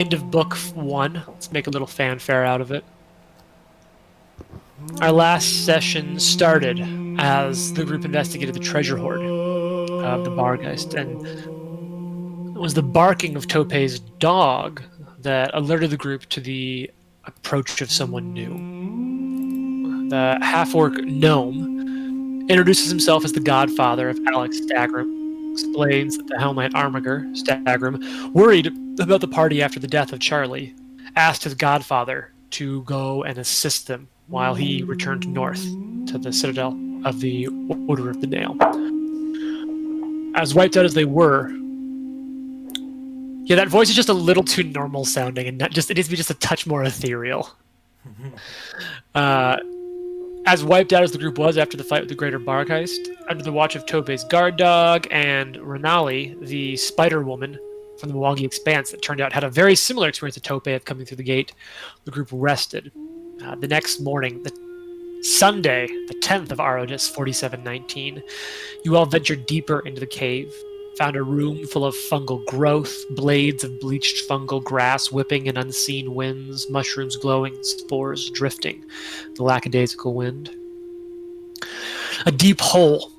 End of book 1. Let's make a little fanfare out of it. Our last session started as the group investigated the treasure hoard of the Bargeist, and it was the barking of Topei's dog that alerted the group to the approach of someone new. The half-orc gnome introduces himself as the godfather of Alex Stagrim, explains that the Hell Knight Armiger, Stagrim, worried about the party after the death of Charlie, asked his godfather to go and assist them while he returned north to the citadel of the Order of the Nail. As wiped out as they were, yeah, that voice is just a little too normal sounding, and it needs to be just a touch more ethereal. As wiped out as the group was after the fight with the Greater Bargeist, under the watch of Topei's guard dog and Renali, the spider woman from the Mwangi Expanse that turned out had a very similar experience to Topei of coming through the gate, the group rested. The next morning, Sunday, the 10th of Arodis 4719, you all ventured deeper into the cave, found a room full of fungal growth, blades of bleached fungal grass whipping in unseen winds, mushrooms glowing, spores drifting, the lackadaisical wind. A deep hole,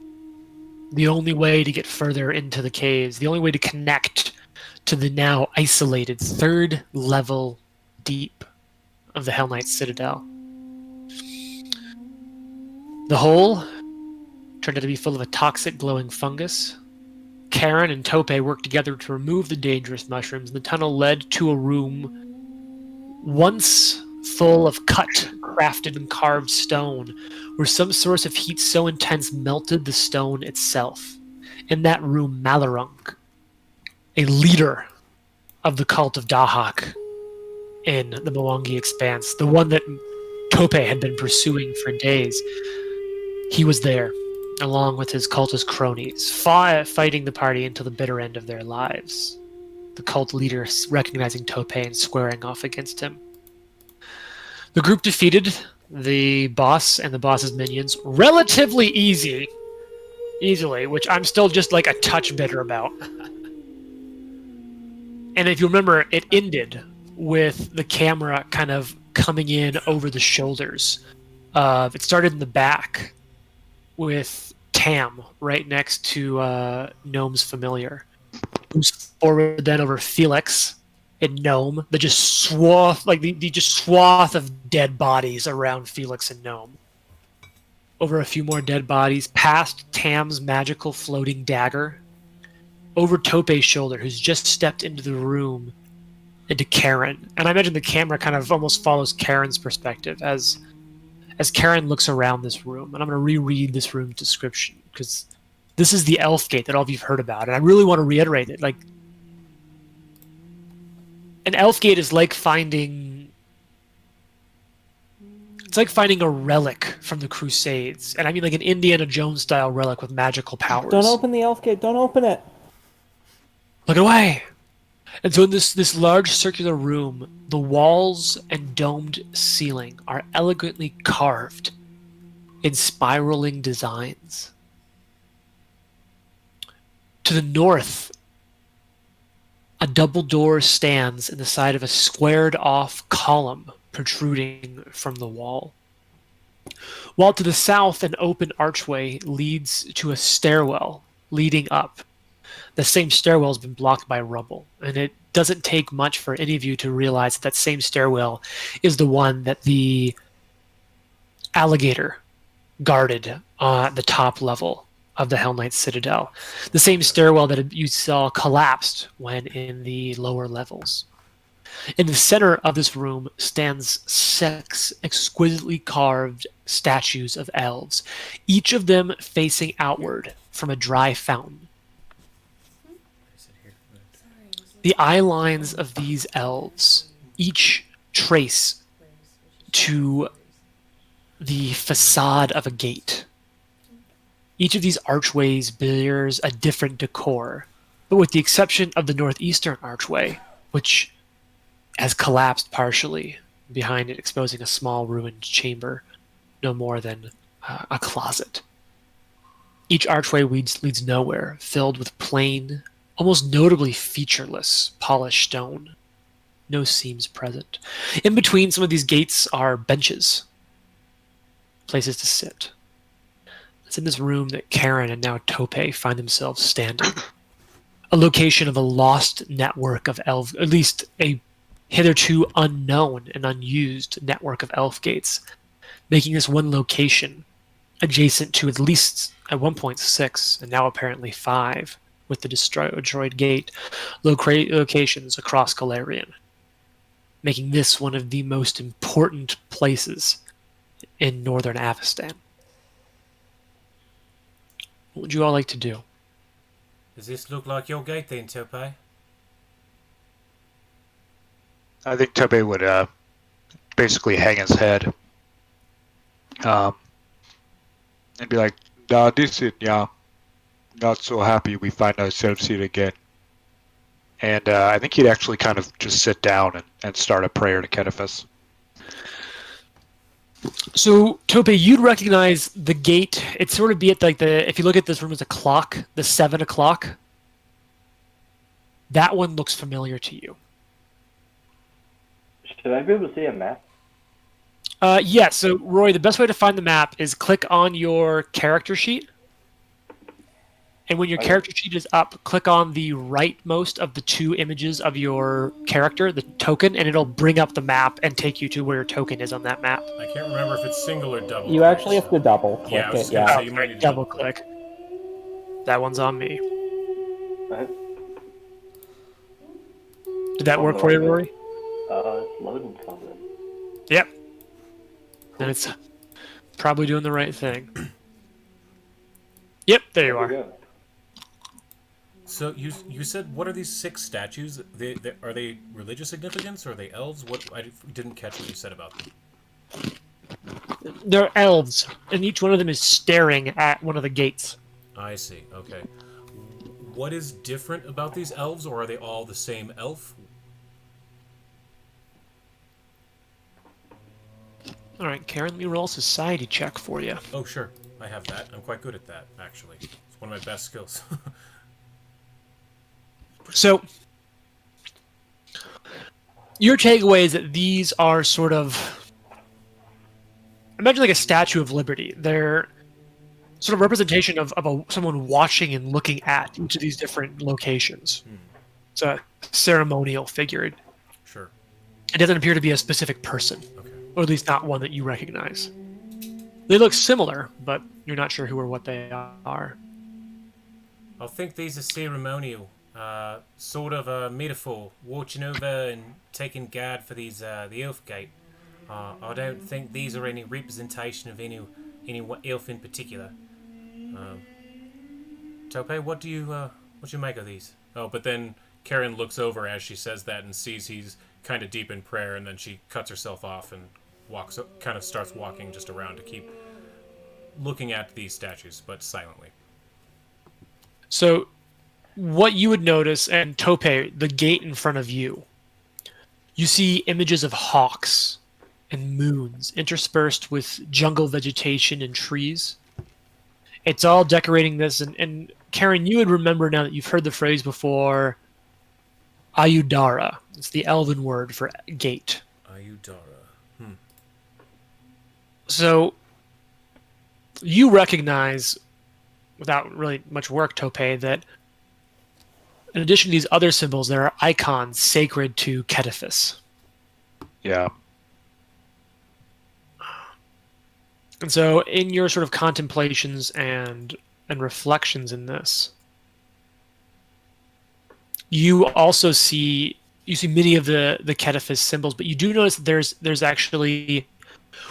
the only way to get further into the caves, the only way to connect to the now isolated 3rd level deep of the Hell Knight Citadel. The hole turned out to be full of a toxic glowing fungus. Karen and Topei worked together to remove the dangerous mushrooms, and the tunnel led to a room once full of cut, crafted, and carved stone, where some source of heat so intense melted the stone itself. In that room, Malarunk, a leader of the cult of Dahak in the Mwangi Expanse, the one that Topei had been pursuing for days, he was there, along with his cultist cronies, fighting the party until the bitter end of their lives. The cult leader recognizing Topei and squaring off against him. The group defeated the boss and the boss's minions relatively easily, which I'm still just like a touch bitter about. And if you remember, it ended with the camera kind of coming in over the shoulders. It started in the back with Tam right next to Gnome's familiar. Moves forward then over Felix and Gnome. The swath of dead bodies around Felix and Gnome. Over a few more dead bodies, past Tam's magical floating dagger, over Topei's shoulder, who's just stepped into the room, into Karen. And I imagine the camera kind of almost follows Karen's perspective as Karen looks around this room. And I'm going to reread this room's description, because this is the Elf Gate that all of you've heard about. And I really want to reiterate it. Like, an Elf Gate is like finding... It's like finding a relic from the Crusades. And I mean like an Indiana Jones-style relic with magical powers. Don't open the Elf Gate. Don't open it. Look away! And so in this large circular room, the walls and domed ceiling are elegantly carved in spiraling designs. To the north, a double door stands in the side of a squared-off column protruding from the wall. While to the south, an open archway leads to a stairwell leading up. The same stairwell has been blocked by rubble, and it doesn't take much for any of you to realize that same stairwell is the one that the alligator guarded at the top level of the Hell Knight Citadel. The same stairwell that you saw collapsed when in the lower levels. In the center of this room stands 6 exquisitely carved statues of elves, each of them facing outward from a dry fountain. The eye lines of these elves each trace to the facade of a gate. Each of these archways bears a different decor, but with the exception of the northeastern archway, which has collapsed partially, behind it exposing a small ruined chamber, no more than a closet. Each archway leads nowhere, filled with plain, almost notably featureless, polished stone. no seams present. In between some of these gates are benches, places to sit. It's in this room that Karen and now Tope find themselves standing. A location of a lost network of elf, at least a hitherto unknown and unused network of elf gates, making this one location adjacent to at least at one point 6 and now apparently 5 with the destroyed gate locations across Galarian, making this one of the most important places in northern Avestan. What would you all like to do? Does this look like your gate then, Tope? I think Tope would basically hang his head and be like, "Nah, this is not so happy we find ourselves here again." And I think he'd actually kind of just sit down and start a prayer to Kedifus. So, Tope, you'd recognize the gate. It'd sort of be at like if you look at this room as a clock, the 7 o'clock. That one looks familiar to you. Should I be able to see a map? Yeah, so Roy, the best way to find the map is click on your character sheet. And when your character sheet is up, click on the rightmost of the 2 images of your character, the token, and it'll bring up the map and take you to where your token is on that map. I can't remember if it's single or double. You actually have to double click Yeah, I was it, gonna yeah. say you might need to Double click. That one's on me. Did that work for you, Rory? It's loading something. Yep. Then it's probably doing the right thing. Yep, there you are. So you said, what are these 6 statues? Are they religious significance or are they elves? What I didn't catch what you said about them. They're elves, and each one of them is staring at one of the gates. I see. Okay. What is different about these elves, or are they all the same elf? All right, Karen, let me roll a society check for you. Oh, sure. I have that. I'm quite good at that, actually. It's one of my best skills. So, your takeaway is that these are sort of, imagine like a Statue of Liberty. They're sort of representation of someone watching and looking at each of these different locations. It's a ceremonial figure. Sure. It doesn't appear to be a specific person, Okay. or at least not one that you recognize. They look similar, but you're not sure who or what they are. I think these are ceremonial. Sort of a metaphor, watching over and taking guard for these the elf gate. I don't think these are any representation of any elf in particular. Tope, what do you make of these? Oh, but then Karen looks over as she says that and sees he's kind of deep in prayer, and then she cuts herself off and starts walking just around to keep looking at these statues, but silently. So, what you would notice, and Tope, the gate in front of you, you see images of hawks and moons interspersed with jungle vegetation and trees. It's all decorating this, and Karen, you would remember now that you've heard the phrase before, Ayudara. It's the elven word for gate. Ayudara. So, you recognize, without really much work, Tope, that in addition to these other symbols, there are icons sacred to Kedifus. Yeah. And so in your sort of contemplations and reflections in this, you also see many of the Kedifus symbols, but you do notice that there's actually,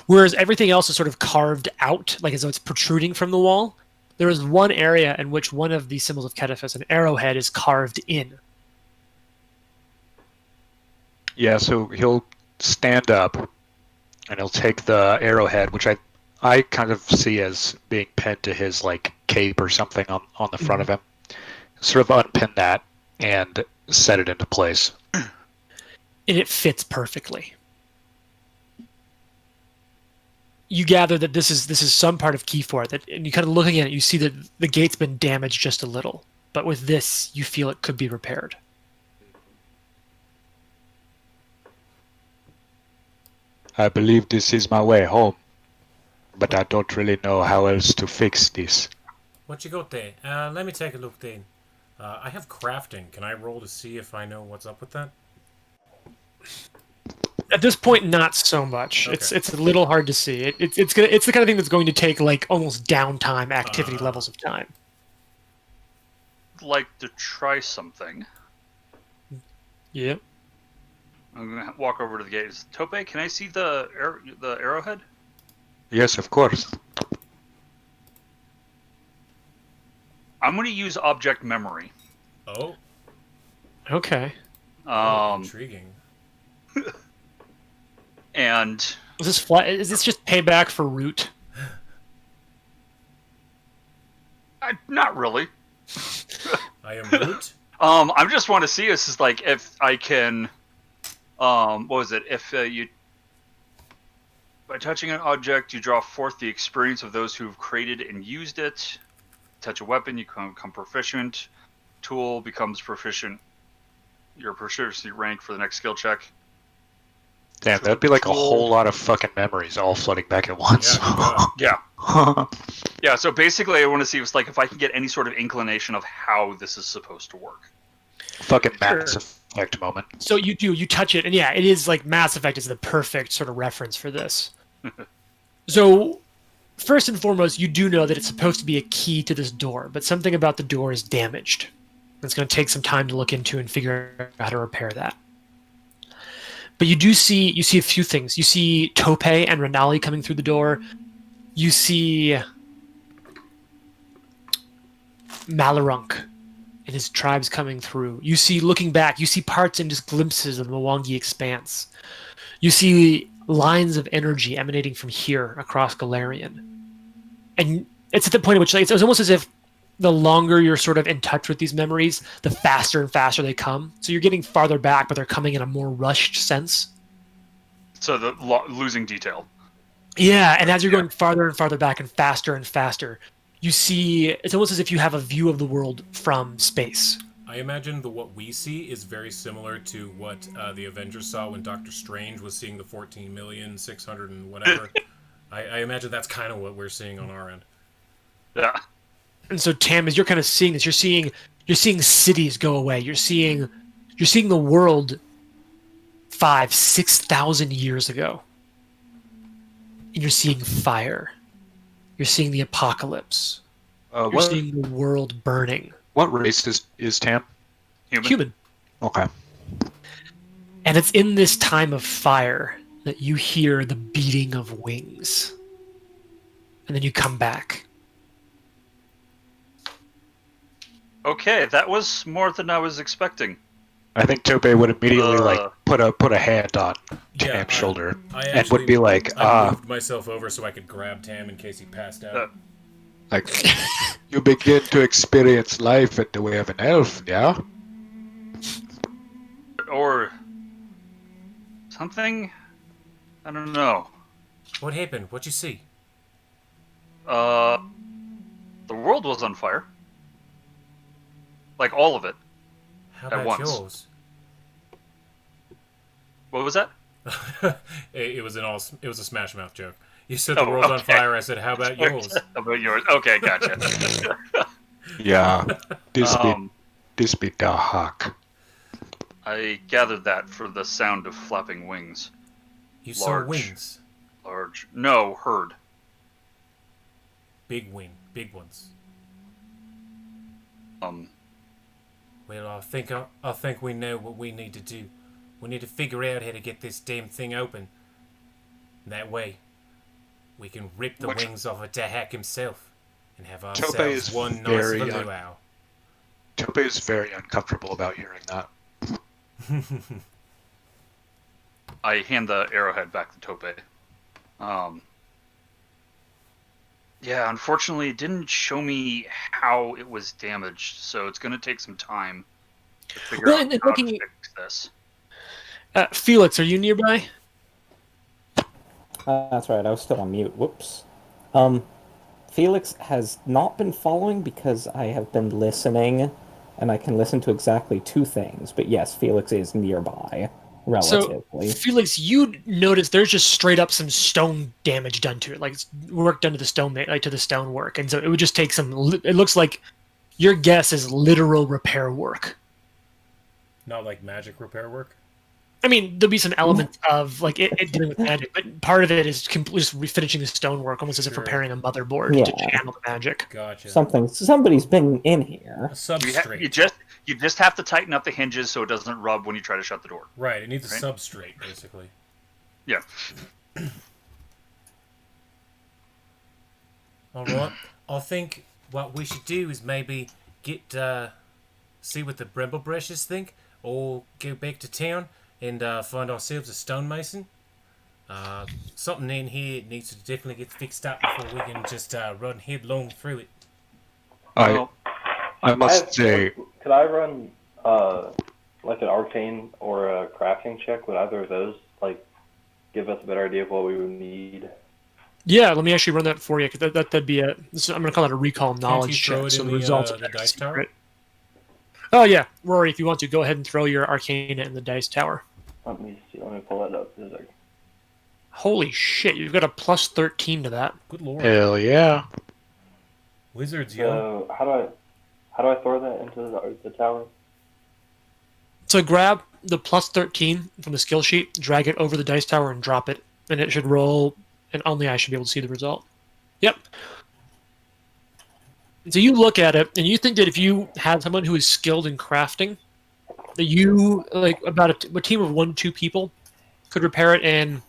whereas everything else is sort of carved out, like as though it's protruding from the wall, there is one area in which one of the symbols of Kedifus, an arrowhead, is carved in. Yeah, so he'll stand up and he'll take the arrowhead, which I kind of see as being pinned to his like cape or something on the front of him. Sort of unpin that and set it into place. And it fits perfectly. You gather that this is some part of Keyfor, that, and you kind of looking at it, you see that the gate's been damaged just a little, but with this, you feel it could be repaired. I believe this is my way home, but I don't really know how else to fix this. What you got there? Let me take a look then. I have crafting. Can I roll to see if I know what's up with that? At this point, not so much. Okay. It's a little hard to see. It's the kind of thing that's going to take like almost downtime activity levels of time. Like to try something. Yeah. I'm gonna walk over to the gate. Tope, can I see the arrowhead? Yes, of course. I'm gonna use object memory. Oh, Okay. intriguing. And Is this just payback for Root? not really. I am Root. I just want to see this is like if I can. What was it? If you by touching an object, you draw forth the experience of those who have created and used it. Touch a weapon, you become proficient. Tool becomes proficient. Your proficiency rank for the next skill check. Damn, that'd be like a whole lot of fucking memories all flooding back at once. Yeah, Yeah. Yeah, so basically I want to see if I can get any sort of inclination of how this is supposed to work. Fucking Mass Effect moment. So you touch it, and yeah, it is like Mass Effect is the perfect sort of reference for this. So, first and foremost, you do know that it's supposed to be a key to this door, but something about the door is damaged. It's going to take some time to look into and figure out how to repair that. But you see a few things. You see Tope and Renali coming through the door. You see Malarunk and his tribes coming through. You see, looking back, you see parts and just glimpses of the Mwangi expanse. You see lines of energy emanating from here across Galarian. And it's at the point at which it's almost as if the longer you're sort of in touch with these memories, the faster and faster they come. So you're getting farther back, but they're coming in a more rushed sense. So the losing detail. Yeah, and as you're going farther and farther back and faster, you see it's almost as if you have a view of the world from space. I imagine what we see is very similar to what the Avengers saw when Doctor Strange was seeing the 14,600,000 and whatever. I imagine that's kind of what we're seeing on our end. Yeah. And so Tam, as you're kind of seeing this, you're seeing cities go away. You're seeing the world 5,000-6,000 years ago. And you're seeing fire. You're seeing the apocalypse. You're seeing the world burning. What race is Tam? Human. Okay. And it's in this time of fire that you hear the beating of wings. And then you come back. Okay, that was more than I was expecting. I think Tope would immediately put a hand on Tam's shoulder and would be like, I moved myself over so I could grab Tam in case he passed out. like, you begin to experience life in the way of an elf, yeah? Or something? I don't know. What happened? What'd you see? The world was on fire. Like all of it. How At about once. yours? What was that? it was a Smash Mouth joke. You said the world's on okay. fire. I said, how about yours? How about yours? Okay, gotcha. Yeah. This be the hawk. I gathered that for the sound of flapping wings. You saw Large. wings. Large. No, heard. Big ones. Well, I think we know what we need to do. We need to figure out how to get this damn thing open. That way, we can rip the wings off of Dahak himself and have ourselves is one nice very luau. Tope is very uncomfortable about hearing that. I hand the arrowhead back to Tope. Yeah, unfortunately, it didn't show me how it was damaged, so it's going to take some time to figure out how to fix this. Felix, are you nearby? That's right, I was still on mute. Whoops. Felix has not been following because I have been listening, and I can listen to exactly two things. But yes, Felix is nearby. relatively. Felix, you notice there's just straight up some stone damage done to it, like work done to the stone, like to the stonework, and so it would just take some. It looks like your guess is literal repair work. Not like magic repair work. I mean, there'll be some elements of like it dealing with magic, but part of it is just refinishing the stonework, almost as if Sure. repairing a motherboard to Yeah. channel the magic. Gotcha. Somebody's been in here. A substrate. You just have to tighten up the hinges so it doesn't rub when you try to shut the door. Right, it needs a Right. substrate, basically. Yeah. Alright. I think what we should do is maybe get, see what the Brimblebrushes think, or go back to town and find ourselves a stonemason. Something in here needs to definitely get fixed up before we can just run headlong through it. Well, I must say, Could I run like an arcane or a crafting check? Would either of those like give us a better idea of what we would need? Yeah, let me actually run that for you. Cause that'd be I'm going to call it a recall knowledge throw check. it So in the the, results the are dice tower? secret. Oh yeah, Rory, if you want to, go ahead and throw your Arcana in the dice tower. Let me see. Let me pull that up. Just a second. Holy shit, you've got a plus 13 to that. Good lord. hell yeah. Wizards, yo. So how do I throw that into the tower? So grab the plus 13 from the skill sheet, drag it over the dice tower, and drop it. And it should roll, and only I should be able to see the result. Yep. So you look at it, and you think that if you had someone who is skilled in crafting, that you, like, about a team of 1-2 people could repair it in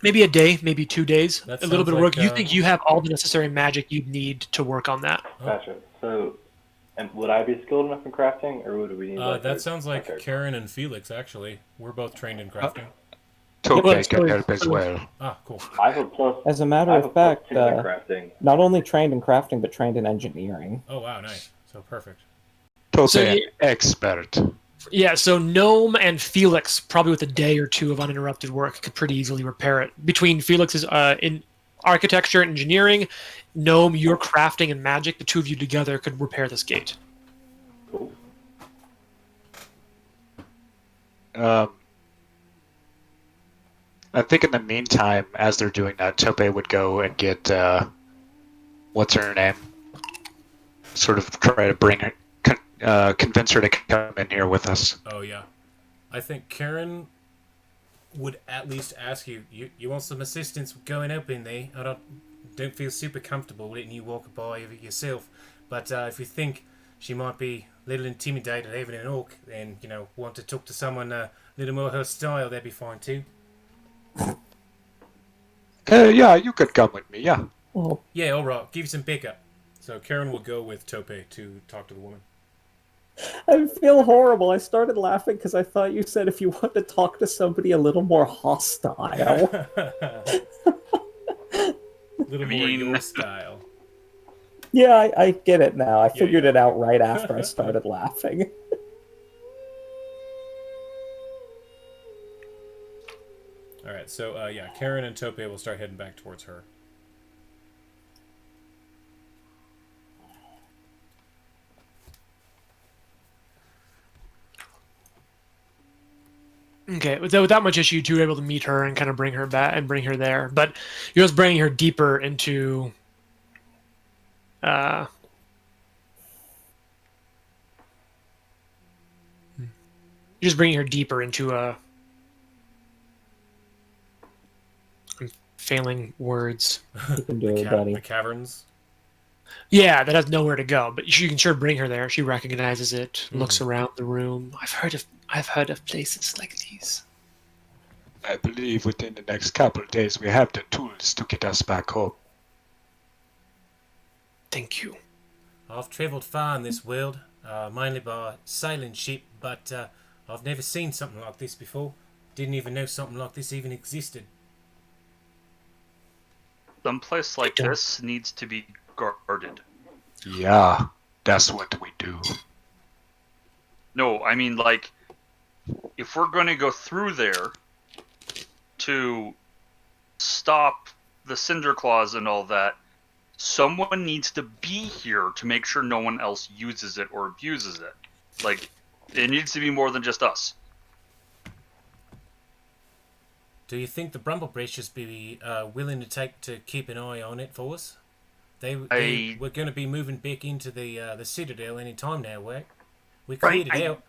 maybe a day, maybe 2 days. That A little sounds bit of work. like, You think you have all the necessary magic you'd need to work on that. Gotcha. So, and would I be skilled enough in crafting, or would we need? Like That a- sounds like a- Karen and Felix, actually. We're both trained in crafting. Tope Well, can help as well. Ah, cool. I have a plus. As a matter I have a of plus fact, 2 in crafting. not only trained in crafting, but trained in engineering. Oh, wow, nice. So perfect. Tope So an you- expert. Yeah, so Gnome and Felix, probably with a day or 2 of uninterrupted work, could pretty easily repair it. Between Felix's in architecture and engineering, Gnome, your crafting and magic, the 2 of you together could repair this gate. Cool. I think in the meantime, as they're doing that, Tope would go and get what's her name? Sort of try to bring her, convince her to come in here with us. Oh, yeah. I think Karen would at least ask you, you want some assistance going up in there? I don't feel super comfortable letting you walk by of it yourself. But if you think she might be a little intimidated having an orc and, want to talk to someone a little more her style, that'd be fine too. Yeah, you could come with me, yeah. Well, Yeah, alright, give you some backup. So Karen will go with Tope to talk to the woman. I feel horrible. I started laughing because I thought you said if you want to talk to somebody a little more hostile. A little more mean- your style. Yeah, I get it now. I Yeah, figured yeah. it out right after I started laughing. Alright, so yeah, Karen and Tope will start heading back towards her. Okay, without much issue, you were able to meet her and kind of bring her back and bring her there. But you're just bringing her deeper into. You're just bringing her deeper into a. I'm failing words. You can do it, buddy. The caverns. Yeah, that has nowhere to go, but you can sure bring her there. She recognizes it, looks around the room. I've heard of places like these. I believe within the next couple of days we have the tools to get us back home. Thank you. I've travelled far in this world, mainly by sailing ship, but I've never seen something like this before. Didn't even know something like this even existed. Someplace like don't. this needs to be guarded. Yeah, that's what we do. No, I mean, like, if we're going to go through there to stop the Cinder Claws and all that, someone needs to be here to make sure no one else uses it or abuses it. Like, It needs to be more than just us. Do you think the Brumblebreachers be willing to keep an eye on it for us? We're going to be moving back into the Citadel any time now, right? We cleared it out.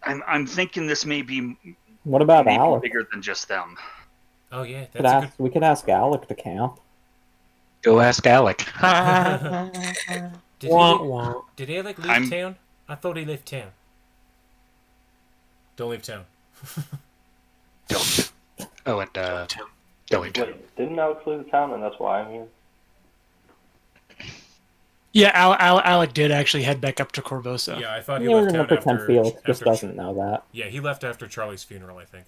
I'm thinking this may be What about maybe Alec? bigger than just them. Oh yeah, that's a good. We could ask Alec to camp. Go ask Alec. Did Alec leave town? I thought he left town. Don't leave town. Don't. Oh, and don't leave town. Wait, didn't Alex leave the town and that's why I'm here? Yeah, Alec did actually head back up to Corvosa. Yeah, I thought he We're left gonna town pretend after. Felix just after- doesn't know that. Yeah, he left after Charlie's funeral, I think.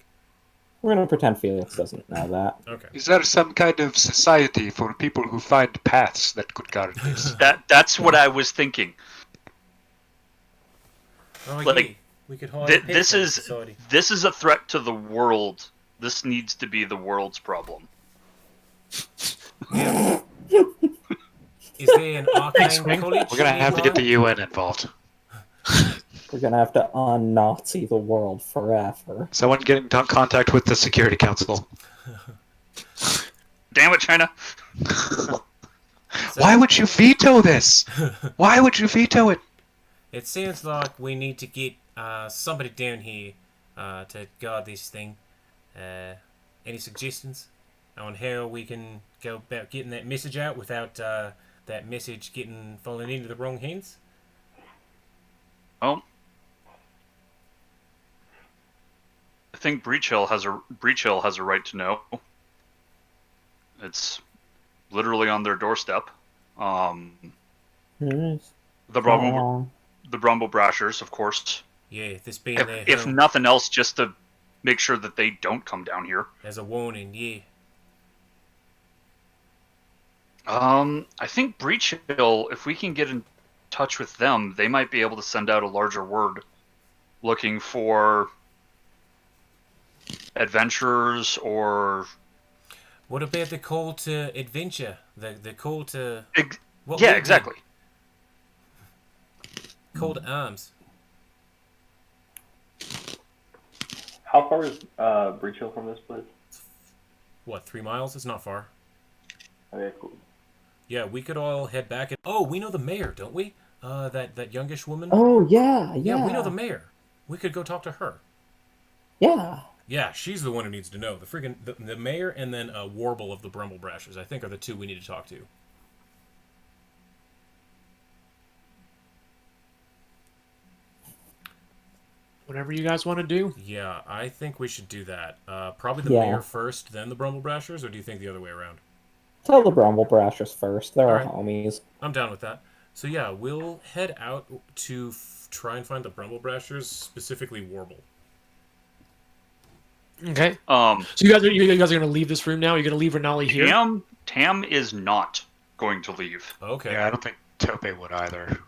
We're gonna pretend Felix doesn't know that. Okay. Is there some kind of society for people who find paths that could guard this? That's what I was thinking. Oh, Like, yeah. We could hire This a is society. this is a threat to the world. This needs to be the world's problem. Is there an arcane college? We're gonna have to get the UN involved. We're gonna have to un-Nazi the world forever. Someone get in contact with the Security Council. Damn it, China! Why would you veto this? Why would you veto it? It seems like we need to get somebody down here to guard this thing. Any suggestions on how we can go about getting that message out without that message falling into the wrong hands? Well, I think Breach Hill has a right to know. It's literally on their doorstep. The Brumble Brashers, of course. Yeah, this being their If home nothing else, just to make sure that they don't come down here. as a warning, yeah. I think Breach Hill, if we can get in touch with them, they might be able to send out a larger word looking for adventurers or... What about the call to adventure? The call to... what yeah, would be- exactly. Call to arms. How far is Breach Hill from this place? What, 3 miles? It's not far. Okay, cool. Yeah, we could all head back and... Oh, we know the mayor, don't we? That youngish woman? Oh yeah. Yeah, we know the mayor. We could go talk to her. Yeah. Yeah, she's the one who needs to know. The mayor and then Warble of the Brumble Brashers, I think, are the two we need to talk to. Whatever you guys want to do. Yeah, I think we should do that. Probably the Yeah. mayor first, then the Brumble Brashers, or do you think the other way around? Tell the Brumble Brashers first. They're our Alright. homies. I'm down with that. So yeah, we'll head out to try and find the Brumble Brashers, specifically Warble. Okay. Um, So you guys are gonna leave this room now? You're gonna leave Renali here? Tam is not going to leave. Okay. Yeah, I don't think Tope would either.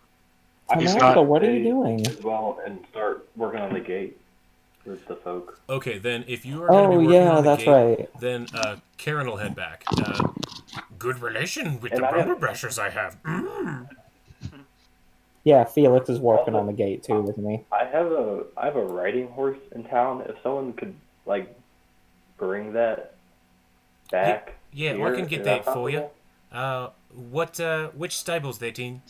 Samantha, not- what are you doing? As well, and start working on the gate with the folk. Okay, then if you are going to be Oh working yeah, on the that's gate, right. then Karen will head back. Good relation with And the I have- Brumble Brashers I have. Yeah, Felix is working on the gate too with me. I have a riding horse in town. If someone could bring that back. Yeah, here, I can get is that for you. possible? Which stable's that in?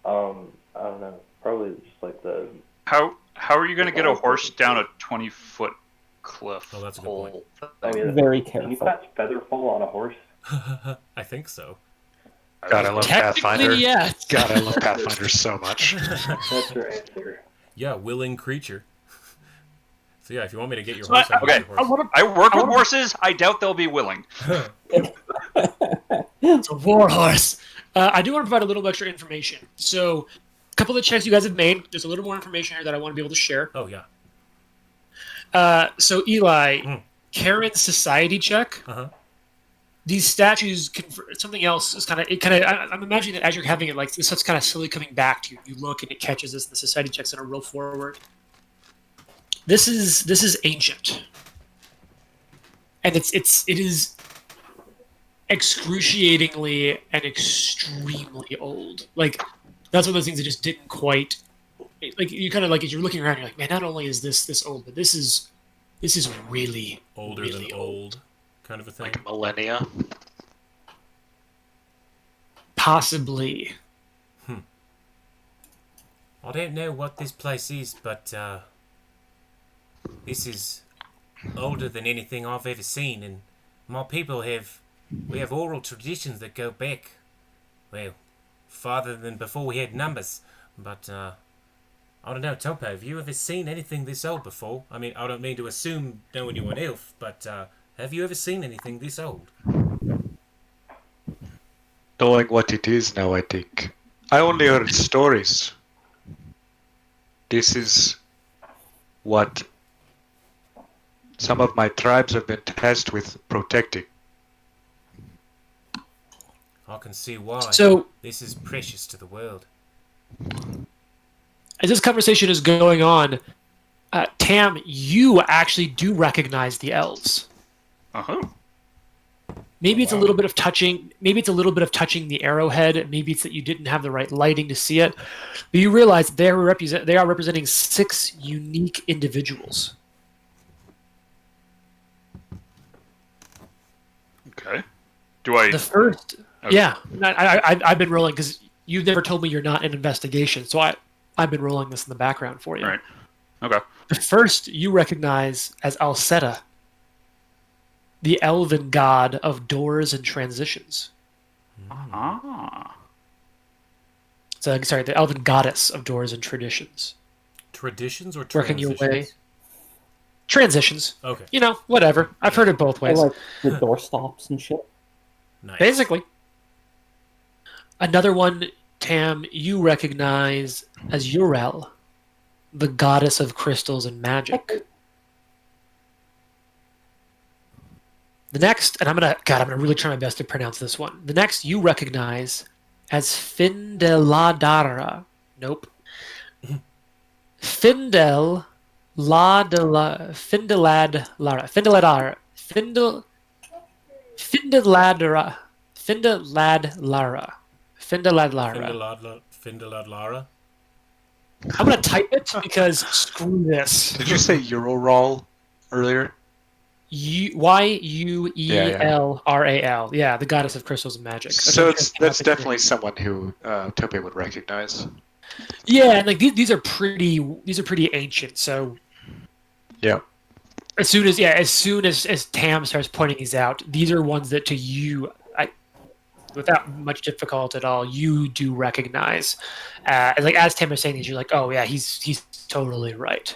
I don't know. Probably just the. How are you going to get a horse down a 20-foot cliff? Oh, that's a good hole I thing? mean, Very can you careful. catch Featherfall on a horse? I think so. God, I love Pathfinder. Technically, yes. God, I love Pathfinder so much. That's your answer. Yeah, willing creature. So yeah, if you want me to get your So horse, I- I'll get okay, your horse. I work with horses. I doubt they'll be willing. It's a war horse. I do want to provide a little extra information. So, a couple of checks you guys have made. There's a little more information here that I want to be able to share. Oh yeah. So, Eli, Mm. Karen's society check. Uh-huh. These statues something else is I'm imagining that as you're having it, like this stuff's kind of slowly coming back to you. You look and it catches this, and the society checks in a real forward. This is ancient, and it is excruciatingly and extremely old. Like that's one of those things that just didn't quite like you kind of like as you're looking around, you're like, man, not only is this old, but this is really Older really than old, kind of a thing. Like millennia. Possibly. I don't know what this place is, but this is older than anything I've ever seen, and my people we have oral traditions that go back, well, farther than before we had numbers. But I don't know, Tope, have you ever seen anything this old before? I mean, I don't mean to assume knowing you're an elf, but have you ever seen anything this old? Knowing what it is now, I think. I only heard stories. This is what some of my tribes have been tasked with protecting. I can see why. So This is precious to the world. as this conversation is going on, Tam, you actually do recognize the elves. Uh-huh. Maybe it's a little bit of touching. Maybe it's a little bit of touching the arrowhead. Maybe it's that you didn't have the right lighting to see it. But you realize they are representing 6 unique individuals. Okay. Do I? The first, Okay. yeah, I've been rolling because you've never told me you're not in investigation, so I've been rolling this in the background for you. Right. Okay. The first you recognize as Alceta, the elven god of doors and transitions. Ah. So, sorry, the elven goddess of doors and traditions. Traditions or Working your transitions? way. Transitions. Okay, You know, whatever. I've heard it both I ways. like the door stops and shit. nice. Basically. Another one, Tam, you recognize as Urel, the goddess of crystals and magic. The next, and I'm gonna really try my best to pronounce this one. The next you recognize as Findeladara. Nope. Findeladlara. Findeladara. Findeladlara. I'm gonna type it because screw this. Did you say Euroral earlier? Yuelral. Yeah, the goddess of crystals and magic. So Okay, that's definitely someone who Tope would recognize. yeah, and like these are pretty ancient. So Yeah. as soon as Tam starts pointing these out, these are ones that to you, without much difficulty at all, you do recognize. Like as Tam is saying these, you're like, oh yeah, he's totally right.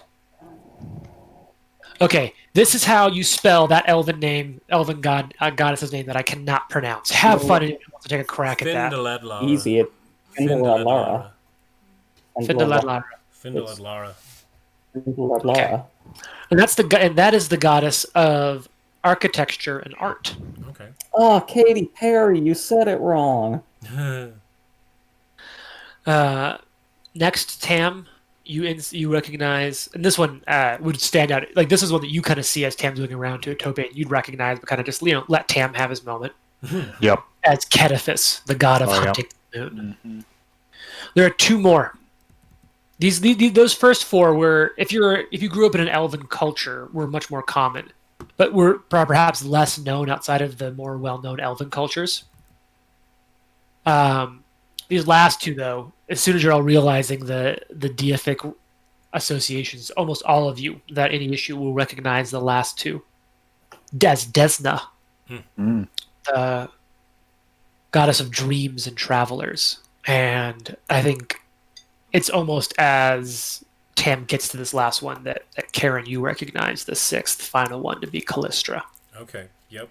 Okay, this is how you spell that elven goddess's name that I cannot pronounce. Have fun and to take a crack at that. Findeladlara. Easy. It's Findeladlara. Findeladlara. Findeladlara. Findeladlara. Okay. And that is the goddess of architecture and art. Okay. Oh, Katy Perry, you said it wrong. Next, Tam, you recognize, and this one would stand out. Like this is one that you kind of see as Tam's looking around to Tope, and you'd recognize, but kind of just let Tam have his moment. Yep. As Cetaphis, the god of Oh, yeah. hunting the moon. There are 2 more. Those first 4 were, if you grew up in an elven culture, were much more common, but were perhaps less known outside of the more well-known elven cultures. These last 2, though, as soon as you're all realizing the deific associations, almost all of you, without any issue, will recognize the last 2. Desna, the goddess of dreams and travelers. And I think it's almost as Tam gets to this last one that Karen, you recognize the 6th final one to be Callistra, Okay. Yep.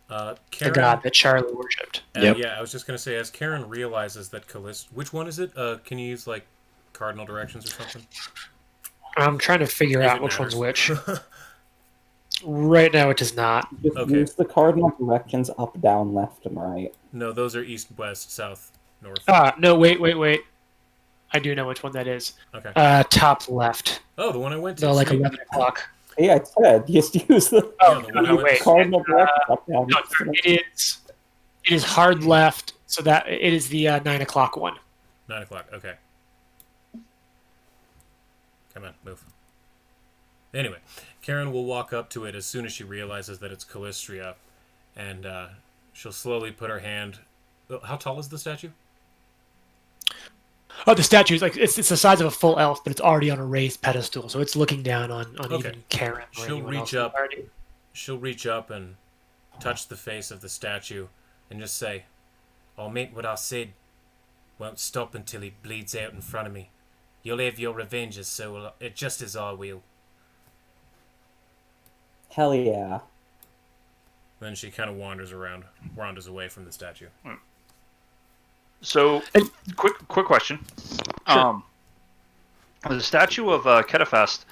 the Karen, god that Charlie worshipped. Yep. Yeah, I was just gonna say, as Karen realizes that Callistra, which one is it? Can you use like cardinal directions or something? I'm trying to figure If out it which one's matters. which. Right now, it does not. Just Okay. use the cardinal directions up, down, left, and right. No, those are east, west, south, north. No, wait. I do know which one that is. Okay. Top left. Oh, the one I went to. The like Sweet. 11 o'clock. Yeah, I said just use the Oh, the one I no, went wait. to. cardinal directions up, down, No, left, and it is hard left. So that it is the 9 o'clock one. 9 o'clock. Okay. Come on, move. Anyway, Karen will walk up to it as soon as she realizes that it's Callistria, and she'll slowly put her hand. How tall is the statue? Oh, the statue is like it's the size of a full elf, but it's already on a raised pedestal, so it's looking down on Okay. even Karen. Or She'll anyone else reach in the up. party. She'll reach up and touch the face of the statue, and just say, "I'll make what I said. Won't stop until he bleeds out in front of me. You'll have your revenges, so just as I will." Hell yeah. Then she kind of wanders away from the statue. So, And- quick question. Sure. The statue of Ketafest,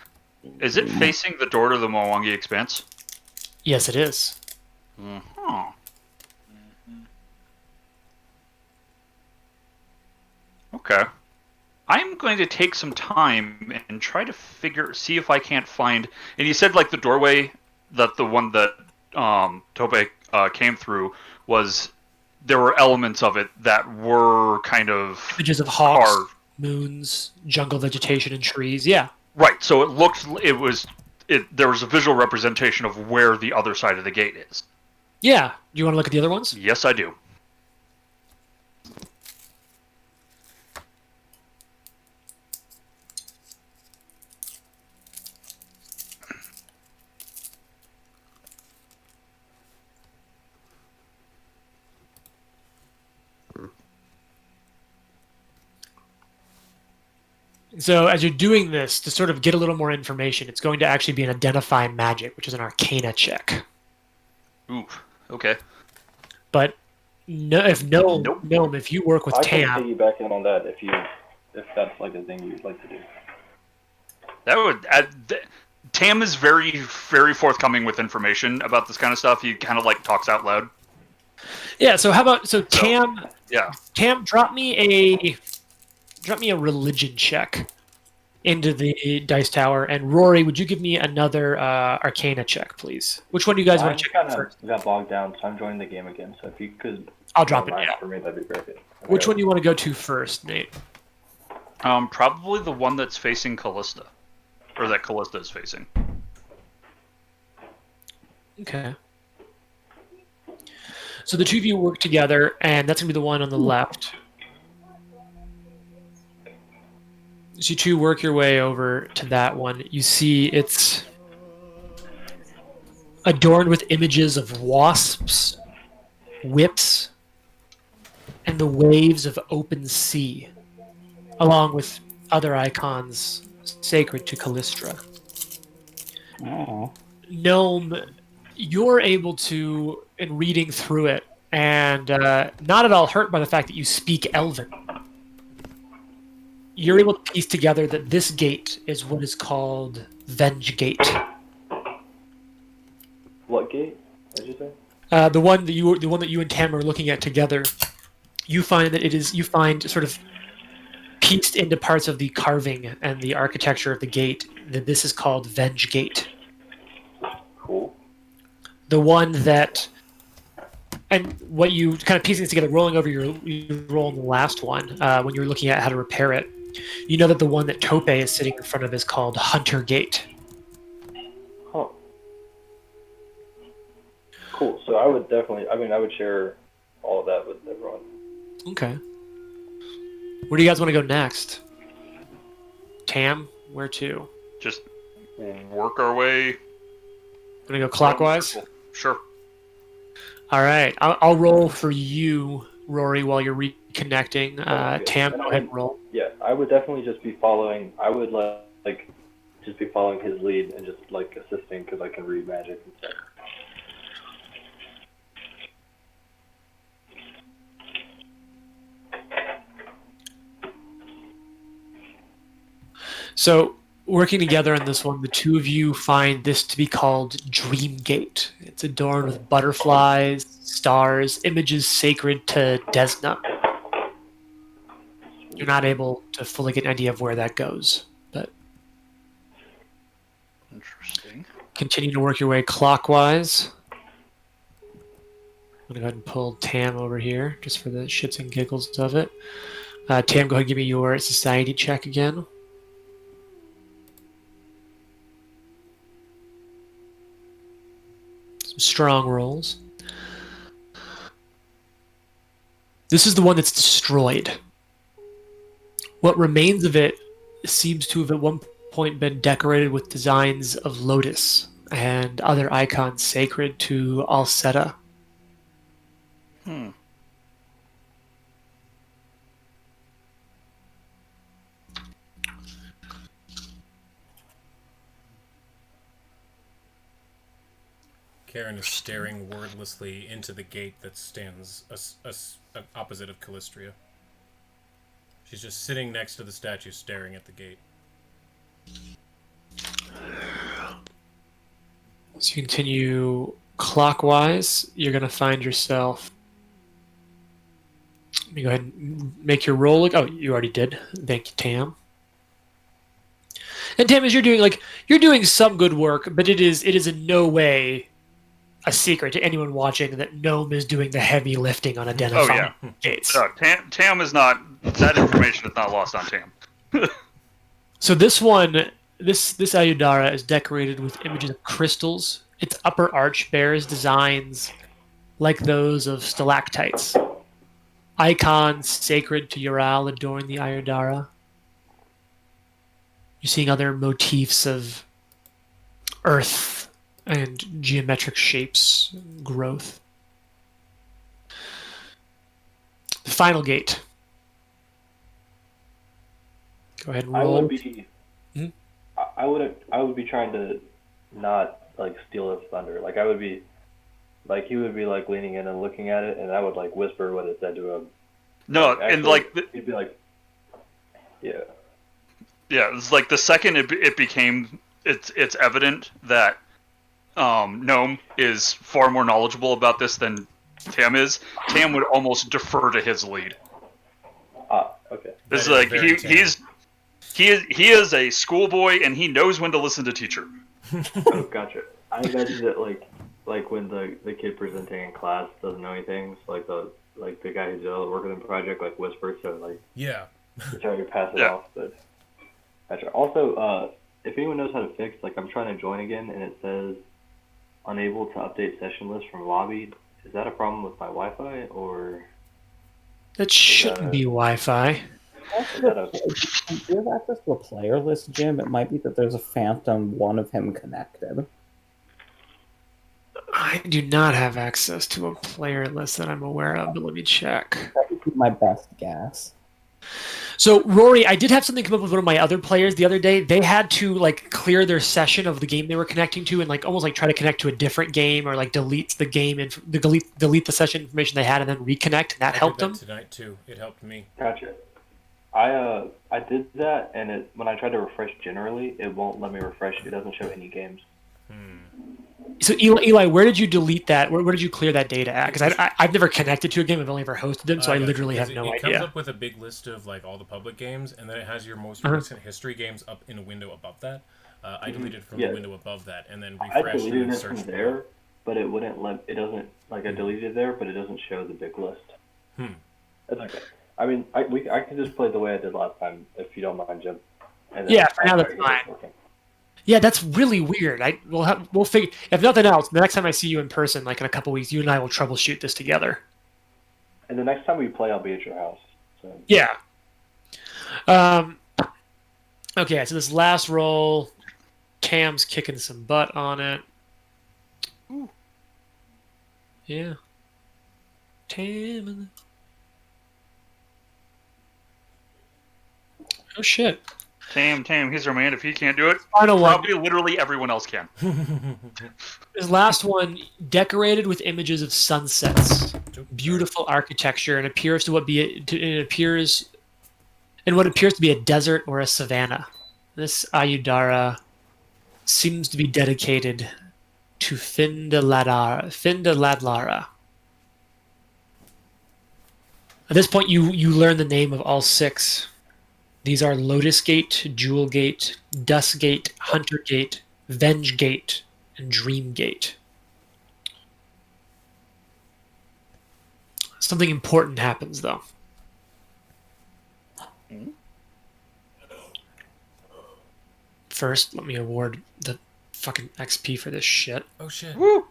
is it facing the door to the Mwangi Expanse? Yes, it is. Huh. Okay. I'm going to take some time and try to see if I can't find. And you said like the doorway that the one that Tope came through was. There were elements of it that were kind of Images of hawks, carved. moons, jungle vegetation, and trees. Yeah. Right. So there was a visual representation of where the other side of the gate is. Yeah. Do you want to look at the other ones? Yes, I do. So as you're doing this, to sort of get a little more information, it's going to actually be an identify magic, which is an arcana check. Ooh. Okay. But if you work with I can Tam, piggyback in on that if that's like a thing you'd like to do. That would. Tam is very, very forthcoming with information about this kind of stuff. He kind of like talks out loud. yeah. So how about Tam? Yeah. Tam, drop me a religion check into the dice tower, and Rory, would you give me another arcana check, please? Which one do you guys want to check out first? Got bogged down, so I'm joining the game again. So if you could, I'll drop it line down. for me, that'd be great. Which one do you want to go to first, Nate? Probably the one that's facing Callista, or that Callista is facing. Okay. So the two of you work together, and that's gonna be the one on the left. So you two work your way over to that one. You see it's adorned with images of wasps, whips, and the waves of open sea, along with other icons sacred to Callistra. Oh. Gnome, you're able to, in reading through it, and not at all hurt by the fact that you speak Elven, you're able to piece together that this gate is what is called Venge Gate. What gate? What did you say? The one that you and Tam are looking at together. You find that you find sort of pieced into parts of the carving and the architecture of the gate that this is called Venge Gate. Cool. The one that, and what you kind of piecing this together, rolling over your roll in the last one, when you're looking at how to repair it, you know that the one that Tope is sitting in front of is called Hunter Gate. Huh. Cool. So I would definitely, I would share all of that with everyone. Okay. Where do you guys want to go next? Tam, where to? Just work our way. Gonna go clockwise? Sure. All right. I'll roll for you, Rory, while you're reconnecting. Okay. Tam, go ahead and roll. Yeah, I would definitely just be following. I would just be following his lead and just like assisting because I can read magic and stuff. So, working together on this one, the two of you find this to be called Dream Gate. It's adorned with butterflies, stars, images sacred to Desna. You're not able to fully get an idea of where that goes, but Interesting. continue to work your way clockwise. I'm gonna go ahead and pull Tam over here just for the shits and giggles of it. Tam, go ahead and give me your society check again. strong rolls. This is the one that's destroyed. What remains of it seems to have at one point been decorated with designs of lotus and other icons sacred to Alceta. Karen is staring wordlessly into the gate that stands opposite of Callistria. She's just sitting next to the statue, staring at the gate. As you continue clockwise, you're going to find yourself. Let me go ahead and make your roll. Oh, you already did. Thank you, Tam. And Tam, as you're doing some good work, but it is in no way a secret to anyone watching that Gnome is doing the heavy lifting on identifying gates. No, Tam is not. That information is not lost on Tam. So this one, this Ayudara is decorated with images of crystals. Its upper arch bears designs like those of stalactites. Icons sacred to Ural adorn the Ayudara. You're seeing other motifs of earth and geometric shapes, and growth. The final gate. Go ahead and roll. I would be trying to not like steal his thunder. Like I would be, like he would be like leaning in and looking at it, and I would like whisper what it said to him. No, Actually, and like he'd be like, yeah. Yeah, it's like the second it became it's evident that Gnome is far more knowledgeable about this than Tam is. Tam would almost defer to his lead. Ah, okay. It's That is like very he is a schoolboy and he knows when to listen to teacher. Oh, gotcha. I imagine that like when the kid presenting in class doesn't know anything, so like the guy who's working on the project like whispers, so like Yeah. try to pass it Yeah. off. But gotcha. Also, if anyone knows how to fix, like I'm trying to join again and it says unable to update session list from lobby. Is that a problem with my Wi-Fi or? That shouldn't be Wi-Fi. Is that a... Do you have access to a player list, Jim? It might be that there's a phantom one of him connected. I do not have access to a player list that I'm aware of, but let me check. That would be my best guess. So, Rory, I did have something come up with one of my other players the other day. They had to like clear their session of the game they were connecting to, and like almost like try to connect to a different game, or like delete the game and delete the session information they had, and then reconnect. And that helped I them. did that tonight too. It helped me. Gotcha. I did that, and when I try to refresh generally, it won't let me refresh. It doesn't show any games. So, Eli, where did you delete that? Where did you clear that data at? Because I've never connected to a game. I've only ever hosted them, so I Yeah, literally have because no it comes idea. up with a big list of like all the public games, and then it has your most Uh-huh. recent history games up in a window above that. I deleted from Yeah. the window above that, and then I refreshed and deleted then it searched from for there, but it wouldn't let. It doesn't like I deleted it there, but it doesn't show the big list. That's okay. I mean, I can just play the way I did last time, if you don't mind, Jim. And then Yeah, for now I'll that's try to get it fine. working. Yeah, that's really weird. We'll figure. If nothing else, the next time I see you in person, like in a couple weeks, you and I will troubleshoot this together. And the next time we play, I'll be at your house. So. Yeah. Okay, so this last roll, Tam's kicking some butt on it. Yeah. Tam. Oh shit. Tam, he's our man. If he can't do it, Final one. probably literally everyone else can. This last one, decorated with images of sunsets, beautiful architecture, and appears to what appears to be a desert or a savanna. This Ayudara seems to be dedicated to Findaladlara. At this point, you learn the name of all six. These are Lotus Gate, Jewel Gate, Dusk Gate, Hunter Gate, Venge Gate, and Dream Gate. Something important happens, though. First, let me award the fucking XP for this shit. Oh shit! Woo!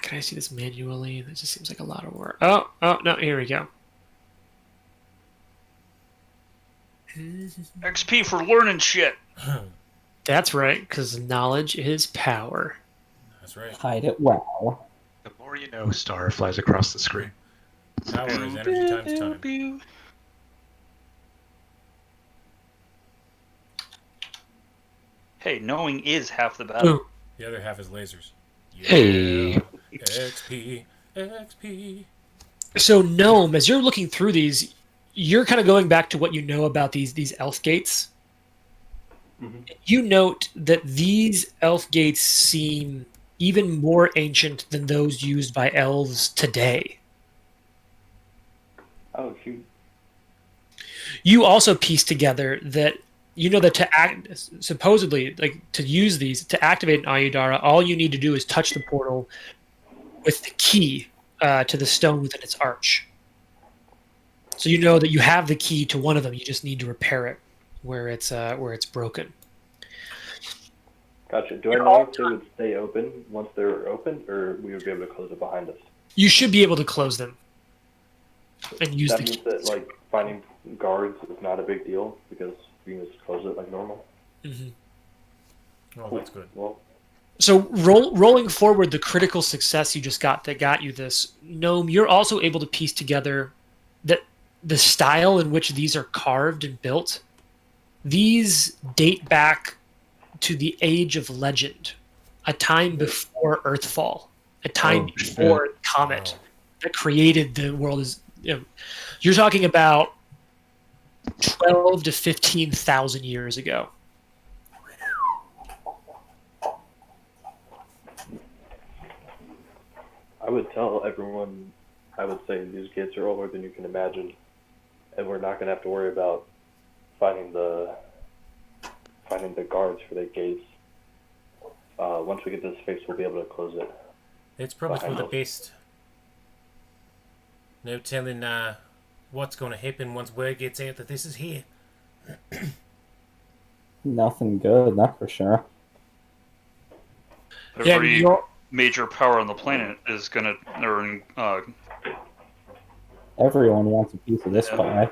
Can I see this manually? This just seems like a lot of work. Oh, no, here we go. XP for learning shit. That's right, because knowledge is power. That's right. Hide it well. The more you know, star flies across the screen. Power is energy times time. Hey, knowing is half the battle. Ooh. The other half is lasers. Hey. XP, XP. So, Gnome, as you're looking through these, you're kind of going back to what you know about these elf gates. You note that these elf gates seem even more ancient than those used by elves today. Oh, shoot. You also piece together that you know that to act, supposedly, like to use these to activate an Ayudara, all you need to do is touch the portal with the key to the stone within its arch. So you know that you have the key to one of them. You just need to repair it where it's broken. Gotcha. Do I know if they would stay open once they're open, or we would be able to close it behind us? You should be able to close them and use That the means key. that, like, finding guards is not a big deal, because we can just close it like normal. Oh, that's good. Well, So rolling forward, the critical success you just got that got you this Gnome, you're also able to piece together that the style in which these are carved and built. These date back to the age of legend, a time before Earthfall, a time before Comet that created the world. You're talking about 12 to 15,000 years ago. I would tell everyone, I would say these gates are older than you can imagine, and we're not going to have to worry about finding the guards for the gates. Once we get this fixed, we'll be able to close it. It's probably for the Behind us. best. No telling what's going to happen once word gets out that this is here. Nothing good, that's for sure. Every major power on the planet is gonna earn. Everyone wants a piece of this pie.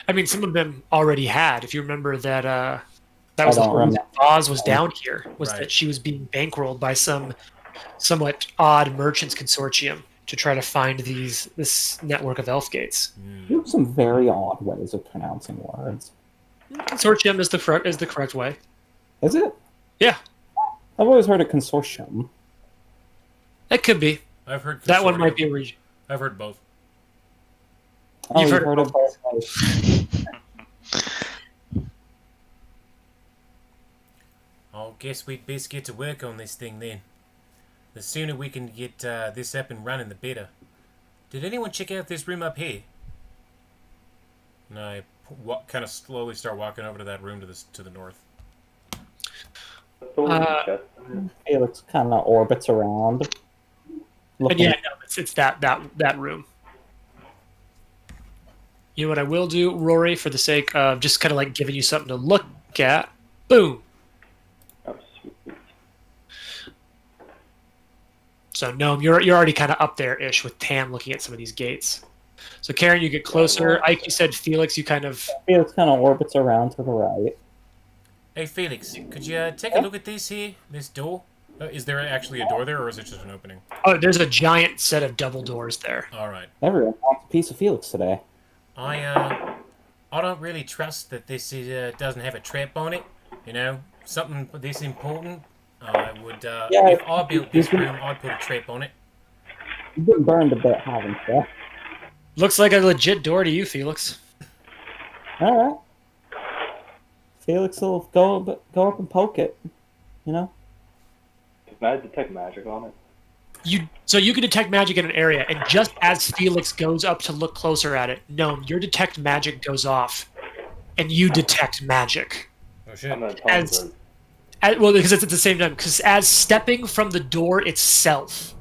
I mean, some of them already had. If you remember that, that was the don't whole reason remember. Oz was down here, was Right. that she was being bankrolled by some somewhat odd merchants consortium to try to find this network of elf gates. You have some very odd ways of pronouncing words. Consortium is the correct way. Is it? Yeah, I've always heard a consortium. it could be. I've heard That one might consortium. be a region. I've heard both. Oh, You've you've heard heard of both ways. I guess we'd best get to work on this thing then. The sooner we can get this up and running, the better. Did anyone check out this room up here? No, I kind of slowly start walking over to that room to the north. Chest. Felix kind of orbits around. And Looking. yeah, no, it's that room. You know what I will do, Rory, for the sake of just kind of like giving you something to look at. Boom. Oh, sweet. So Gnome, you're already kind of up there-ish with Tam looking at some of these gates. So Karen, you get closer. Ike, you said Felix, you kind of... Felix kind of orbits around to the right. Hey, Felix, could you take a look at this here? This door? Is there actually a door there, or is it just an opening? Oh, there's a giant set of double doors there. All right. Everyone wants a piece of Felix today. I don't really trust that this doesn't have a trap on it. You know, something this important. I would, if I built this room, I'd put a trap on it. You've been burned a bit, haven't you? Looks like a legit door to you, Felix. All right. Felix will go up and poke it. You know. Can I detect magic on it? So you can detect magic in an area, and just as Felix goes up to look closer at it, Gnome, your detect magic goes off, and you detect magic. Oh shit. I'm gonna tell him As- to Well, because it's at the same time. Because as stepping from the door itself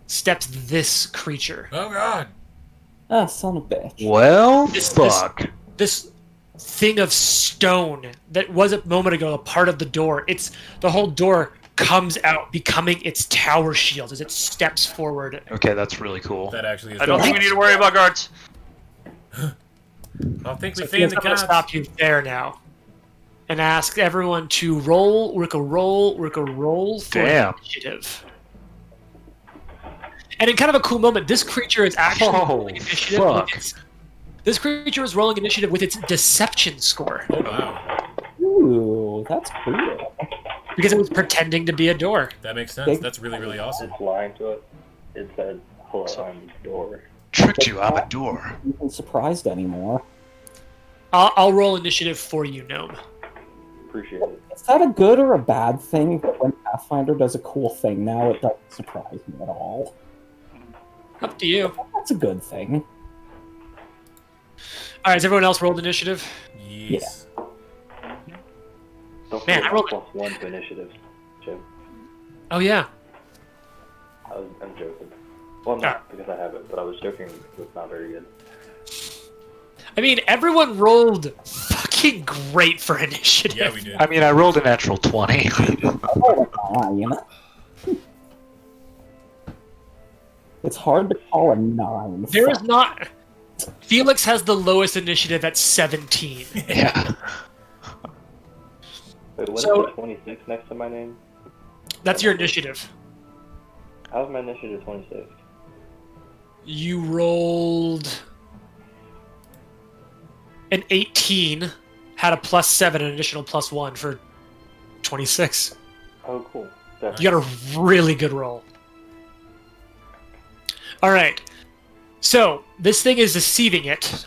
steps this creature. Oh god. Ah, son of a bitch. Well, This- fuck. This thing of stone that was a moment ago a part of the door. The whole door comes out, becoming its tower shield as it steps forward. Okay, that's really cool. That actually is. I don't think we need to worry about guards. I think we So found the I'm going to guards. stop you there now, and ask everyone to roll for Damn. initiative. And in kind of a cool moment, this creature is actually Oh, rolling initiative. fuck. This creature is rolling initiative with its deception score Oh wow, Ooh, that's cool. because it was pretending to be a door. that makes sense. That's really really awesome. It's lying to us. It said, "Hello, I'm the door." Tricked you, I'm a door. I'm not surprised anymore. I'll roll initiative for you, Gnome. Appreciate it. Is that a good or a bad thing that when Pathfinder does a cool thing, now it doesn't surprise me at all? Up to you. That's a good thing. All right, has everyone else rolled initiative? Yes. Don't Man, forget I rolled- +1 to initiative, Jim. Oh yeah. I'm joking. Well, not because I have it, but I was joking. It's not very good. I mean, everyone rolled fucking great for initiative. Yeah, we did. I mean, I rolled a natural 20. Oh, 9. It's hard to call a 9. There is not. Felix has the lowest initiative at 17. Yeah. Wait, what So- is the 26 next to my name? That's your initiative. How's my initiative 26? You rolled an 18, had a +7, an additional +1 for 26. Oh, cool. You got a really good roll. All right. So this thing is deceiving it,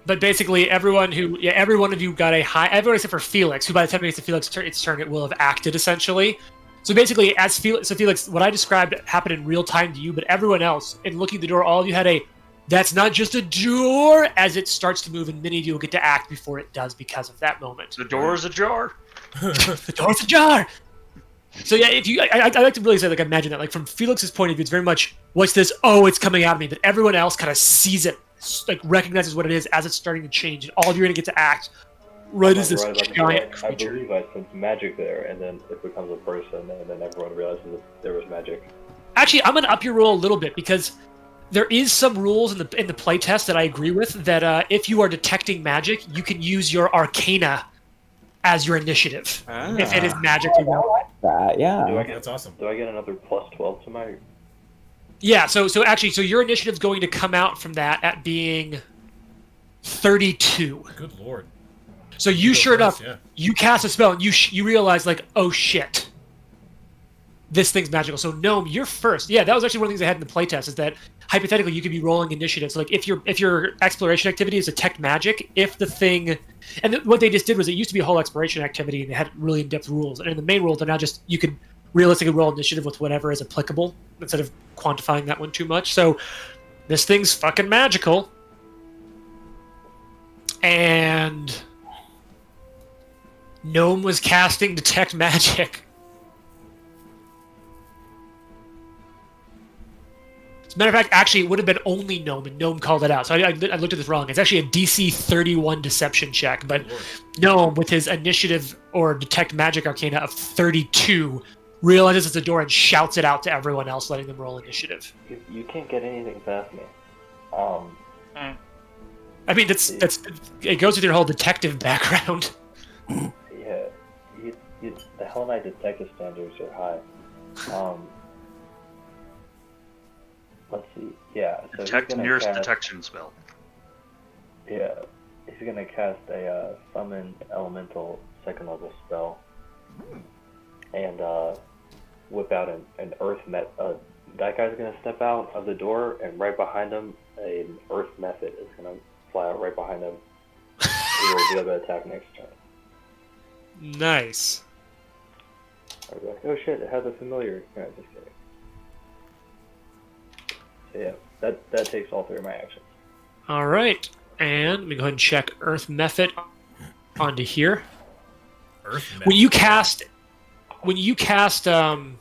but basically every one of you got a high. Everyone except for Felix, who by the time it gets to Felix its turn, it will have acted essentially. So basically, as Felix, what I described happened in real time to you, but everyone else, in looking at the door, all of you had a. That's not just a door. As it starts to move, and many of you will get to act before it does because of that moment. The door is ajar. The door's ajar. So yeah, if you, I like to really say, like, imagine that, like, from Felix's point of view, it's very much, what's this? Oh, it's coming out of me. But everyone else kind of sees it, like, recognizes what it is as it's starting to change, and all of you are gonna get to act right as this Right about the giant door. I creature. believe I sense magic there, and then it becomes a person, and then everyone realizes that there was magic. Actually, I'm gonna up your roll a little bit because there is some rules in the playtest that I agree with. That if you are detecting magic, you can use your Arcana as your initiative if it is magically I like that, Do yeah. I get That's awesome. Do I get another +12 to my? Yeah, so your initiative's going to come out from that at being 32. Good lord. So you Go sure first, enough, yeah. you cast a spell and you realize, like, oh shit, this thing's magical. So Gnome, you're first. Yeah, that was actually one of the things I had in the playtest, is that hypothetically you could be rolling initiative. So like if your exploration activity is detect magic, if the thing, and what they just did was, it used to be a whole exploration activity and they had really in-depth rules, and in the main rules they're now just, you can realistically roll initiative with whatever is applicable instead of quantifying that one too much. So this thing's fucking magical, and Gnome was casting detect magic. As a matter of fact, actually, it would have been only Gnome, and Gnome called it out. So I looked at this wrong. It's actually a DC 31 deception check, but Lord. Gnome, with his initiative or detect magic arcana of 32, realizes it's a door and shouts it out to everyone else, letting them roll initiative. You can't get anything past me. I mean, that's it goes with your whole detective background. Yeah, the Hell Knight detective standards are high. Let's see. Yeah. So he's Detect gonna nearest cast- detection spell. Yeah, he's gonna cast a summon elemental second level spell, and whip out an earth met. That guy's gonna step out of the door, and right behind him, an earth method is gonna fly out right behind him. He will be able to attack next turn. Nice. I'll be like, oh shit, it has a familiar. No, just kidding. So yeah, that takes all three of my actions. All right, and let me go ahead and check Earth Method onto here. Earth When you cast some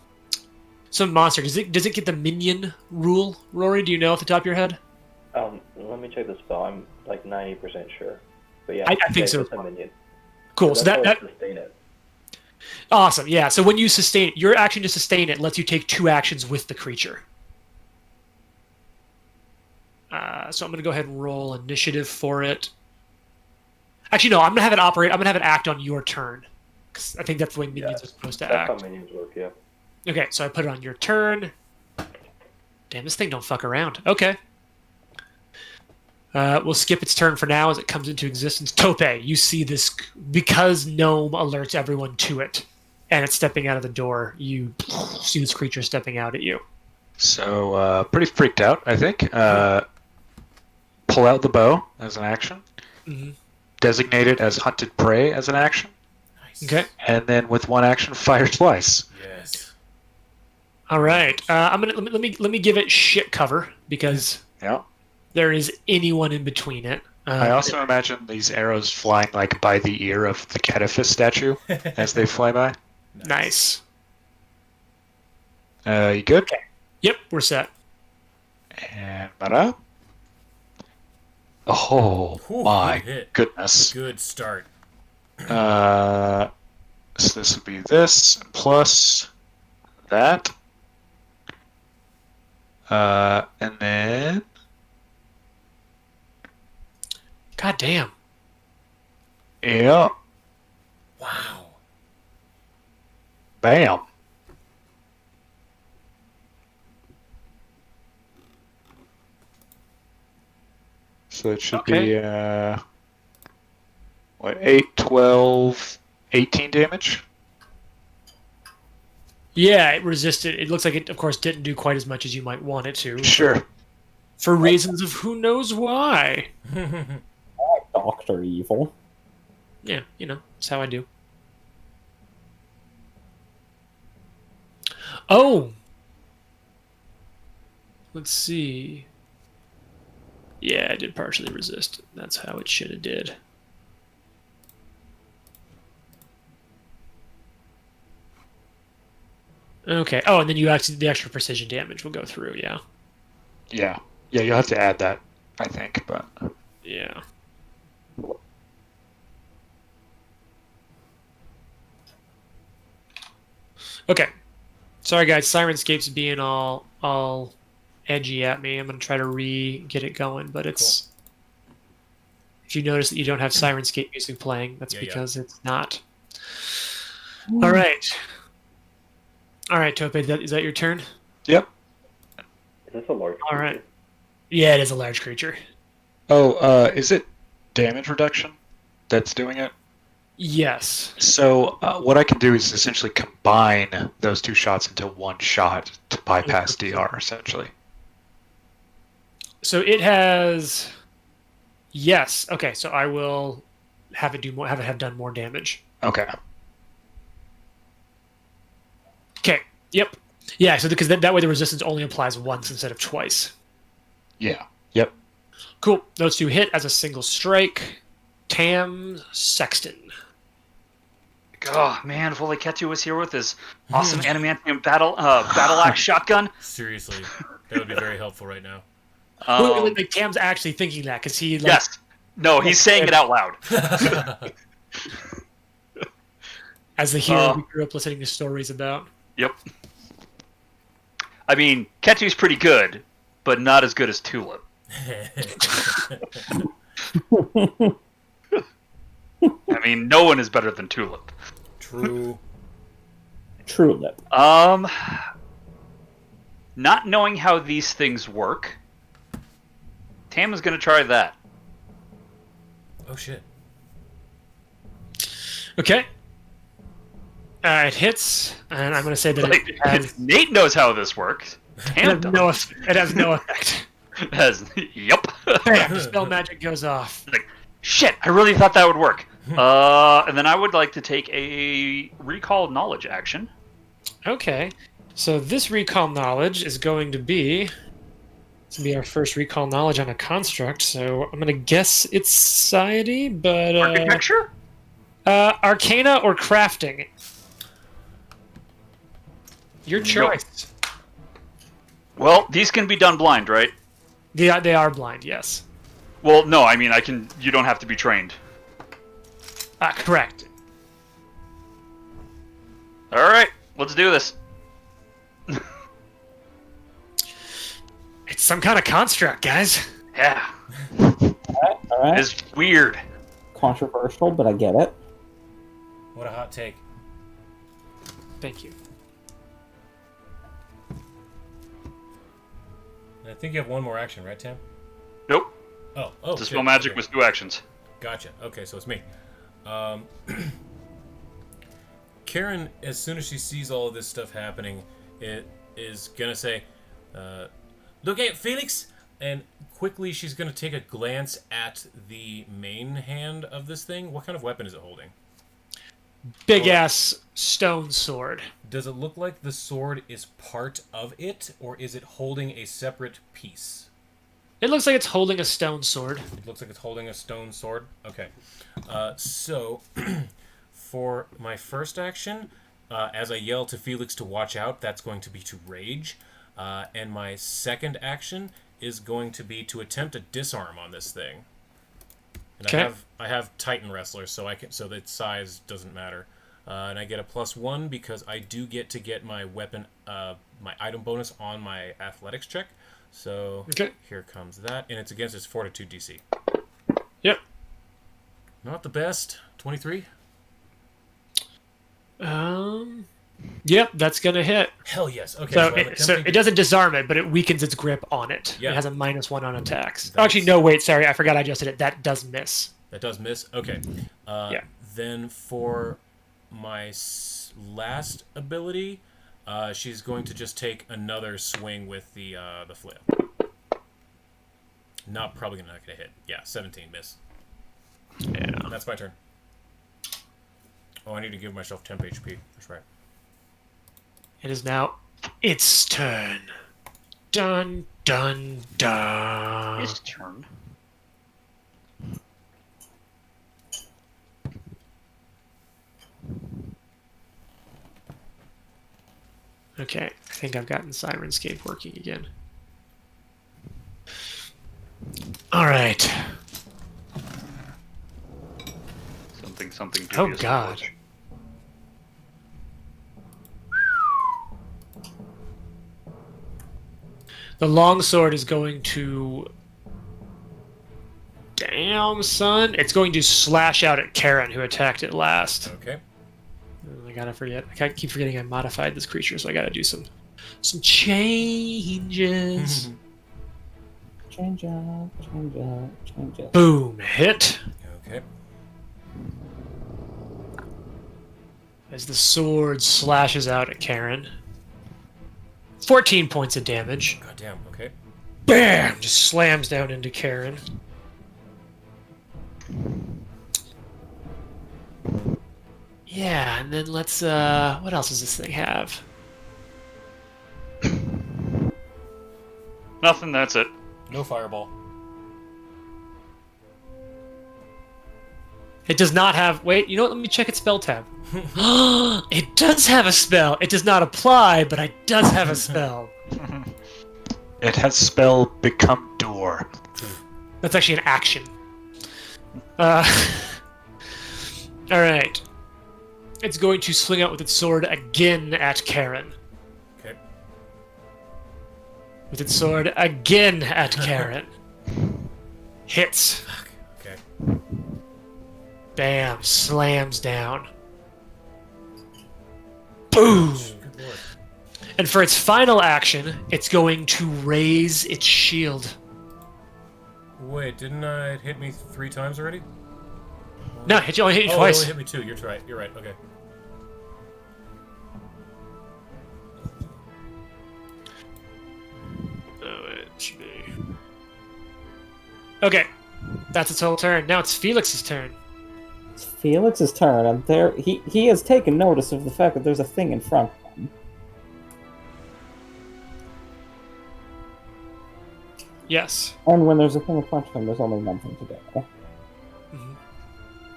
monster, does it get the minion rule? Rory, do you know off the top of your head? Let me check the spell. I'm like 90% sure. But yeah, I think so. It's a minion. Cool. So That's that how I sustain it. Awesome. Yeah. So when you sustain your action to sustain it lets you take 2 actions with the creature. So I'm going to go ahead and roll initiative for it. Actually, no. I'm going to have it operate. I'm going to have it act on your turn. 'Cause I think that's the way minions are supposed to That's act. how minions work, yeah. Okay, so I put it on your turn. Damn, this thing don't fuck around. Okay. We'll skip its turn for now as it comes into existence. Tope, you see this because Gnome alerts everyone to it, and it's stepping out of the door. You see this creature stepping out at you. So, pretty freaked out, I think. Pull out the bow as an action. Mm-hmm. Designate it as hunted prey as an action. Nice. Okay. And then with one action, fire twice. Yes. All right. I'm gonna let me give it shit cover because Yeah. there is anyone in between it. I also imagine these arrows flying like by the ear of the Cataphys statue as they fly by. Nice. You good? Yep, we're set. And bada. Oh Ooh, my good hit. goodness. Good start. So this would be this plus that. And then God damn. yeah, Wow. bam. So it should be what 8, 12, 18 damage. Yeah, it resisted. It looks like it, of course, didn't do quite as much as you might want it to. Sure. For reasons of who knows why. Dr. Evil. Yeah, that's how I do. Oh! Let's see. Yeah, it did partially resist. That's how it should have did. Okay. Oh, and then you actually the extra precision damage will go through. Yeah. Yeah. Yeah, you'll have to add that, I think, but Yeah. Okay. Sorry, guys. Sirenscape's being all edgy at me. I'm gonna try to get it going, but it's. If you notice that you don't have Sirenscape music playing, that's Yeah. because it's not. All right. All right, Tope. Is that your turn? yep. Is this a large All right. creature? Yeah, it is a large creature. Oh, is it damage reduction that's doing it? Yes. So what I can do is essentially combine those 2 shots into one shot to bypass DR, essentially. So it has. Yes. Okay. So I will have it do more. Have done more damage. Okay. Okay. Yep. Yeah. So because that way the resistance only applies once instead of twice. Yeah. Yep. Cool. Those 2 hit as a single strike. Tam Sexton. Oh man, if only Ketu was here with his awesome adamantium battle axe shotgun. Seriously, that would be very helpful right now. Like Tam's actually thinking that because he. Like, Yes. No, he's saying it out loud. As the hero we grew up listening to stories about. Yep. I mean, Ketu's pretty good, but not as good as Tulip. I mean, no one is better than Tulip. True. True lip. Not knowing how these things work, Tam is going to try that. Oh shit. Okay. It hits, and I'm going to say that Like, it has, Nate knows how this works. it Tam has no, does. it has no effect. Yep. Bam, spell magic goes off. Like, shit, I really thought that would work. And then I would like to take a recall knowledge action. Okay. So this recall knowledge is going to be our first recall knowledge on a construct. So I'm going to guess it's society, but Architecture? arcana or crafting. Your Nope. choice. Well, these can be done blind, right? They are blind, yes. Well, no, I mean, I can. You don't have to be trained. Correct. All right, let's do this. It's some kind of construct, guys. Yeah, All right. it's weird. Controversial, but I get it. What a hot take. Thank you. And I think you have one more action, right, Tam? Nope. Oh, Dispel magic okay. with 2 actions. Gotcha. Okay, so it's me. Karen, as soon as she sees all of this stuff happening, it is gonna say, "Look at Felix," and quickly she's gonna take a glance at the main hand of this thing. What kind of weapon is it holding? Big ass stone sword. Does it look like the sword is part of it, or is it holding a separate piece? It looks like it's holding a stone sword. It looks like it's holding a stone sword. Okay. So, for my first action, as I yell to Felix to watch out, that's going to be to rage. And my second action is going to be to attempt a disarm on this thing. And Okay. I have Titan Wrestler, so that size doesn't matter. And I get a +1 because I do get to get my weapon, my item bonus on my athletics check. So Okay. here comes that, and it's against its Fortitude DC. Yep. Not the best. 23. Yep, that's gonna hit. Hell yes. Okay. So, I'm it attempting doesn't disarm it, but it weakens its grip on it. Yeah. It has a -1 on attacks. That's- Actually, no, wait, sorry, I forgot I adjusted it. That does miss. That does miss. Okay. Yeah. Then for my last ability, she's going to just take another swing with the flail. Probably not gonna hit. Yeah, 17 miss. Yeah. That's my turn. Oh, I need to give myself temp HP. That's right. It is now its turn. Dun dun dun. His turn. Okay, I think I've gotten Sirenscape working again. All right. Something. Oh dubious God. approach. The longsword is going to. Damn, son! It's going to slash out at Karen, who attacked it last. Okay. I gotta forget. I keep forgetting I modified this creature, so I gotta do some changes. Change up. Boom! Hit. Okay. As the sword slashes out at Karen. 14 points of damage. God damn. Okay. Bam! Just slams down into Karen. Yeah, and then let's, what else does this thing have? Nothing. That's it. No fireball. It does not have, wait, you know what, let me check its spell tab. It does have a spell. It does not apply, but it does have a spell. It has spell Become Door. That's actually an action. Alright. It's going to swing out with its sword again at Karen. Okay. With its sword again at Karen. Hits. Okay. Bam. Slams down. Boom! Good lord. And for its final action, it's going to raise its shield. Wait, didn't it hit me 3 times already? No, it only hit you Oh, it twice. only hit me 2. You're right. You're right. Okay. Oh, it should be. Okay, that's its whole turn. Now it's Felix's turn. It's Felix's turn, and there he has taken notice of the fact that there's a thing in front of him. Yes. And when there's a thing in front of him, there's only one thing to do. Mhm.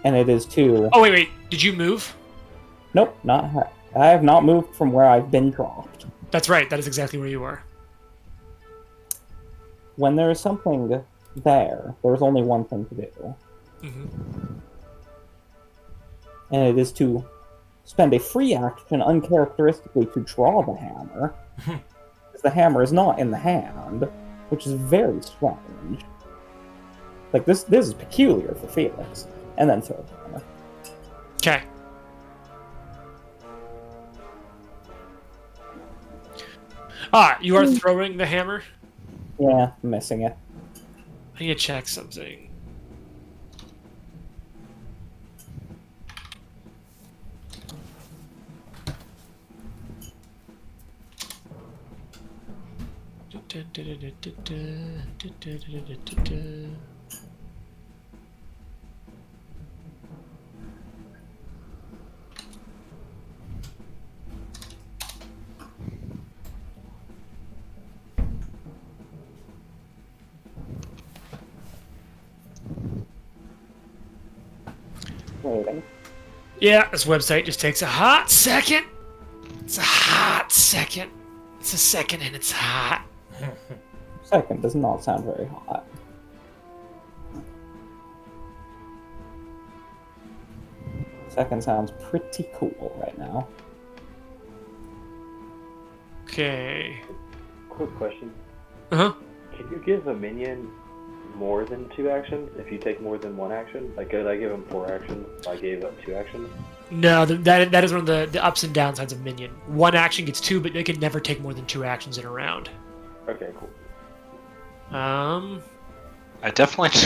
And it is to... Oh, wait. Did you move? Nope, I have not moved from where I've been dropped. That's right. That is exactly where you were. When there is something there's only one thing to do. hmm And it is to spend a free action uncharacteristically to draw the hammer, because the hammer is not in the hand, which is very strange. Like, this is peculiar for Felix. And then throw the hammer. Okay. You are throwing the hammer? Yeah, I'm missing it. I need to check something. Waiting. Yeah, this website just takes a hot second. It's a hot second. It's a second and it's hot. Second does not sound very hot. Second sounds pretty cool right now. Okay. Quick question. Uh-huh. Can you give a minion more than 2 actions if you take more than 1 action? Like, could I give him 4 actions if I gave up 2 actions? No, that is one of the ups and downsides of minion. One action gets 2, but they can never take more than 2 actions in a round. Okay, cool. I definitely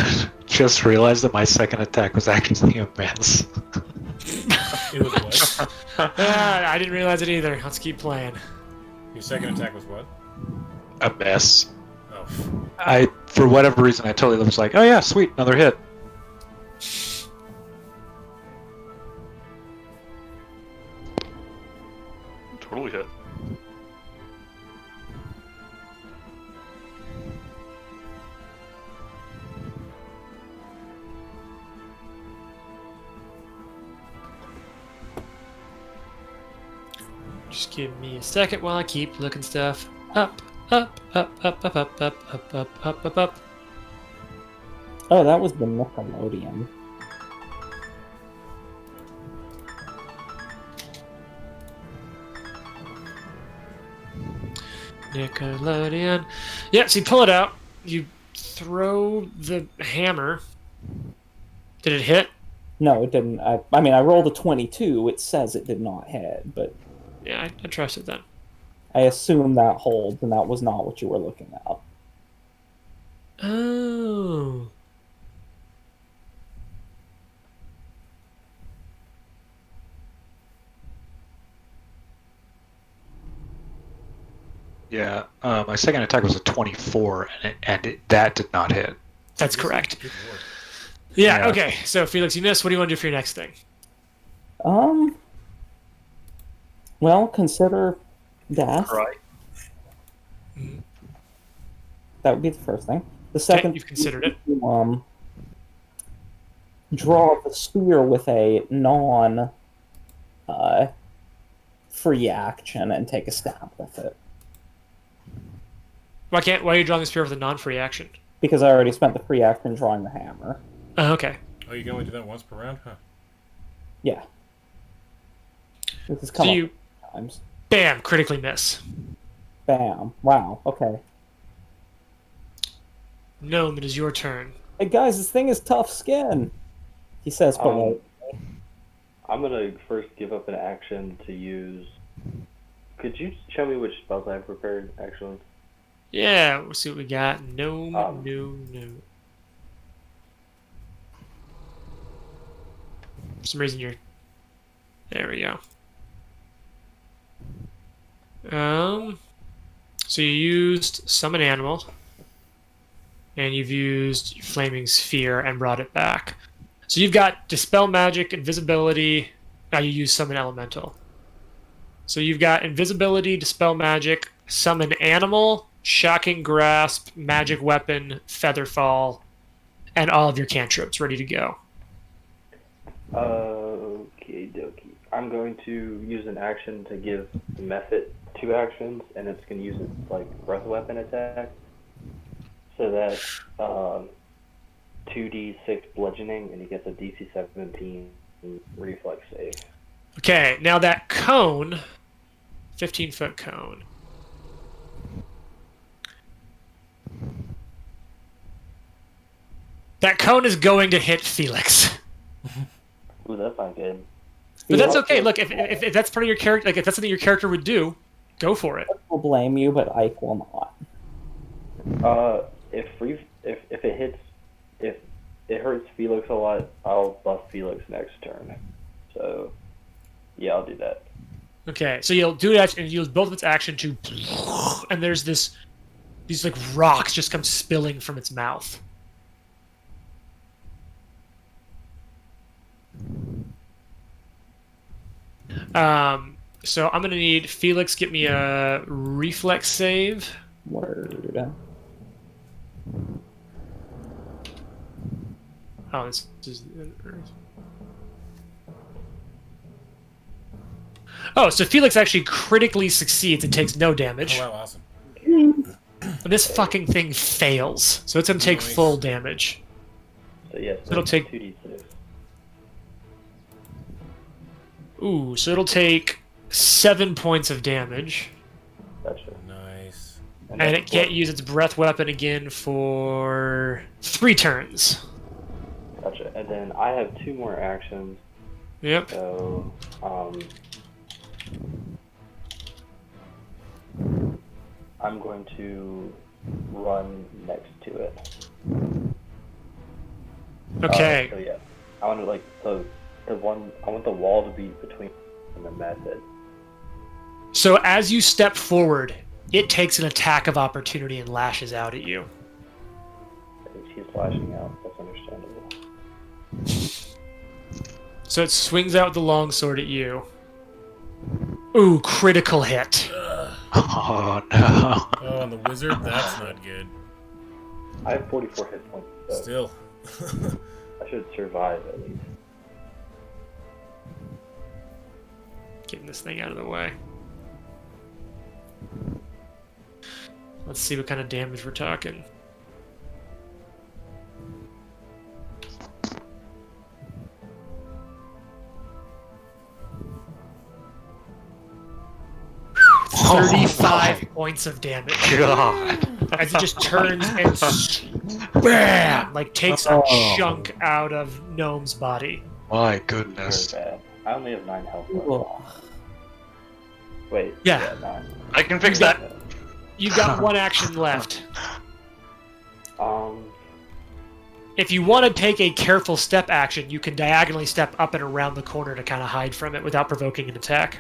just realized that my second attack was actually a miss. It was what? I didn't realize it either. Let's keep playing. Your second attack was what? A miss. Oh. For whatever reason, I totally was like, oh yeah, sweet, another hit. Totally hit. Just give me a second while I keep looking stuff up, up, up, up, up, up, up, up, up, up, up, up. Oh, that was the Nickelodeon. Nickelodeon. Yeah, so you pull it out. You throw the hammer. Did it hit? No, it didn't. I mean, I rolled a 22. It says it did not hit, but Yeah, I trust it then. I assume that holds, and that was not what you were looking at. Oh. Yeah, my second attack was a 24, that did not hit. That's correct. Good lord. Yeah, Yeah. okay. So, Felix, you missed. What do you want to do for your next thing? Well, consider death. Right. That would be the first thing. The Okay, second, you've considered it. Draw the spear with a free action and take a stab with it. Why are you drawing the spear with a non-free action? Because I already spent the free action drawing the hammer. Oh, okay. Oh, you can only do that once per round? Huh. Yeah. This has So come you, up times. bam, critically miss. Bam. Wow. Okay. Gnome, it is your turn. Hey guys, this thing is tough skin. He says, but I'm gonna first give up an action to use. Could you show me which spells I have prepared, actually? Yeah, we'll see what we got. Gnome, Um, no. For some reason you're... There we go. So you used Summon Animal. And you've used Flaming Sphere and brought it back. So you've got Dispel Magic, Invisibility. Now you use Summon Elemental. So you've got Invisibility, Dispel Magic, Summon Animal, Shocking Grasp, Magic Weapon, Featherfall, and all of your cantrips ready to go. Okay, dokie. I'm going to use an action to give the Method 2 actions, and it's going to use its breath weapon attack. So that's 2d6 bludgeoning, and he gets a DC 17 reflex save. Okay, now that cone, 15-foot cone. That cone is going to hit Felix. Ooh, that's not good. But that's Felix okay. Look, if that's part of your character, like if that's something your character would do, go for it. will blame you, but Ike will not. If it hits, if it hurts Felix a lot, I'll buff Felix next turn. So, yeah, I'll do that. Okay, so you'll do that and use both of its action to, and there's these like rocks just come spilling from its mouth. So I'm gonna need Felix get me a reflex save. Word. Oh, this is. Oh, so Felix actually critically succeeds and takes no damage. Oh, wow, awesome. And this fucking thing fails, so it's gonna take Nice. full damage. So, yes, It'll take- 2d6. Ooh, so it'll take 7 points of damage, Gotcha. Nice. and that's it can't what- use its breath weapon again for 3 turns. Gotcha. And then I have 2 more actions. Yep. So, I'm going to run next to it. Okay. So yeah, I want to like the one. I want the wall to be between and the method. So as you step forward, it takes an attack of opportunity and lashes out at you. He's lashing out. That's understandable. So it swings out the longsword at you. Ooh, critical hit. Oh no. Oh, and the wizard? That's not good. I have 44 hit points, so Still. I should survive at least. Getting this thing out of the way. Let's see what kind of damage we're talking. Oh, 35 points of damage. God. As it just turns and bam, like takes a Oh. chunk out of Gnome's body. My Very goodness. bad. I only have 9 health left. Ugh. Wait. Yeah. 9. I can fix that. You've got one action left. Um. If you want to take a careful step action, you can diagonally step up and around the corner to kind of hide from it without provoking an attack.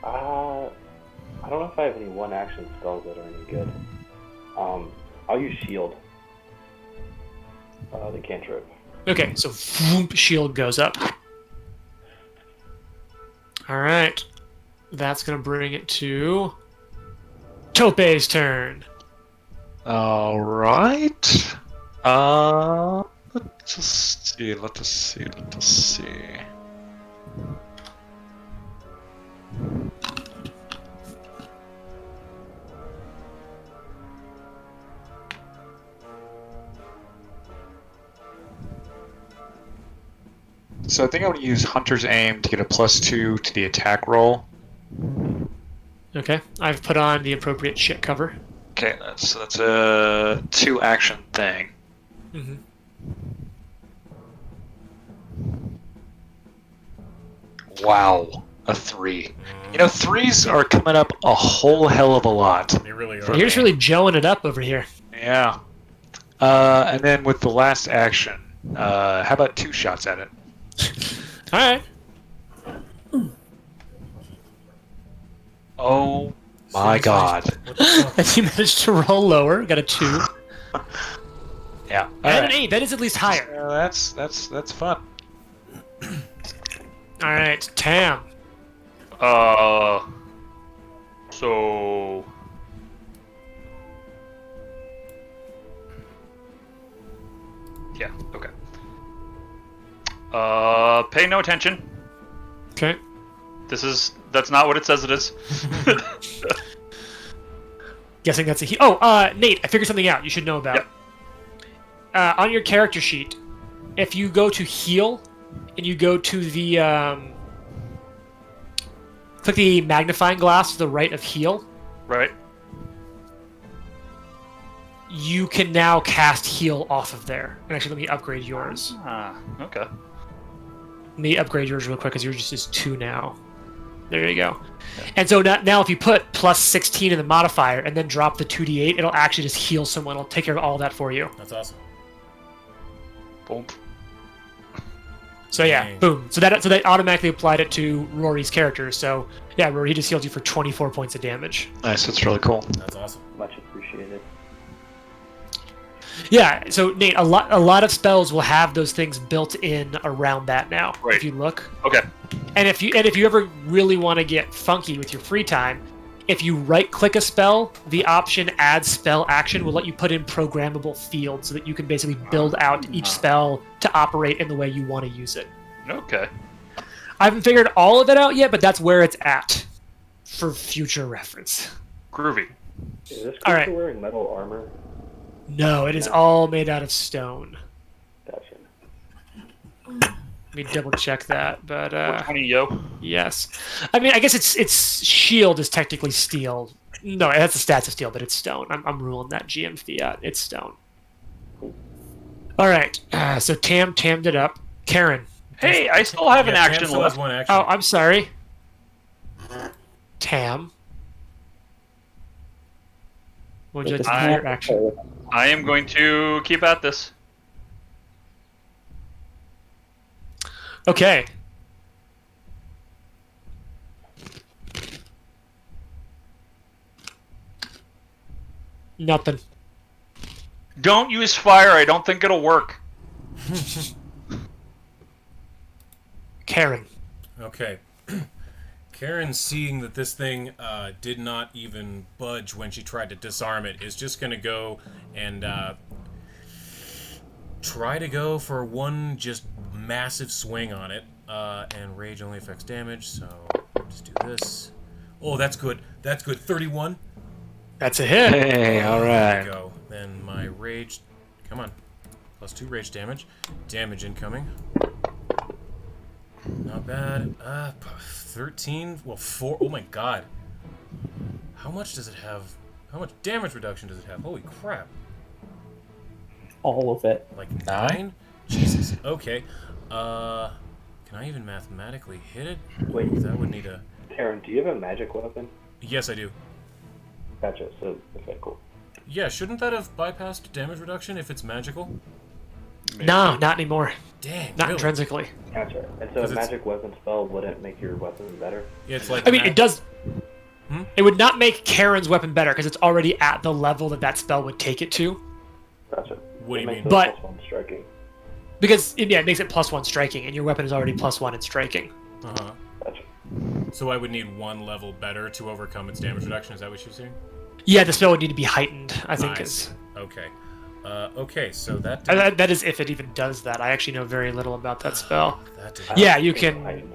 I don't know if I have any one-action spells that are any good. I'll use shield. The cantrip. Okay, so vroom, shield goes up. Alright. That's going to bring it to Tope's turn. Alright. Let's just see, let us see. So I think I'm going to use Hunter's Aim to get a +2 to the attack roll. Okay, I've put on the appropriate shit cover. Okay, that's a 2-action thing. Mm-hmm. Wow, a 3. You know, 3s are coming up a whole hell of a lot. They really are. You're just really gelling it up over here. Yeah. And then with the last action, how about 2 shots at it? Alright. Oh my god. What the fuck? And you managed to roll lower. Got a 2. Yeah. And an Alright. 8. That is at least higher. That's fun. Alright, Tam. So yeah, okay. Pay no attention. Okay. That's not what it says it is. Guessing that's a he. Nate, I figured something out you should know about. Yep. On your character sheet, if you go to heal, and you go to the click the magnifying glass to the right of heal, Right. you can now cast heal off of there. And actually, let me upgrade yours. Ah, okay. Let me upgrade yours real quick because yours just is 2 now. There you go. And so now if you put plus 16 in the modifier and then drop the 2d8, it'll actually just heal someone. It'll take care of all that for you. That's awesome. Boom. So yeah, Dang. boom. So that automatically applied it to Rory's character. So yeah, Rory, he just healed you for 24 points of damage. Nice, that's really cool. That's awesome. Much appreciated. Yeah, so Nate, a lot of spells will have those things built in around that now. Right. If you look. Okay. And if you ever really want to get funky with your free time, if you right-click a spell, the option Add Spell Action will let you put in programmable fields so that you can basically build out each spell to operate in the way you want to use it. Okay. I haven't figured all of it out yet, but that's where it's at for future reference. Groovy. Is this All creature right. wearing metal armor? No, it is all made out of stone. Gotcha. Let me double check that, but 20, yo. yes. I mean, I guess its shield is technically steel. No, it has the stats of steel, but it's stone. I'm ruling that GM fiat. It's stone. All right. So Tammed it up. Karen. Hey, I still have an Yeah, Tam action still has left. one action. Oh, I'm sorry. Tam. What would you like to do for your action? I am going to keep at this. Okay. Nothing. Don't use fire. I don't think it'll work. Karen. Okay. Karen, seeing that this thing did not even budge when she tried to disarm it, is just going to go and try to go for one just massive swing on it. And rage only affects damage, so just do this. Oh, that's good. That's good. 31. That's a hit. Hey, There alright. we go. Then my rage... Come on. Plus 2 rage damage. Damage incoming. Not bad. 13? Well, 4. Oh my god. How much does it have? How much damage reduction does it have? Holy crap. All of it. Like 9? Jesus. Okay. Can I even mathematically hit it? Wait. That would need a... Karen, do you have a magic weapon? Yes, I do. Gotcha. So, okay, cool. Yeah, shouldn't that have bypassed damage reduction if it's magical? No, not anymore. Dang, Not really? intrinsically. Gotcha. And so, 'Cause a it's- magic weapon spell wouldn't make your weapon better? Yeah, it's like... I mean, it does. Hmm? It would not make Karen's weapon better because it's already at the level that that spell would take it to. Gotcha. What do you It makes mean? it But- +1 striking. Because it makes it +1 striking, and your weapon is already +1 in striking. Uh-huh. Gotcha. So I would need one level better to overcome its damage reduction. Is that what you're saying? Yeah, the spell would need to be heightened. I think Nice. is Okay. Okay, so that... that is if it even does that. I actually know very little about that spell. that did... Yeah, you It's can. heightened.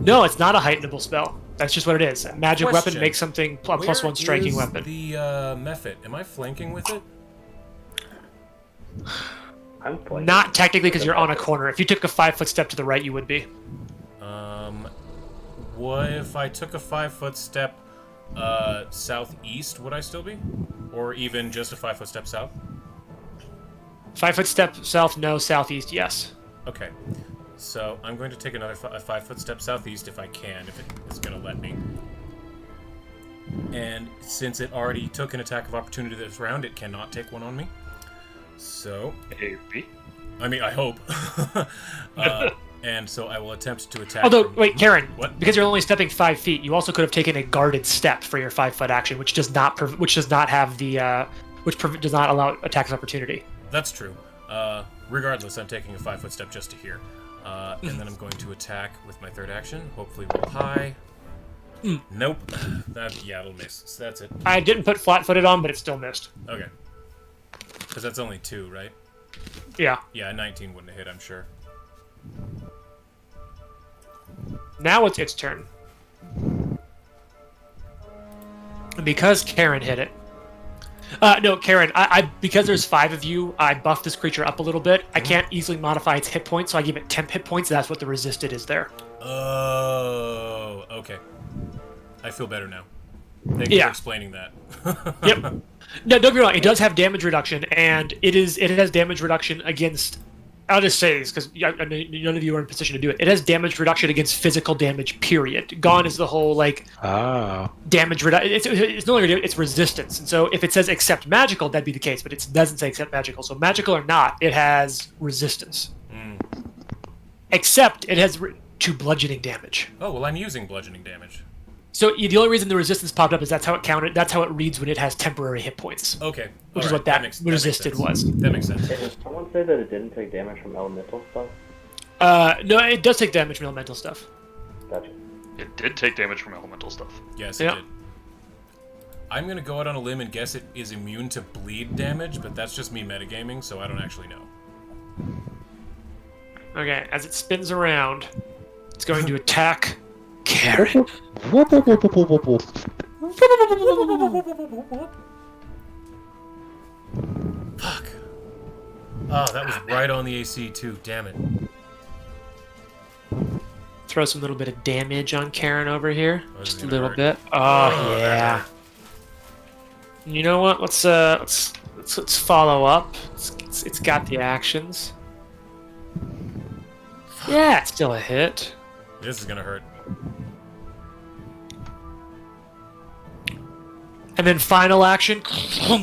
No, it's not a heightenable spell. That's just what it is. A magic Question. weapon makes something a +1 Where striking is weapon. the Mephit? Am I flanking with it? I'm playing. Not technically because you're on a corner. If you took a 5-foot step to the right, you would be. What if I took a 5-foot step southeast? Would I still be? Or even just a 5-foot step south? 5-foot step south, no. Southeast, yes. Okay. So I'm going to take another 5-foot step southeast if I can, if it is going to let me. And since it already took an attack of opportunity this round, it cannot take one on me. So, Maybe. I mean, I hope. And so I will attempt to attack. Although, from- wait, Karen, What? because you're only stepping 5 feet, you also could have taken a guarded step for your 5-foot action, which does not have the does not allow attacks of opportunity. That's true. Regardless, I'm taking a 5-foot step just to here. And then I'm going to attack with my third action. Hopefully roll high. Nope. It'll miss. So that's it. I didn't put flat-footed on, but it still missed. Okay. Because that's only 2, right? Yeah. Yeah, 19 wouldn't have hit, I'm sure. Now it's its turn. And because Karen hit it, No, Karen, I because there's 5 of you, I buffed this creature up a little bit. I can't easily modify its hit points, so I give it temp hit points. That's what the resisted is there. Oh, okay. I feel better now. Thank you for explaining that. Yep. No, don't get me wrong. It does have damage reduction, and it has damage reduction against. I'll just say this because none of you are in position to do it. It has damage reduction against physical damage. Period. Gone is the whole damage reduction. It's no longer it's resistance, and so if it says accept magical, that'd be the case. But it doesn't say accept magical. So magical or not, it has resistance. Except it has to bludgeoning damage. Oh well, I'm using bludgeoning damage. So the only reason the resistance popped up is that's how it counted. That's how it reads when it has temporary hit points. Okay, which is what that resisted was. That makes sense. Did someone say that it didn't take damage from elemental stuff? No, it does take damage from elemental stuff. Gotcha. It did take damage from elemental stuff. Yes, it did. I'm gonna go out on a limb and guess it is immune to bleed damage, but that's just me metagaming, so I don't actually know. Okay, as it spins around, it's going to attack Karen. Fuck. Oh, that was right on the AC too. Damn it. Throw some little bit of damage on Karen over here, just a little hurt. bit. Oh yeah. You know what? Let's follow up. It's got the actions. Yeah, it's still a hit. This is gonna hurt. And then final action,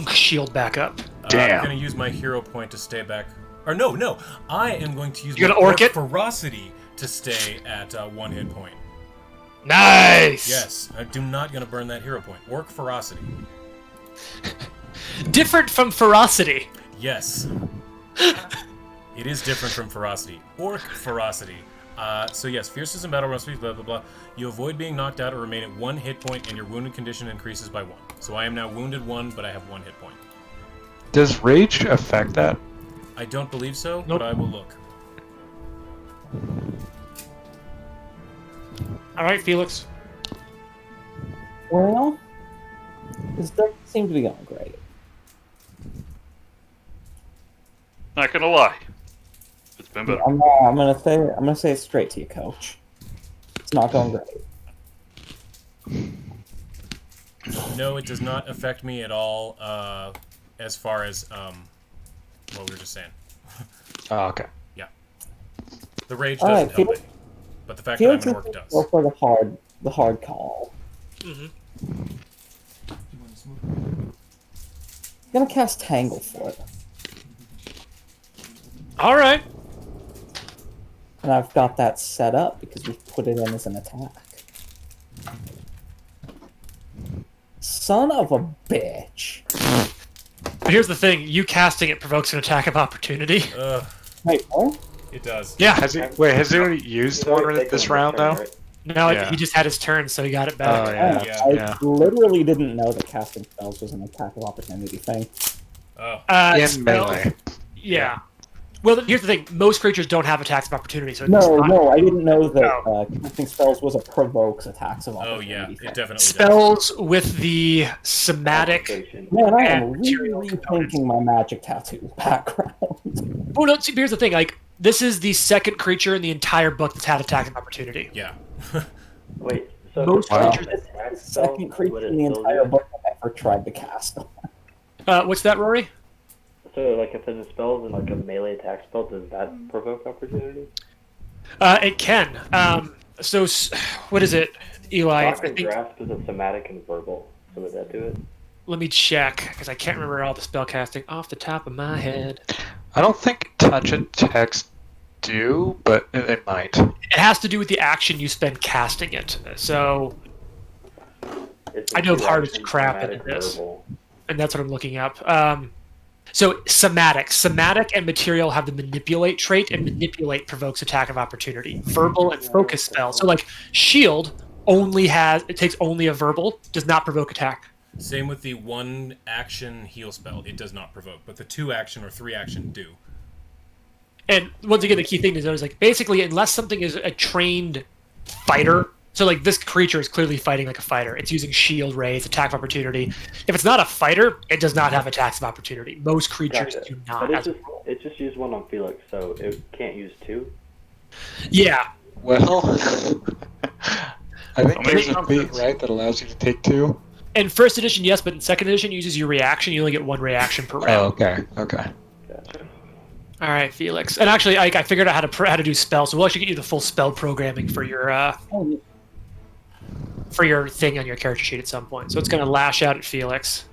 shield back up. I'm gonna use my hero point to stay back. Or no. I am going to use You're my gonna orc it? ferocity to stay at 1 hit point. Nice. Yes, I do not gonna burn that hero point. Orc ferocity. Different from ferocity. Yes. It is different from ferocity. Orc ferocity. So yes, fierceness in battle, run speed, blah blah blah. You avoid being knocked out or remain at 1 hit point, and your wounded condition increases by 1. So I am now wounded 1, but I have 1 hit point. Does rage affect that? I don't believe so, Nope. but I will look. All right, Felix. Well, this doesn't seem to be going great. Not gonna lie, it's been better. I'm gonna say it straight to you, Coach. It's not going great. No, it does not affect me at all. As far as what we were just saying. Oh, okay. Yeah. The rage All doesn't right, help Felix- it, but the fact that Felix I'm is an orc gonna does. go for the hard call. Mhm. I'm gonna cast Tanglefoot, All right. and I've got that set up because we've put it in as an attack. Son of a bitch! But here's the thing: you casting it provokes an attack of opportunity. Ugh, Wait, what? it does. Yeah. Has he already used He's already one taken this his round turn, though? right? No, Yeah. he just had his turn, so he got it back. Oh yeah, Yeah. I yeah. literally didn't know that casting spells was an attack of opportunity thing. Oh, In spell- melee. Yeah. Well, here's the thing: most creatures don't have attacks of opportunity, so it's No, not- no, I didn't know that casting spells was a provokes attacks of oh opportunity yeah, thing. it definitely does. spells with the somatic. Concentration. Man, I and am material really components. rethinking my magic tattoo background. Oh no! See, here's the thing: like, this is the second creature in the entire book that's had attacks of opportunity. Yeah. Wait, so Most if creatures- it's attack spell, Second creature would it in the still entire do- book I ever tried to cast. What's that, Rory? So, like, if it's a spell and like a melee attack spell, does that provoke opportunity? It can. So, what is it, Eli? I Shock and think, grasp is a somatic and verbal. So would that do it? let me check because I can't remember all the spell casting off the top of my head. I don't think touch and text do, but it might. It has to do with the action you spend casting it. So, It's I know two hard as action, crap somatic, into this. verbal. and that's what I'm looking up. So somatic and material have the manipulate trait, and manipulate provokes attack of opportunity. Verbal and focus spells. So like shield it takes only a verbal, does not provoke attack. Same with the 1 action heal spell. It does not provoke, but the 2 action or 3 action do. And once again, the key thing to note is like basically unless something is a trained fighter So like this creature is clearly fighting like a fighter. It's using shield, raise, attack of opportunity. If it's not a fighter, it does not have attacks of opportunity. Most creatures Gotcha. do not. But as a rule. it just used one on Felix, so it can't use two. Yeah. Well, I think Well, there's maybe a feat, right, that allows you to take 2. In first edition, yes, but in second edition, it uses your reaction. You only get 1 reaction per round. Oh, okay. Gotcha. All right, Felix. And actually, I figured out how to do spells, so we'll actually get you the full spell programming for your thing on your character sheet at some point. So it's going to lash out at Felix.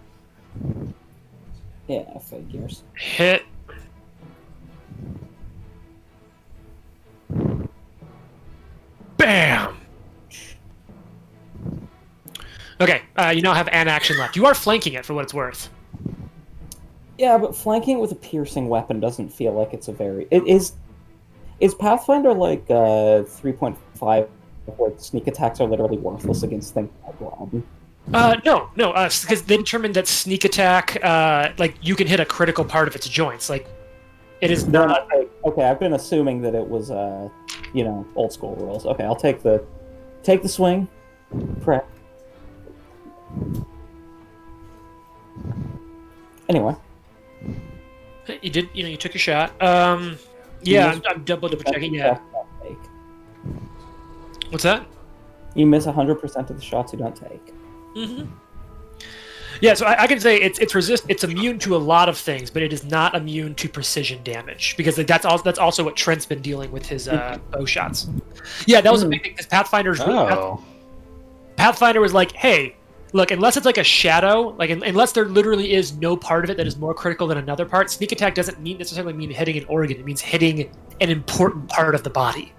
Yeah, figures. Hit. Bam! Okay, you now have an action left. You are flanking it for what it's worth. Yeah, but flanking with a piercing weapon doesn't feel like it's a very... It is... Is Pathfinder like 3.5 where sneak attacks are literally worthless against things like Rob? No, because they determined that sneak attack, like, you can hit a critical part of its joints. Like, it is No, not... okay, I've been assuming that it was, old school rules. Okay, I'll take the swing. Prep. Anyway. You did, you took a shot. Yeah, I'm double checking, yeah. What's that? You miss 100% of the shots you don't take. Mm-hmm. Yeah, so I can say it's immune to a lot of things, but it is not immune to precision damage because that's also what Trent's been dealing with his bow shots. Yeah, that was a big thing because Pathfinder was like, hey, look, unless it's like a shadow, like unless there literally is no part of it that is more critical than another part, sneak attack doesn't necessarily mean hitting an organ. It means hitting an important part of the body.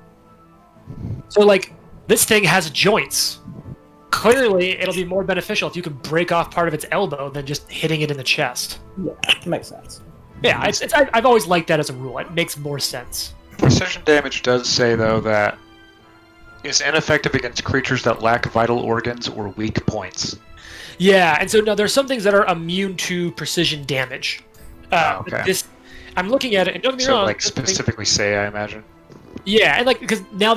So like this thing has joints. Clearly, it'll be more beneficial if you can break off part of its elbow than just hitting it in the chest. Yeah, makes sense. Yeah, I've always liked that as a rule. It makes more sense. Precision damage does say, though, that is ineffective against creatures that lack vital organs or weak points. Yeah, and so now there's some things that are immune to precision damage. Okay. I'm looking at it, and don't get me So, wrong. like, specifically say, I imagine. Yeah, and like because now,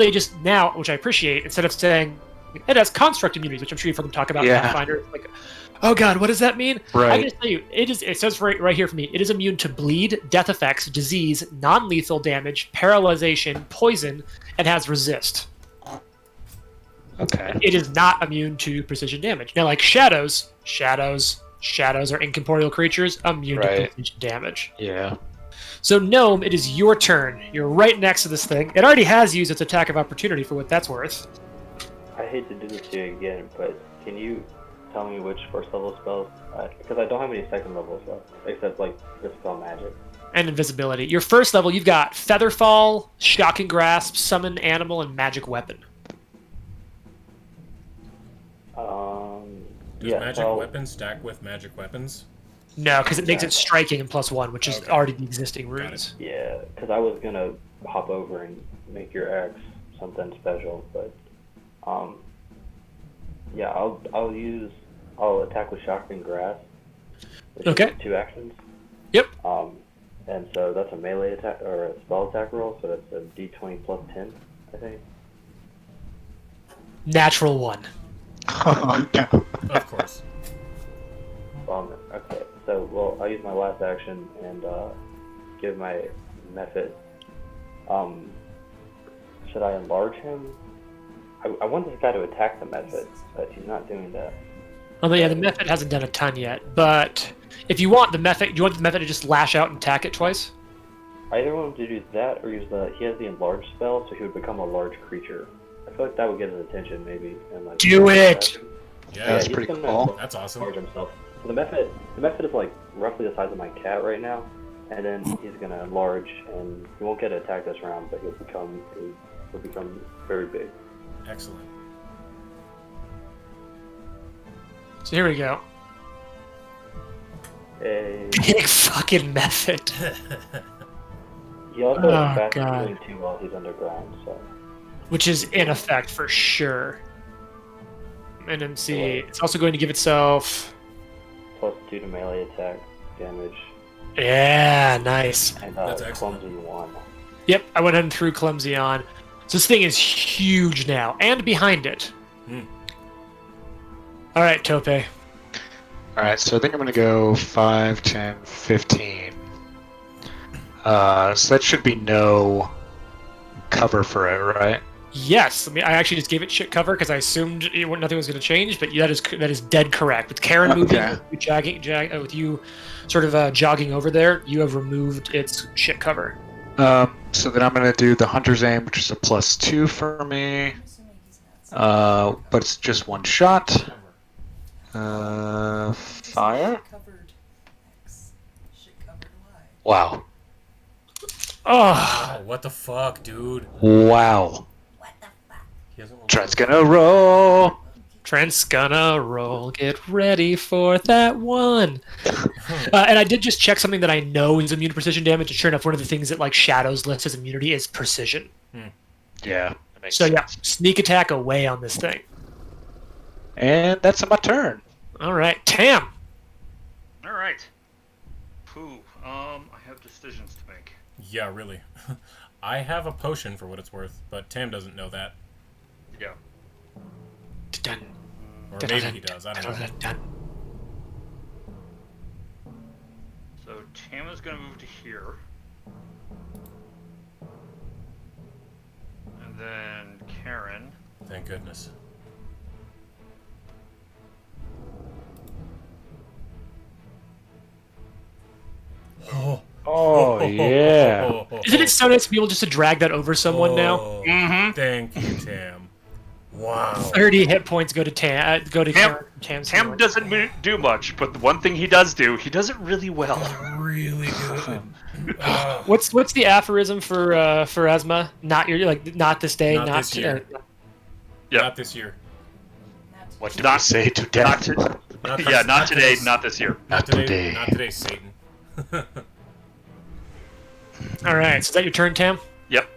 which I appreciate, instead of saying it has construct immunities, which I'm sure you've heard them talk about in Pathfinder, like, oh god, what does that mean? Right. I just tell you, it says right here for me, it is immune to bleed, death effects, disease, non-lethal damage, paralyzation, poison, and has resist. Okay. It is not immune to precision damage. Now, like shadows are incorporeal creatures, immune to precision damage. Yeah. So, Gnome, it is your turn. You're right next to this thing. It already has used its attack of opportunity for what that's worth. I hate to do this to you again, but can you tell me which first level spells? Because I don't have any second level spells, except like Dispel Magic. And Invisibility. Your first level, you've got Featherfall, Shocking Grasp, Summon Animal, and Magic Weapon. Does magic weapons stack with magic weapons? No, because it makes it striking and +1, which is already the existing runes. Yeah, because I was gonna hop over and make your X something special, but yeah, I'll attack with Shocking Grasp. Which is 2 actions. Yep. And so that's a melee attack or a spell attack roll, so that's a D20 plus 10, I think. Natural 1. Oh, no. Of course. Okay, so I'll use my last action and give my method. Should I enlarge him? I want this guy to attack the method, but he's not doing that. Although, yeah, the method hasn't done a ton yet, but if you want the method, do you want the method to just lash out and attack it twice? I either want him to do that or use he has the enlarge spell, so he would become a large creature. I feel like that would get his attention, maybe. And like do it! Yeah, That's he's pretty gonna cool. That's awesome. Enlarge himself. So the method is like roughly the size of my cat right now, and then he's gonna enlarge, and he won't get attacked this round, but he'll become very big. Excellent. So here we go. Hey. Big fucking method. He also has fast God. healing too while he's underground, so. Which is in effect for sure. And then see, it's also going to give itself... Plus 2 to melee attack damage, Yeah, nice. and That's excellent. clumsy 1. Yep, I went ahead and threw Clumsy on. So this thing is huge now. And behind it, All right, Tope. Alright, so I think I'm going to go 5, 10, 15. So that should be no cover for it, right? Yes, I mean I actually just gave it shit cover because I assumed nothing was going to change, but that is dead correct. With Karen moving, Okay. with you sort of jogging over there, you have removed its shit cover. So then I'm going to do the Hunter's Aim, which is a +2 for me. But it's just one shot. Fire? Wow. Oh, Oh, what the fuck, dude? Wow. He hasn't rolled Trent's gonna roll. Trent's gonna roll. Get ready for that one. And I did just check something that I know is immune to precision damage. And sure enough, one of the things that like Shadows lists as immunity is precision. Yeah. That makes So yeah, sense. sneak attack away on this thing. And that's my turn. All right, Tam. All right. Whew. I have decisions to make. Yeah, really. I have a potion for what it's worth, but Tam doesn't know that. Yeah. Dun, Or maybe he does, I don't know. dun. So Tama's gonna move to here. And then Karen. Thank goodness. Oh, Oh, yeah. Isn't it so nice to be able just to drag that over someone now? Oh, thank you, Tam. Wow. 30 hit points go to Tam. Go to Tam- Karen. Tam's Tam healing. doesn't do much, but the one thing he does do, he does it really well. Really good. What's the aphorism for Asma? Not not this day, Not not this year. Yeah. Not this year. What did Not- you say to Not death? to, Not yeah, this- not today, this- not this year. Not today. Not today, Satan. All right, so is that your turn, Tam? Yep.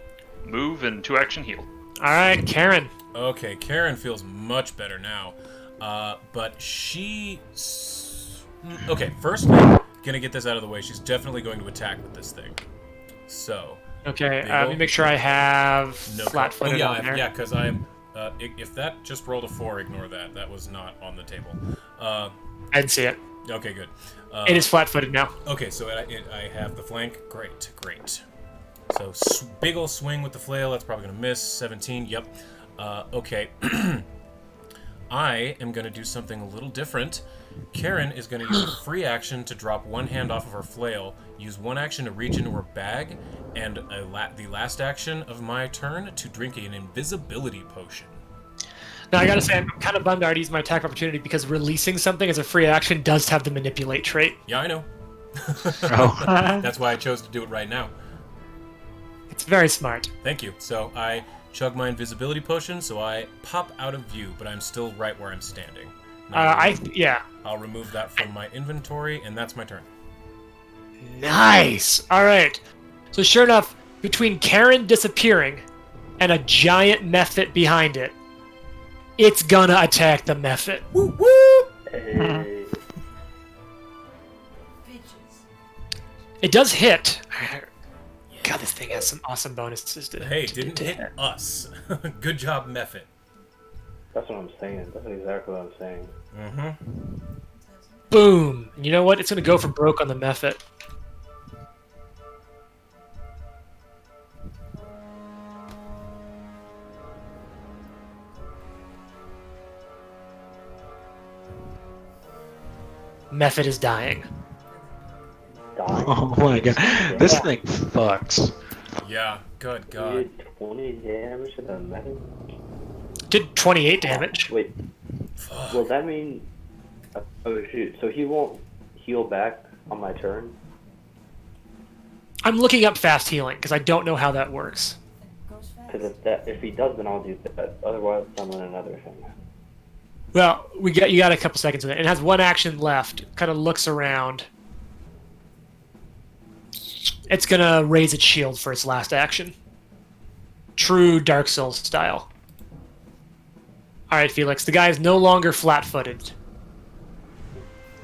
Move and 2 action heal. All right, Karen. Okay, Karen feels much better now. But okay, first, gonna get this out of the way. She's definitely going to attack with this thing. So, Okay, Big let me ol'- make sure I have no. flat-footed yeah, on there. yeah, because I'm. If that just rolled a 4, ignore that. That was not on the table. I didn't see it. Okay, good. It is flat-footed now. Okay, so I have the flank. Great. So big ol' swing with the flail. That's probably gonna miss. 17. Yep. Okay. I am gonna do something a little different. Karen is gonna use a free action to drop one hand off of her flail, use one action to reach into her bag, and the last action of my turn to drink an invisibility potion. Now I gotta say, I'm kind of bummed I already used my attack opportunity because releasing something as a free action does have the manipulate trait. Yeah, I know. Oh. That's why I chose to do it right now. It's very smart. Thank you. So I chug my invisibility potion, so I pop out of view, but I'm still right where I'm standing. Now, I'll remove that from my inventory, and that's my turn. Nice. All right. So sure enough, between Karen disappearing and a giant mephit behind it, it's gonna attack the mephit. Hey, It does hit. God, this thing has some awesome bonuses. Hey, didn't hit us. Good job, Mephit. that's what I'm saying. That's exactly what I'm saying. Mm-hmm. Boom. You know what? It's gonna go for broke on the mephit. Mephit is dying. Dying. Oh my god. This thing fucks. Yeah, good You God. did 20 damage to the metal? Did 28 damage. Wait, will that mean... Oh shoot, so he won't heal back on my turn? I'm looking up fast healing because I don't know how that works. Because if he does, then I'll do that. Otherwise, summon another thing. Well, you got a couple seconds of it. It has one action left. Kind of looks around. It's gonna raise its shield for its last action. True Dark Souls style. All right, Felix. The guy is no longer flat-footed.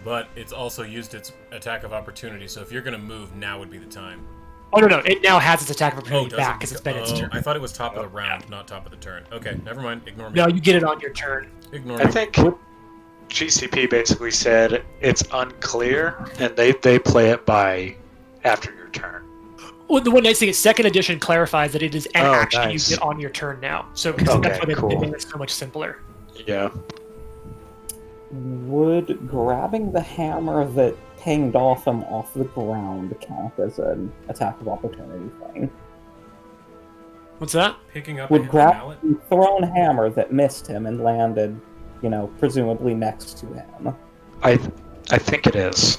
But it's also used its attack of opportunity, so if you're gonna move, now would be the time. Oh no, it now has its attack of Oh, opportunity does back it? because it's been its turn. I thought it was top of the round, not top of the turn. Okay, never mind. Ignore me. No, you get it on your turn. Ignore I me. think GCP basically said it's unclear, and they play it by after your turn. Well, the one nice thing is second edition clarifies that it is an Oh, action nice. you get on your turn now. So because Okay, that's why cool. they made it so much simpler. Yeah. Would grabbing the hammer that pinged off him off the ground count as an attack of opportunity thing? What's that? Picking up Would a grab mallet. the thrown hammer that missed him and landed, presumably next to him? I think it is.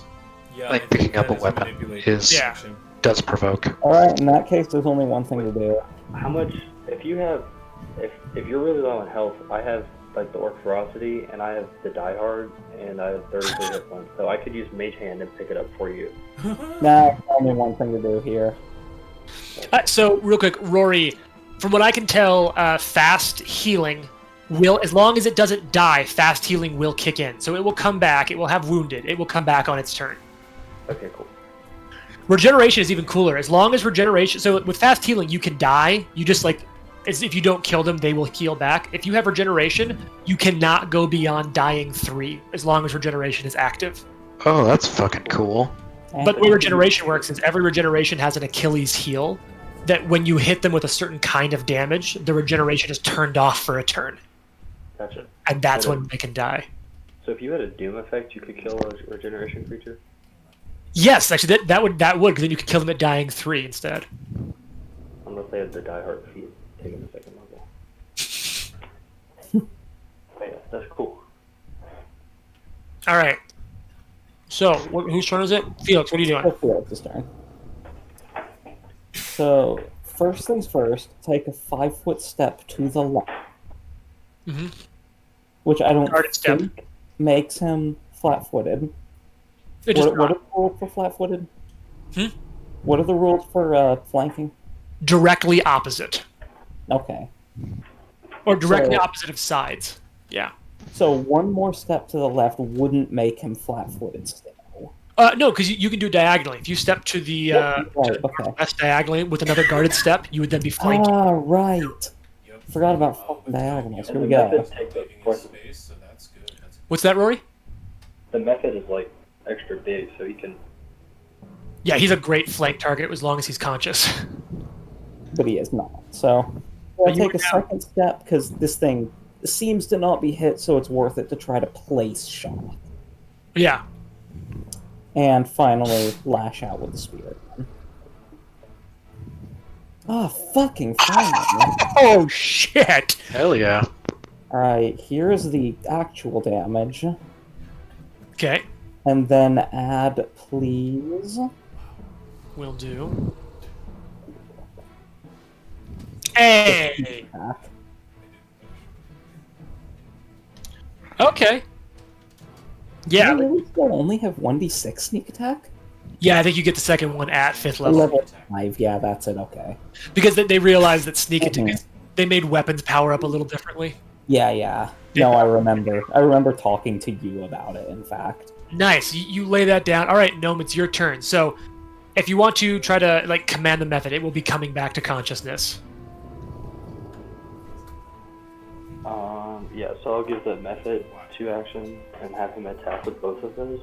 Yeah, like I think picking up that a is weapon manipulate is- Yeah. action. Does provoke. Alright, in that case, there's only one thing to do. How much? If you're really low on health, I have like the Orc Ferocity, and I have the Die Hard, and I have 33 hit points, so I could use Mage Hand and pick it up for you. Nah, only one thing to do here. So real quick, Rory, from what I can tell, fast healing will, as long as it doesn't die, fast healing will kick in. So it will come back. It will have wounded. It will come back on its turn. Okay, cool. Regeneration is even cooler. As long as regeneration, so with fast healing, you can die. You just as if you don't kill them, they will heal back. If you have regeneration, you cannot go beyond dying 3 as long as regeneration is active. Oh, that's fucking cool. But the way regeneration works is every regeneration has an Achilles heel that when you hit them with a certain kind of damage, the regeneration is turned off for a turn. Gotcha. And that's when they can die. So if you had a Doom effect, you could kill a regeneration creature? Yes, actually, that would, because then you could kill them at dying 3 instead. Unless they have the Die Hard feat taken the second level. But yeah, that's cool. All right. So, whose turn is it? Felix, what are you doing? Felix's turn. So, first things first, take a 5-foot step to the left. Mhm. Which I don't Guarded step. think makes him flat-footed. It just What are the rules for flat-footed? Hmm? What are the rules for flanking? directly opposite, Okay. or directly So- opposite of sides. Yeah. So one more step to the left wouldn't make him flat-footed still. No, because you can do diagonally. If you step to the Right, okay. west diagonally with another guarded step, you would then be flanked. Ah, right. Yep. Forgot about fucking diagonals. Here And we the go. method takes up Leaving twice. space, so that's good. What's that, Rory? The method is like extra big, so he can. Yeah, he's a great flank target as long as he's conscious. But he is not. So I'll But you take were a down. second step because this thing seems to not be hit, so it's worth it to try to place shot. Yeah. And finally, lash out with the spear. Ah, fucking fine. Oh shit! Hell yeah. Alright, here's the actual damage. Okay, And then add, please. will do. Hey. Attack. Okay. Yeah, Do we really still only have 1d6 sneak attack? yeah. I think you get the second one at 5th level Level 5, yeah, that's it, okay. because they realized that sneak attack. Mhm. They made weapons power up a little differently. Yeah. No, I remember. I remember talking to you about it, in fact. Nice. You lay that down. All right, Gnome, it's your turn. So, if you want to try to command the method, it will be coming back to consciousness. Yeah, so I'll give the method 2 actions and have him attack with both of those.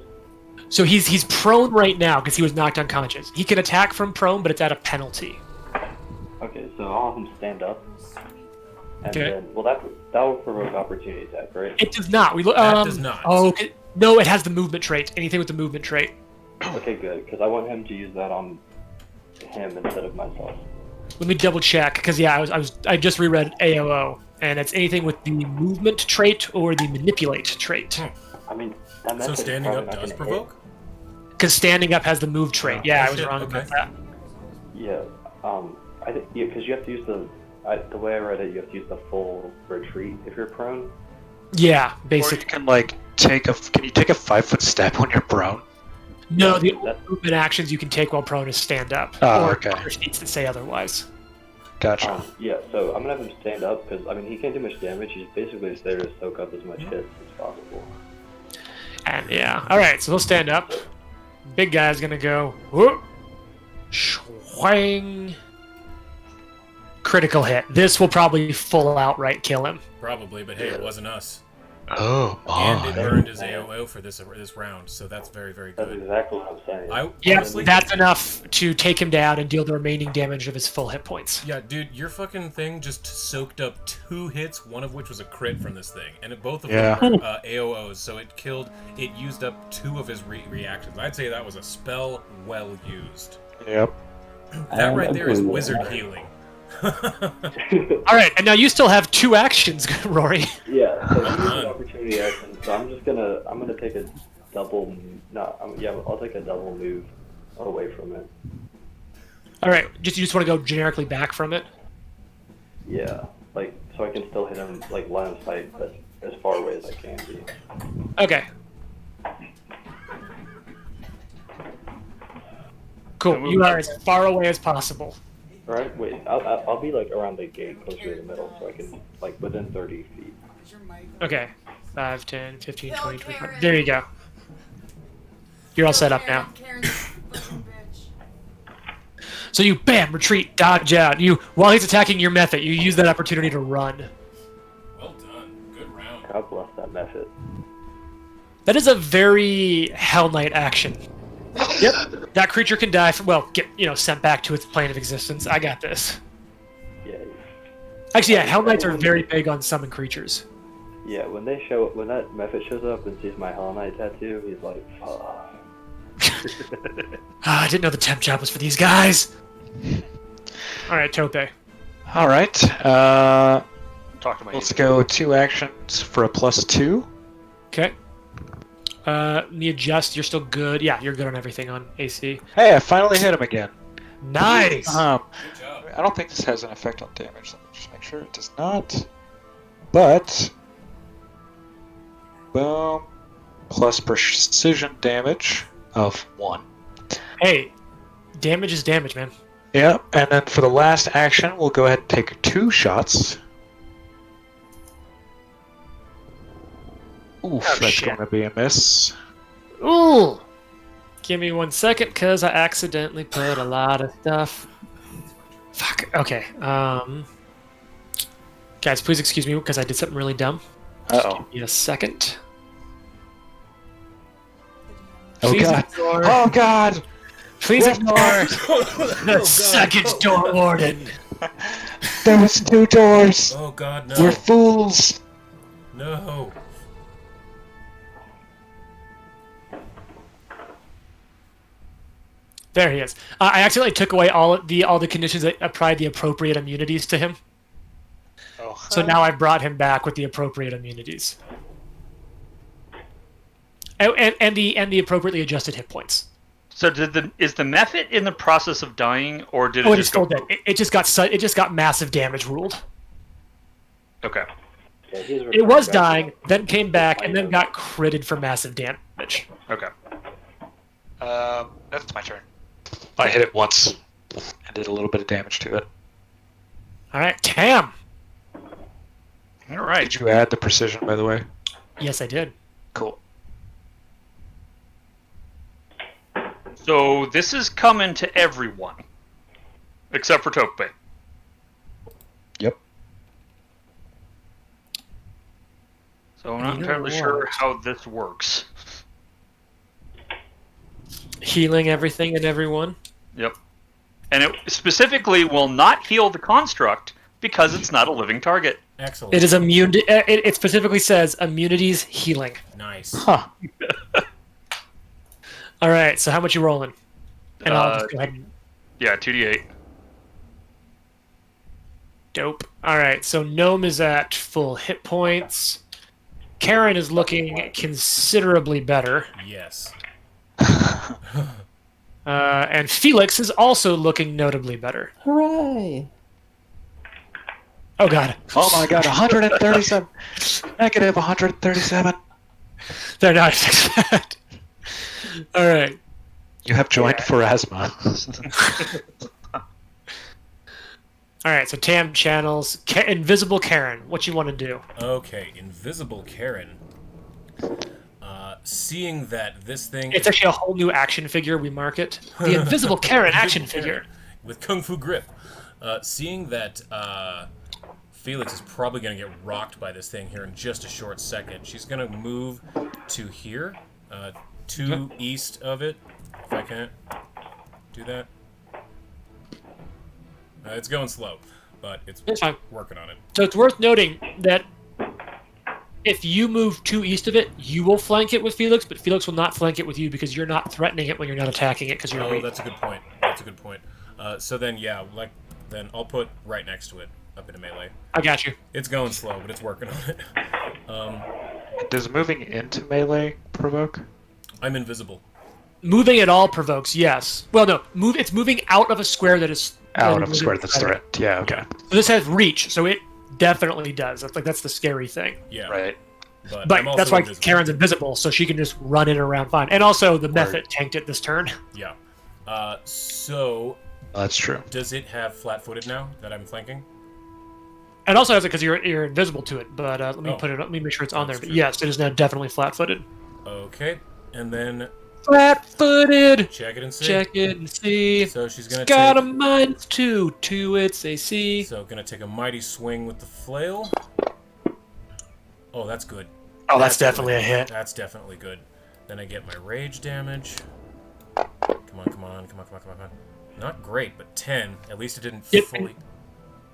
So he's prone right now because he was knocked unconscious. He can attack from prone, but it's at a penalty. Okay, so I'll have him stand up. And Okay. then, well, that will provoke opportunity attack, right? It does not. That does not. Oh, okay. No, it has the movement trait. Anything with the movement trait. Okay, good, because I want him to use that on him instead of myself. Let me double check because I just reread AOO, and it's anything with the movement trait or the manipulate trait. I mean, that So method is standing probably up not does gonna provoke? Because standing up has the move trait. Yeah, I was shit, wrong okay. about that. hit. Yeah, I think because you have to use the way I read it, you have to use the full retreat if you're prone. Yeah, Or you basically. can can you take a 5-foot step when you're prone? No, the only That- movement actions you can take while prone is stand up. Oh, or okay. other feats that say otherwise. Gotcha. Yeah, so I'm gonna have him stand up because I mean he can't do much damage. He's basically just there to soak up as much hits as possible. And yeah, all right. So he'll stand up. Big guy's gonna go. Whoop, Whang. Critical hit. This will probably full outright kill him. Probably, but hey, it wasn't us. Oh And it my. burned his AOO for this round, so that's very, very That's good. exactly what I'm saying. I Yeah, honestly, that's enough to take him down and deal the remaining damage of his full hit points. yeah, dude, your fucking thing just soaked up 2 hits, one of which was a crit from this thing, and both of Yeah. them were AOOs, so it used up 2 of his reactions. I'd say that was a spell well used. Yep. That right there is agree with wizard that. healing. All right, and now you still have 2 actions, Rory. Yeah, so this is done. an opportunity action. So I'm gonna take a double. I'll take a double move away from it. All right, you just want to go generically back from it. Yeah, like so I can still hit him like line of sight, but as far away as I can be. Okay. Cool. You are as far away as possible. All right, wait. I'll be like around the gate, closer to the middle, so I can like within 30 feet. Okay. 5, 10, 15, 20, 25. There you go. You're all set up now. So you, bam, retreat, dodge out. You, while he's attacking your method, you use that opportunity to run. Well done. Good round. God bless that method. That is a very Hell Knight action. Yep. That creature can die, get, sent back to its plane of existence. I got this. Yeah. Actually, yeah, Hell Knights are very big on summon creatures. Yeah, when that method shows up and sees my Hell Knight tattoo, he's like, fuck. I didn't know the temp job was for these guys. All right, Tope. All right. Talk to my Let's agent. go 2 actions for a +2. Okay. Let me adjust. You're still good. Yeah, you're good on everything on AC. Hey, I finally hit him again. Nice. Good job. I don't think this has an effect on damage. Let me just make sure it does not. But boom, plus precision damage of 1. Hey, damage is damage, man. Yep, and then for the last action, we'll go ahead and take 2 shots. Oof, Oh, that's shit. going to be a miss. Ooh. Give me 1 second, cause I accidentally put a lot of stuff. Fuck. Okay. Guys, please excuse me because I did something really dumb. Uh-oh. Give me a second. Oh Please god. ignore. Oh god! Please ignore the second door warden. There was 2 doors! Oh god, We're no. fools! No. There he is. I accidentally took away all the conditions that applied the appropriate immunities to him. Oh. So now I've brought him back with the appropriate immunities. Oh, and the appropriately adjusted hit points. So is the method in the process of dying, or did Oh, it it is just go? still dead. It just got massive damage ruled. Okay. Yeah, he's It was returned back dying, to then came back, and then plane got critted for massive damage. Okay. That's my turn. I hit it once and did a little bit of damage to it. All right, Tam. All right. Did you add the precision, by the way? Yes, I did. Cool. So this is coming to everyone, except for Tope. Yep. So I'm not You know entirely what? sure how this works. Healing everything and everyone. Yep. And it specifically will not heal the construct because it's not a living target. Excellent. It is immune. It specifically says immunities healing. Nice. Huh. All right. So how much you rolling? And I'll just go ahead and Yeah, 2d8. dope. All right. So Gnome is at full hit points. Karen is looking considerably better. Yes. And Felix is also looking notably better. Hooray! Oh god. Oh my god, 137! Negative 137! They're not fix that. Alright. You have joined Pharasma. Alright, so Tam channels. Invisible Karen, what you want to do? Okay, Invisible Karen. Seeing that this thing It's actually a whole new action figure, we mark it. The Invisible Karen action figure. with Kung Fu Grip. Seeing that Felix is probably going to get rocked by this thing here in just a short second, she's going to move to here, east of it, if I can't do that. It's going slow, but it's fine. working on it. So it's worth noting that if you move 2 east of it, you will flank it with Felix, but Felix will not flank it with you because you're not threatening it when you're not attacking it because you're Oh, weak. that's a good point. So then, yeah, then I'll put right next to it, up into melee. I got you. It's going slow, but it's working on it. Does moving into melee provoke? I'm invisible. Moving at all provokes, yes. Well, no, it's moving out of a square that is Out of a square that's threat. Yeah, okay. So this has reach, so it definitely does. That's the scary thing. Yeah. Right. But But I'm also that's why invisible. Karen's invisible, so she can just run in around fine. And also, the method tanked it this turn. Yeah. So, That's true. does it have flat-footed now that I'm flanking? And also has it because you're invisible to it. But let me put it. Let me make sure it's on there. That's But true. yes, it is now definitely flat-footed. Okay. And then Flat-footed. check it and see. Check it and see. So she's gonna Got a take. -2 to its AC. So gonna take a mighty swing with the flail. Oh, that's good. Oh, that's definitely good. a hit. That's definitely good. Then I get my rage damage. Come on. Not great, but 10. At least it didn't Yep. fully.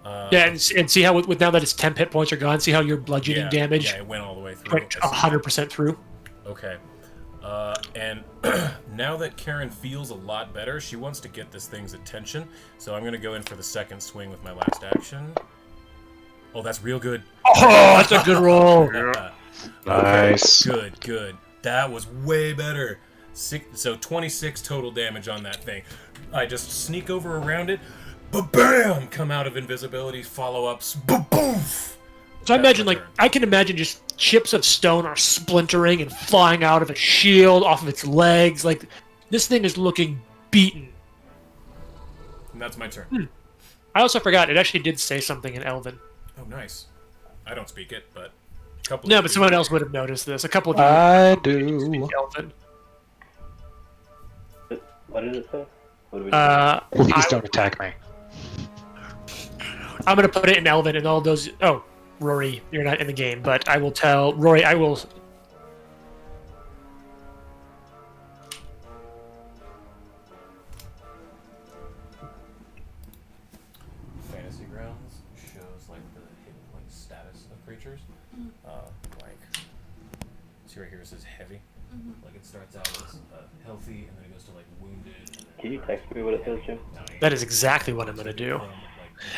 Yeah, and see how with now that its 10 hit points are gone, see how your bludgeoning damage Yeah, it went all the way through. went 100% through. Okay. And now that Karen feels a lot better, she wants to get this thing's attention. So I'm going to go in for the second swing with my last action. Oh, that's real good. Oh, that's a good roll. Nice. Good. That was way better. So 26 total damage on that thing. I just sneak over around it. Ba-bam! Come out of invisibility, follow-ups. Ba-boof! So I imagine, my like, turn. I can imagine just chips of stone are splintering and flying out of its shield, off of its legs. Like, this thing is looking beaten. And that's my turn. I also forgot, it actually did say something in Elven. Oh, nice. I don't speak it, but a couple No, of but you- someone else would have noticed this. A couple of you I do. speak Elven. What did it say? What do we do? Please don't attack me. I'm going to put it in Elven and all those... Oh, Rory, you're not in the game, but I will tell... Rory, I will... Fantasy Grounds shows like the hit point status of creatures. Like, see right here it says heavy. Like it starts out as healthy, and then it goes to like wounded. And then Can you text me what it says, Jim? That is exactly what I'm going to do.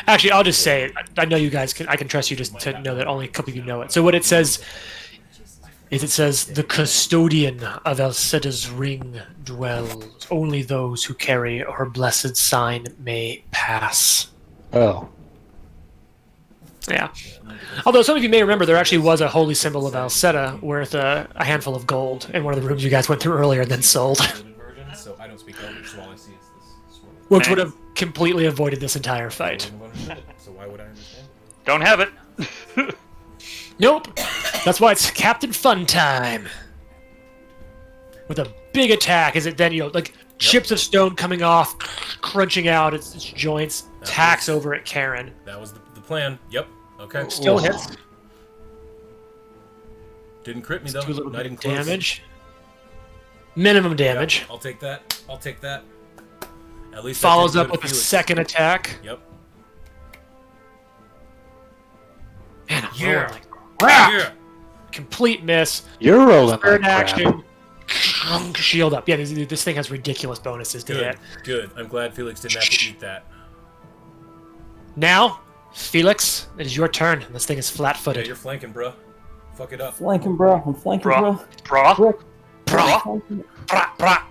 Actually, I'll just say it. I know you guys can. I can trust you just to know that only a couple of you know it. So what it says is, it says the custodian of Elsetta's ring dwells. Only those who carry her blessed sign may pass. Oh. Yeah. Although some of you may remember, there actually was a holy symbol of Alcetta worth a handful of gold in one of the rooms you guys went through earlier and then sold, version, so I don't speak Elvish, so all I see is this swirly. which would have completely avoided this entire fight. I wouldn't have understood it, so why would I understand? Don't have it. Nope. That's why it's Captain Fun Time. With a big attack, is it then, like chips of stone coming off, crunching out its joints, tacks over at Karen. That was the plan. Yep. Okay. Still hits. Didn't crit me though. Do a little Not bit even of close. damage. Minimum Yeah, damage. I'll take that. I'll take that. At least Follows that up didn't with go a to Felix. second attack. Yep. Man, I'm Yeah. rolling like crap. Yeah. Complete miss. You're rolling Third like crap. action. Shield up. Yeah, this thing has ridiculous bonuses to Good. hit. Good. I'm glad Felix didn't have to eat that. Now, Felix, it is your turn. This thing is Yeah, flat-footed. you're flanking, bruh. Fuck it up. Flanking, bro. I'm flanking, bro. Bra. Bro. Brah, Flanking. brah, brah.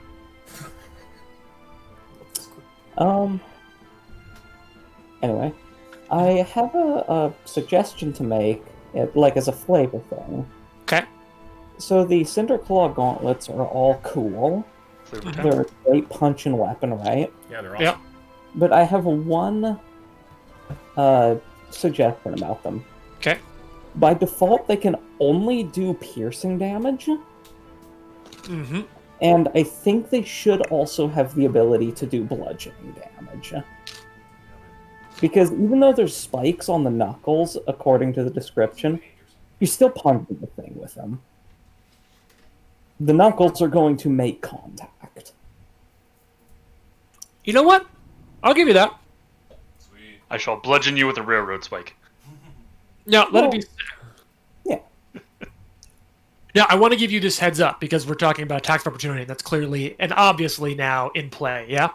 Anyway, I have a suggestion to make, like as a flavor thing. Okay. So the Cinderclaw gauntlets are all cool. They're a great punch and weapon, right? Yeah, they're awesome. Yep. But I have one suggestion about them. Okay. By default, they can only do piercing damage, Mm-hmm. and I think they should also have the ability to do bludgeoning damage. Because even though there's spikes on the knuckles, according to the description, you're still punching the thing with them. The knuckles are going to make contact. You know what? I'll give you that. I shall bludgeon you with a railroad spike. No, let it be. Yeah. Now, I want to give you this heads up because we're talking about tax opportunity. And that's clearly and obviously now in play. Yeah.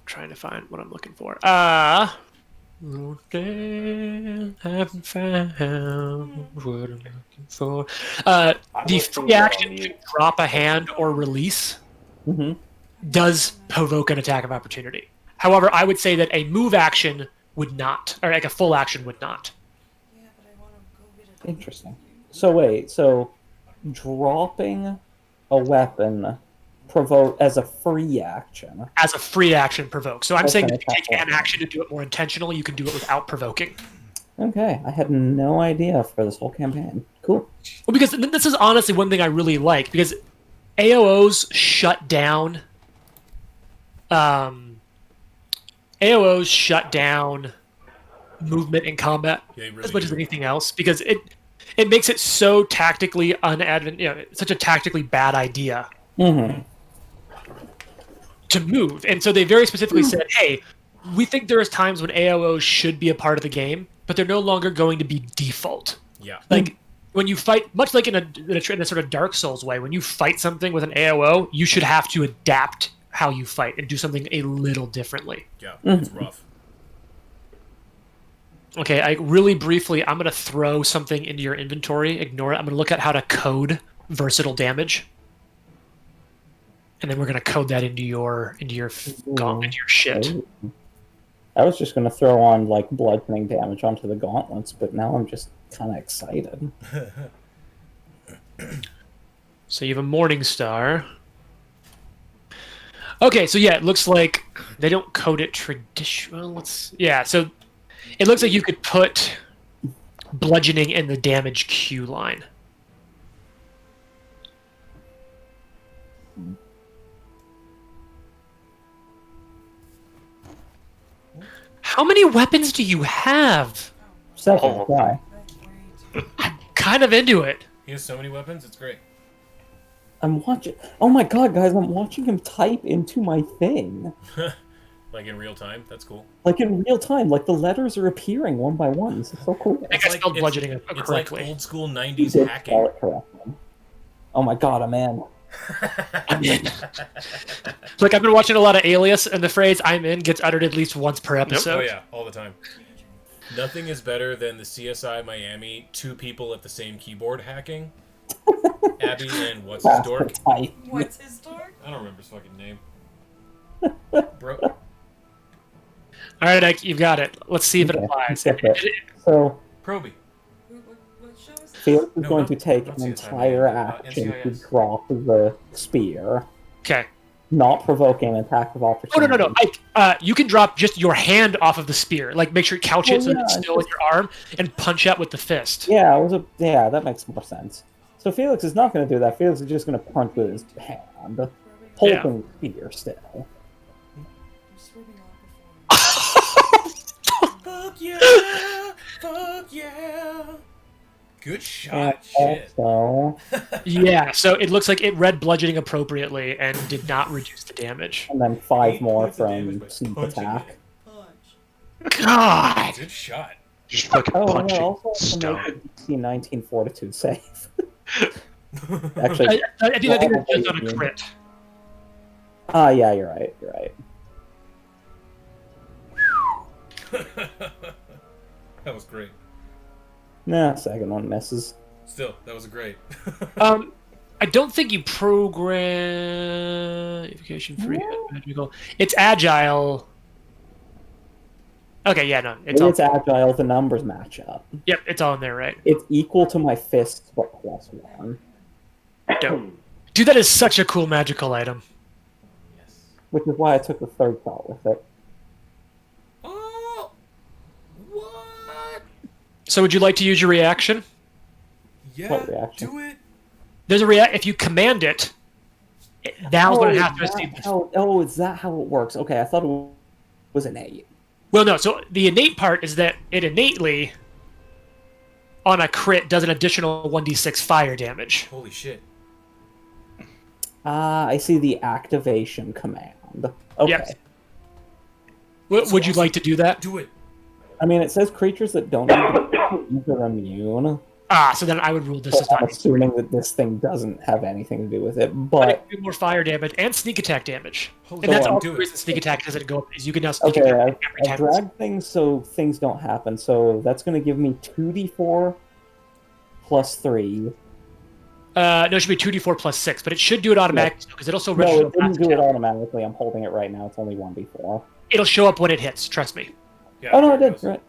Trying to find what I'm looking for. Okay, haven't found what I'm looking for. The free action to drop a hand or release does provoke an attack of opportunity. However, I would say that a move action would not, or like a full action would not. Interesting. So wait, so dropping a weapon provoke as a free action. As a free action provoke. So I'm That's saying an if you attack take an weapon. action to do it more intentionally, you can do it without provoking. Okay, I had no idea for this whole campaign. Cool. Well, because this is honestly one thing I really like, because AOOs shut down AOOs shut down movement in combat Yeah, they really as much as do. anything else, because it makes it so tactically such a tactically bad idea to move. And so they very specifically said, hey, we think there is times when AOOs should be a part of the game, but they're no longer going to be default. Yeah. Like when you fight, much like in a sort of Dark Souls way, when you fight something with an AOO, you should have to adapt how you fight and do something a little differently. Yeah, it's rough. Okay, I really briefly, I'm going to throw something into your inventory. Ignore it. I'm going to look at how to code versatile damage. And then we're going to code that into your gauntlet, into your shit. Ooh. I was just gonna throw on like bludgeoning damage onto the gauntlets, but now I'm just kind of excited. So you have a Morning Star. Okay, so yeah, it looks like they don't code it traditional. So it looks like you could put bludgeoning in the damage queue line. How many weapons do you have? Second guy. I'm kind of into it. He has so many weapons, it's great. I'm watching. Oh my god, guys! I'm watching him type into my thing, Like in real time, that's cool. like in real time. Like the letters are appearing one by one. This is so cool. I think I spelled bludgeoning It's correctly. like old school You 90s did spell hacking. it correctly. Oh my god, I'm in. I'm in. Like I've been watching a lot of Alias, and the phrase "I'm in" gets uttered at least once per episode. Oh yeah, all the time. Nothing is better than the CSI Miami two people at the same keyboard hacking. Abby and what's his Faster dork? type. What's his door? I don't remember his fucking name. Bro, All right, Ike, you've got it. Let's see if it Okay, applies. that's it. So Proby. What show is this? Felix is No, going not- to take not an CSI, entire man. action to NCIS. drop the spear, Okay. not provoking an attack of Oh opportunity. no! Ike, you can drop just your hand off of the spear. Like make sure you couch it Oh, so that yeah, it's it's still in your arm, and punch out with the fist. Yeah, that makes more sense. So Felix is not going to do that. Felix is just going to punch with his hand, holding the spear still. I'm swimming off before. Fuck yeah! Fuck yeah! Good And shot, shit. also, Yeah. So it looks like it read bludgeoning appropriately and did not reduce the damage. and then 5 Eight more points of damage from by Sleep punching Attack. Punch. God. Good shot. Just fucking Oh, punching yeah, also to stone. make a DC 19 Fortitude save. Actually, I think it's just on a crit. yeah, you're right. You're right. That was great. Nah, second one misses. Still, that was great. I don't think you program evocation free magical. It's agile. Okay, yeah, no, it's all. It's agile, the numbers match up. Yep, it's all in there, right? It's equal to my fists, but +1. Dope. Dude, that is such a cool magical item. Yes. Which is why I took the third shot with it. Oh! What? So, would you like to use your reaction? Yeah, What reaction? do it. There's if you command it, Now Oh, we're going is to have to that receive the how, is that how it works? Okay, I thought it was innate. Well, no. So the innate part is that it innately, on a crit, does an additional 1d6 fire damage. Holy shit. Ah, I see the activation command. Okay. Yep. Would you like to do that? Do it. I mean, it says creatures that don't use are immune. So then I would rule this So as I'm not. assuming that this thing doesn't have anything to do with it, But but it can do more fire damage and sneak attack damage. Holy And that's shit, all do the it. reason sneak attack doesn't go up, is you can now sneak okay, attack every I time. drag things so things don't happen. So that's going to give me 2d4 plus 3. No, it should be 2d4 plus 6, but it should do it automatically because it also No, registers it didn't last do it attack. automatically. I'm holding it right now. It's only 1d4. It'll show up when it hits, trust me. Yeah, Oh no, there it did. goes. Right.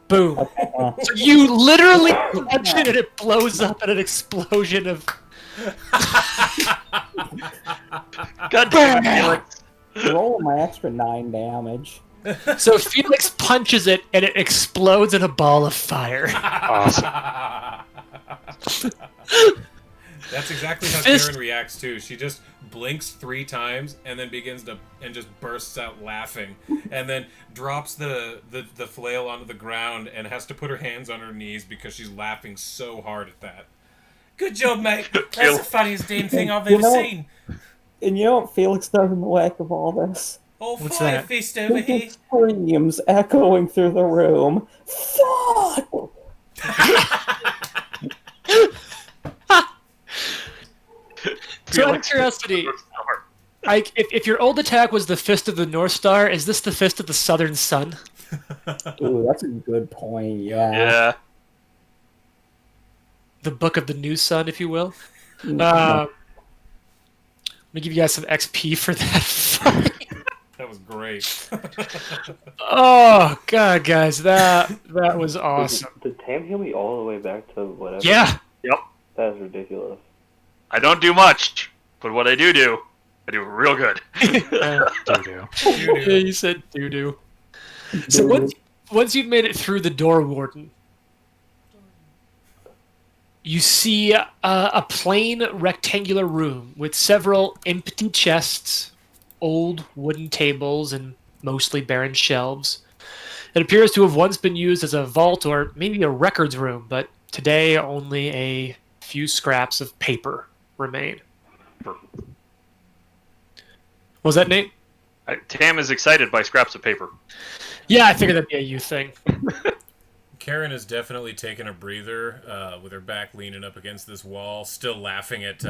Boom. Okay, So you literally punch it and it blows up in an explosion of... God damn it, Felix. roll my extra 9 damage. So Felix punches it and it explodes in a ball of fire. Awesome. That's exactly how Fist- Karen reacts too. She just blinks 3 times and then begins to and just bursts out laughing, and then drops the flail onto the ground and has to put her hands on her knees because she's laughing so hard at that. Good job, mate. That's the funniest damn thing I've You ever know- seen. And you know what Felix does in the wake of all this? Oh, What's fire that? fist over He here. screams echoing through the room. Fuck! So out of Felix- curiosity, if your old attack was the Fist of the North Star, is this the Fist of the Southern Sun? Ooh, that's a good point. Yeah. Yeah. The Book of the New Sun, if you will? Mm, Let me give you guys some XP for that. That was great. Oh god, guys, that was awesome. Did Tam heal me all the way back to whatever? Yeah. That is ridiculous. I don't do much, but what I do, I do real good. Doo-doo. Yeah, you said doo-doo. So once you've made it through the door, Warden, you see a plain rectangular room with several empty chests, old wooden tables, and mostly barren shelves. It appears to have once been used as a vault or maybe a records room, but today only a few scraps of paper remain. What was that, Nate? Tam is excited by scraps of paper. Yeah, I figured that'd be a you thing. Karen has definitely taken a breather with her back leaning up against this wall, still laughing at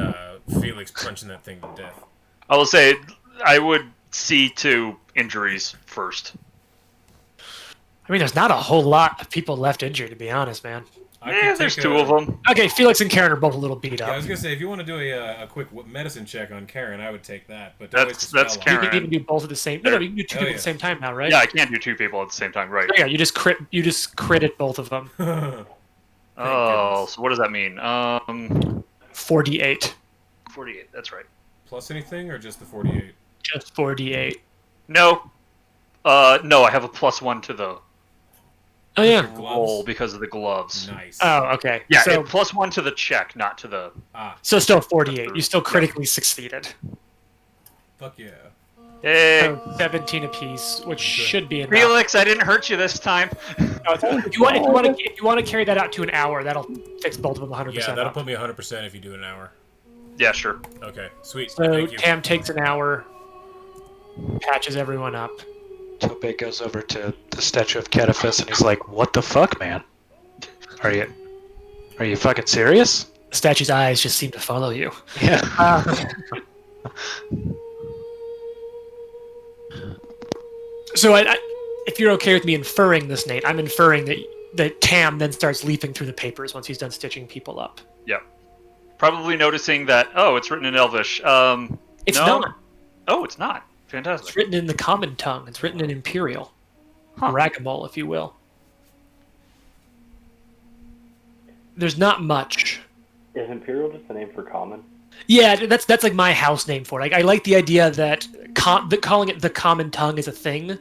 Felix punching that thing to death. I will say, I would see to injuries first. I mean, there's not a whole lot of people left injured, to be honest, man. I Yeah, could there's take 2 of them. Okay, Felix and Karen are both a little beat Yeah, I up. was gonna say if you want to do a quick medicine check on Karen, I would take that. But don't waste That's the spell on You it. Karen. can even do both at the same. No, you can do two Oh, people yeah. at the same time now, right? Yeah, I can't do 2 people at the same time, right? Yeah, you just crit. You just critted both of them. Oh, goodness. so what does that mean? 4d8. 48, that's right. Plus anything or just the 48? Just 4d8. No. No, I have a +1 to the Oh yeah. Gloves? roll because of the gloves. Nice. Oh okay. Yeah, So +1 to the check, not to the... Ah, so still 48. You still critically succeeded. fuck yeah. Hey, So 17 apiece, which should be enough. Felix, I didn't hurt you this time. If you want to carry that out to an hour, that'll fix both of them 100%. Yeah, that'll up. put me 100% if you do an hour. Yeah, sure. Okay, sweet. So Thank you. Tam takes an hour, patches everyone up. Tope goes over to the statue of Cataphys and he's like, "What the fuck, man? Are you fucking serious?" The statue's eyes just seem to follow you. Yeah. So, if you're okay with me inferring this, Nate, I'm inferring that Tam then starts leaping through the papers once he's done stitching people up. Yep. Probably noticing that, oh, it's written in Elvish. It's No. not. Oh, it's not. It's Fantastic. written in the common tongue. It's written in Imperial. Ragamol, if you will. There's not much. Is Imperial just a name for common? Yeah, that's like my house name for it. I like the idea that calling it the common tongue is a thing,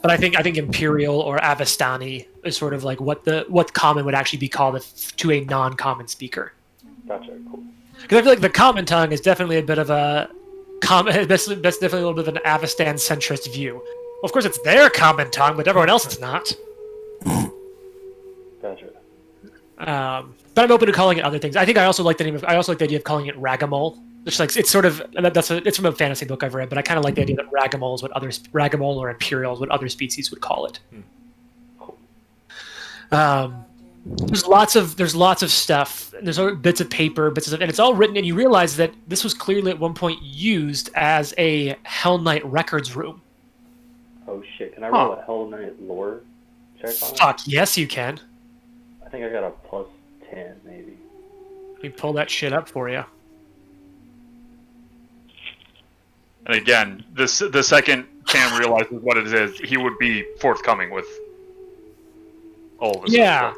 but I think Imperial or Avastani is sort of like what common would actually be called to a non-common speaker. Gotcha, cool. Because I feel like the common tongue is definitely a bit of a that's definitely a little bit of an Avestan centrist view. Well, of course, it's their common tongue, but everyone else is not. Gotcha. But I'm open to calling it other things. I think I also like the name of. I also like the idea of calling it Ragamol. Just like it's sort of it's from a fantasy book I've read, but I kind of like the idea that Ragamol is what Ragamol or Imperial is what other species would call it. There's lots of stuff. There's bits of paper, and it's all written. And you realize that this was clearly at one point used as a Hell Knight records room. Oh shit! Can I roll a Hell Knight lore check on it? Fuck yes, you can. I think I got a plus 10, maybe. Let me pull that shit up for you. And again, the second Cam realizes what it is, he would be forthcoming with all of this. Yeah.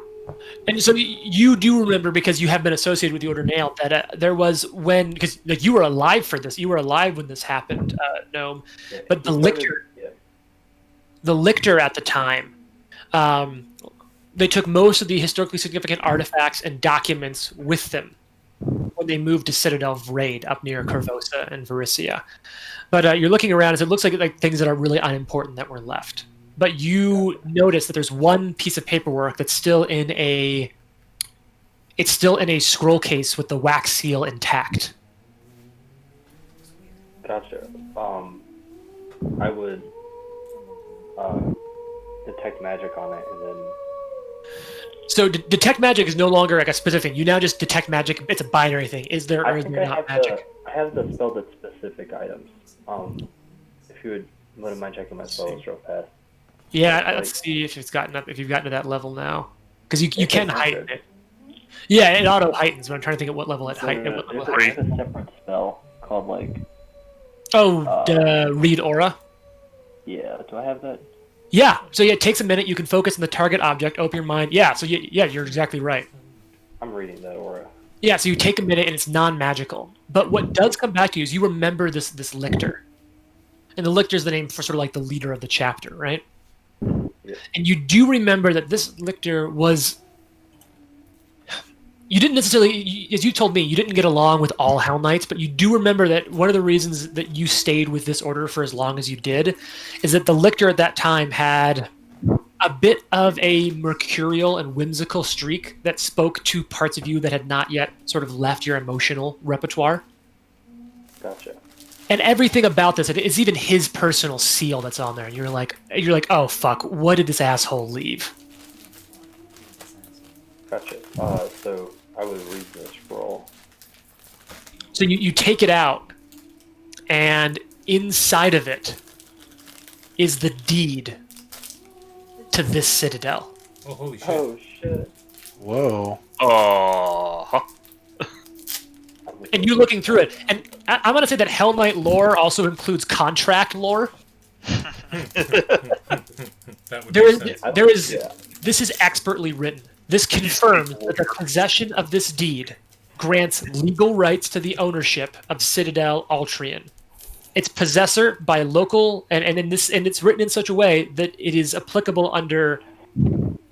And so you do remember, because you have been associated with the Order Nailed, that there was when, because like you were alive for this, you were alive when this happened, Gnome. Yeah, But the Lictor at the time, they took most of the historically significant artifacts and documents with them when they moved to Citadel Vraid up near Corvosa and Varicia. But you're looking around, and it looks like things that are really unimportant that were left. But you notice that there's one piece of paperwork that's still in a scroll case with the wax seal intact. Gotcha. I would detect magic on it, and then. So detect magic is no longer like a specific thing. You now just detect magic. It's a binary thing. Is there or is there not magic? I have the spell that's specific items. If you wouldn't mind checking my spells real fast. Yeah, let's see if you've gotten to that level now, because you can heighten it. it. Yeah, it auto heightens, but I'm trying to think at what level it So heightens. there's a separate spell called like. Read aura. Yeah, do I have that? Yeah, so it takes a minute. You can focus on the target object, open your mind. Yeah, so you're exactly right. I'm reading that aura. Yeah, so you take a minute and it's non-magical. But what does come back to you is you remember this lictor. And the lictor is the name for sort of like the leader of the chapter, right? Yeah. And you do remember that this lictor was... You didn't necessarily, as you told me, you didn't get along with all Hell Knights, but you do remember that one of the reasons that you stayed with this order for as long as you did is that the lictor at that time had a bit of a mercurial and whimsical streak that spoke to parts of you that had not yet sort of left your emotional repertoire. Gotcha. And everything about this, it's even his personal seal that's on there, and you're like, oh fuck, what did this asshole leave? Gotcha. So I would read the scroll. So you take it out, and inside of it is the deed to this citadel. Oh, holy shit. Oh shit. Whoa. Oh. And you're looking through it, and I'm going to say that Hell Knight lore also includes contract lore. That would There make is, sense. there is. Yeah. This is expertly written. This confirms that the possession of this deed grants legal rights to the ownership of Citadel Altrian. Its possessor by local, and it's written in such a way that it is applicable under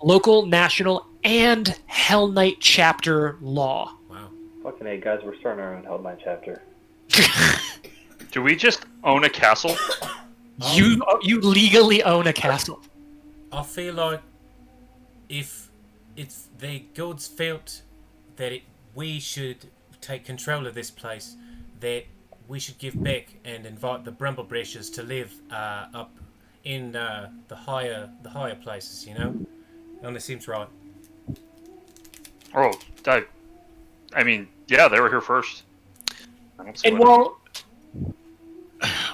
local, national, and Hell Knight chapter law. Wow. Fucking hey guys, we're starting our own Hell Knight chapter. Do we just own a castle? You legally own a castle. I feel like if the gods felt that we should take control of this place, that we should give back and invite the Brumblebrushers to live up in the higher places, you know? And it seems right. Oh, I mean, yeah, they were here first. I don't see And what-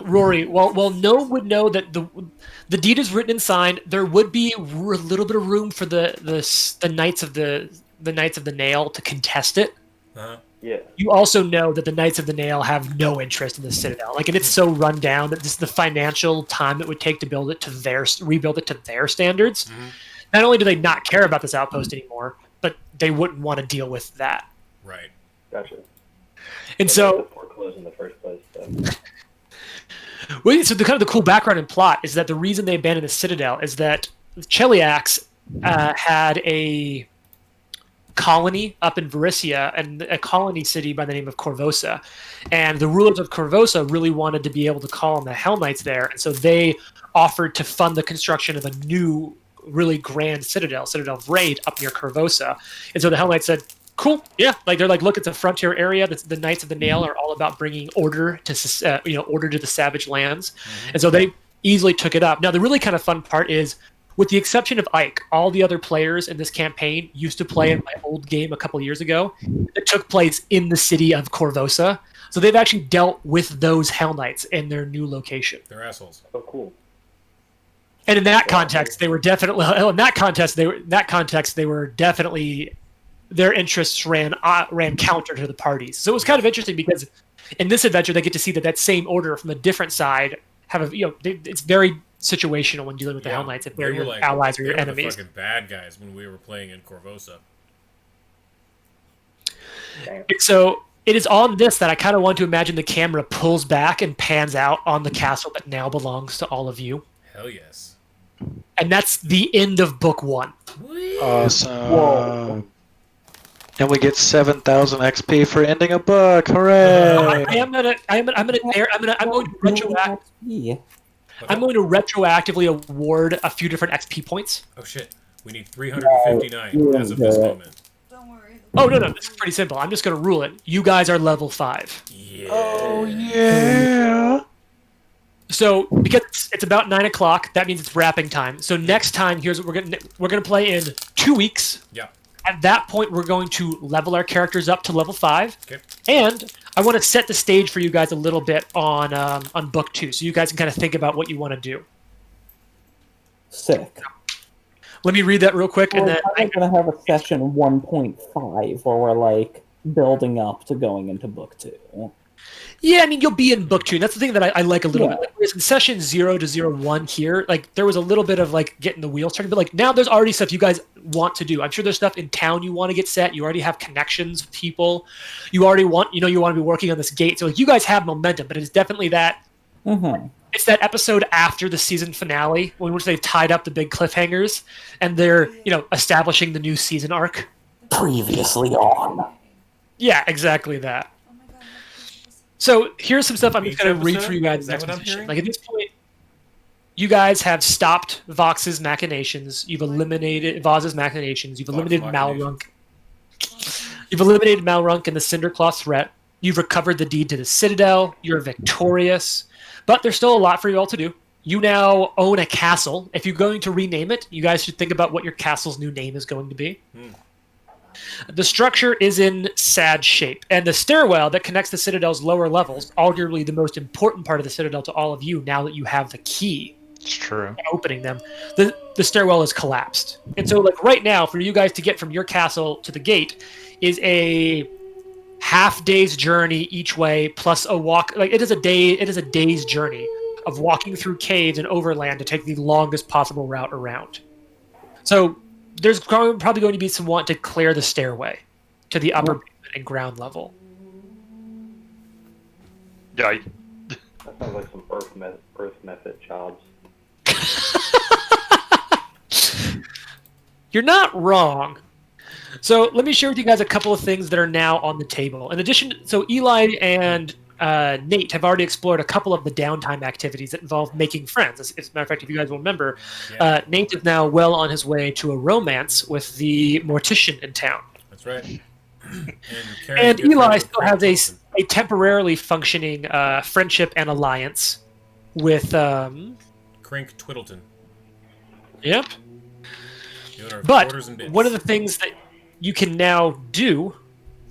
Rory, while no one would know that the deed is written and signed, there would be a little bit of room for the Knights of the Nail to contest it. Uh-huh. Yeah. You also know that the Knights of the Nail have no interest in the Citadel. Like, and it's so run down that the financial time it would take to rebuild it to their standards. Mm-hmm. Not only do they not care about this outpost anymore, but they wouldn't want to deal with that. Right. Gotcha. And They so, had to foreclose in the first place. So. so the cool background and plot is that the reason they abandoned the Citadel is that Cheliax had a colony up in Varissia and a colony city by the name of Corvosa. And the rulers of Corvosa really wanted to be able to call on the Hell Knights there. And so they offered to fund the construction of a new, really grand Citadel of Raid up near Corvosa. And so the Hell Knights said, cool, yeah. Like they're like, look, it's a frontier area. The Knights of the Nail are all about bringing order to, order to the savage lands. And so they easily took it up. Now, the really kind of fun part is, with the exception of Ike, all the other players in this campaign used to play in my old game a couple of years ago. It took place in the city of Corvosa. So they've actually dealt with those Hell Knights in their new location. They're assholes. Oh, cool. And in that context, they were definitely their interests ran counter to the parties. So it was kind of interesting because in this adventure they get to see that same order from a different side it's very situational when dealing with the Hell Knights, if they're your allies or your enemies. The fucking bad guys when we were playing in Corvosa. So it is on this that I kind of want to imagine the camera pulls back and pans out on the castle that now belongs to all of you. Hell yes. And that's the end of book 1. Awesome. Whoa. And we get 7,000 XP for ending a book. Hooray! I'm going to retroactively award a few different XP points. Oh shit. We need 359 as of this moment. Don't worry. Oh, no, this is pretty simple. I'm just going to rule it. You guys are level 5. Yeah. Oh yeah. So because it's about 9 o'clock, that means it's wrapping time. So next time, here's what we're gonna play in 2 weeks. Yeah. At that point, we're going to level our characters up to level 5. Okay. And I want to set the stage for you guys a little bit on book 2, so you guys can kind of think about what you want to do. Sick. Let me read that real quick, and We're then probably going to have a session 1.5 where we're like building up to going into book 2. yeah, I mean you'll be in book 2. And that's the thing that I like a little bit. Like, whereas in session 0 to 01 here, like there was a little bit of like getting the wheels turning, but like now there's already stuff you guys want to do. I'm sure there's stuff in town you want to get set. You already have connections with people. You already want, you want to be working on this gate. So like you guys have momentum, but it's definitely that. Mm-hmm. It's that episode after the season finale, in which they've tied up the big cliffhangers and they're, establishing the new season arc. Previously on. Yeah, exactly that. Oh my god. So here's some stuff I'm just going to read episode? for you guys. Is that what I'm hearing? Like at this point, you guys have stopped Vox's machinations. You've eliminated Voz's machinations. You've eliminated Malrunk. You've eliminated Malrunk and the Cinderclaw threat. You've recovered the deed to the Citadel. You're victorious. But there's still a lot for you all to do. You now own a castle. If you're going to rename it, you guys should think about what your castle's new name is going to be. The structure is in sad shape, and the stairwell that connects the Citadel's lower levels, arguably the most important part of the Citadel to all of you now that you have the key It's true. opening them, the stairwell is collapsed. And so like right now, for you guys to get from your castle to the gate is a half day's journey each way plus a walk. Like it is a day's journey of walking through caves and overland to take the longest possible route around. So there's probably going to be some want to clear the stairway to the upper basement and ground level. Yeah, That sounds like some Earth method jobs. You're not wrong. So let me share with you guys a couple of things that are now on the table. In addition, so Eli and Nate have already explored a couple of the downtime activities that involve making friends. As a matter of fact, if you guys will remember, Nate is now well on his way to a romance with the mortician in town. That's right. And Eli still has a temporarily functioning friendship and alliance with... Crink Twiddleton. Yep. The owner of But Quarters and Bits. one of the things that you can now do,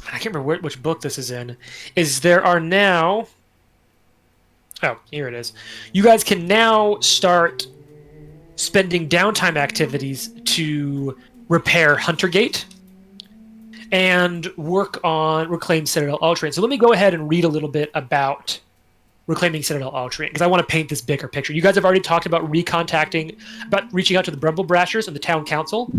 I can't remember which book this is in, is there are now... Oh, here it is. You guys can now start spending downtime activities to repair Huntergate and work on Reclaim Citadel Altrian. So let me go ahead and read a little bit about Reclaiming Citadel Altrian, because I want to paint this bigger picture. You guys have already talked about about reaching out to the Brumble Brashers and the town council.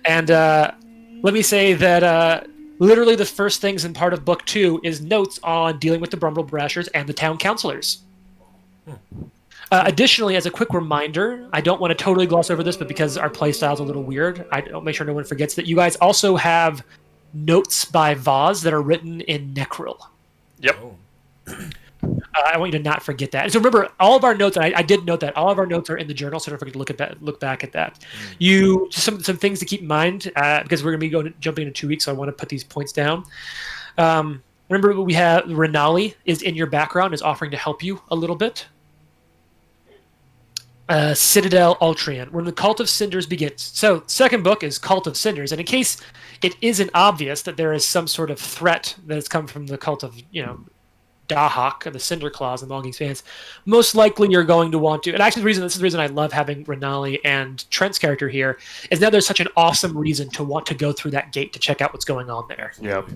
And let me say that literally the first things in part of book 2 is notes on dealing with the Brumble Brashers and the town councilors. Additionally, as a quick reminder, I don't want to totally gloss over this, but because our playstyle is a little weird, I'll make sure no one forgets that you guys also have notes by Vaz that are written in Necril. Yep. Oh. I want you to not forget that. And so remember, all of our notes, and I did note that all of our notes are in the journal, so don't forget to look back at that. You just some things to keep in mind because we're going to be jumping into 2 weeks, so I want to put these points down. Remember, we have Renali is in your background, is offering to help you a little bit. Citadel Ultrian, when the Cult of Cinders begins. So, second book is Cult of Cinders, and in case it isn't obvious that there is some sort of threat that has come from the Cult of, Dahak, or the Cinder Claws and Longing Fans, most likely you're going to want to, and actually this is the reason I love having Renali and Trent's character here, is now there's such an awesome reason to want to go through that gate to check out what's going on there. Yep.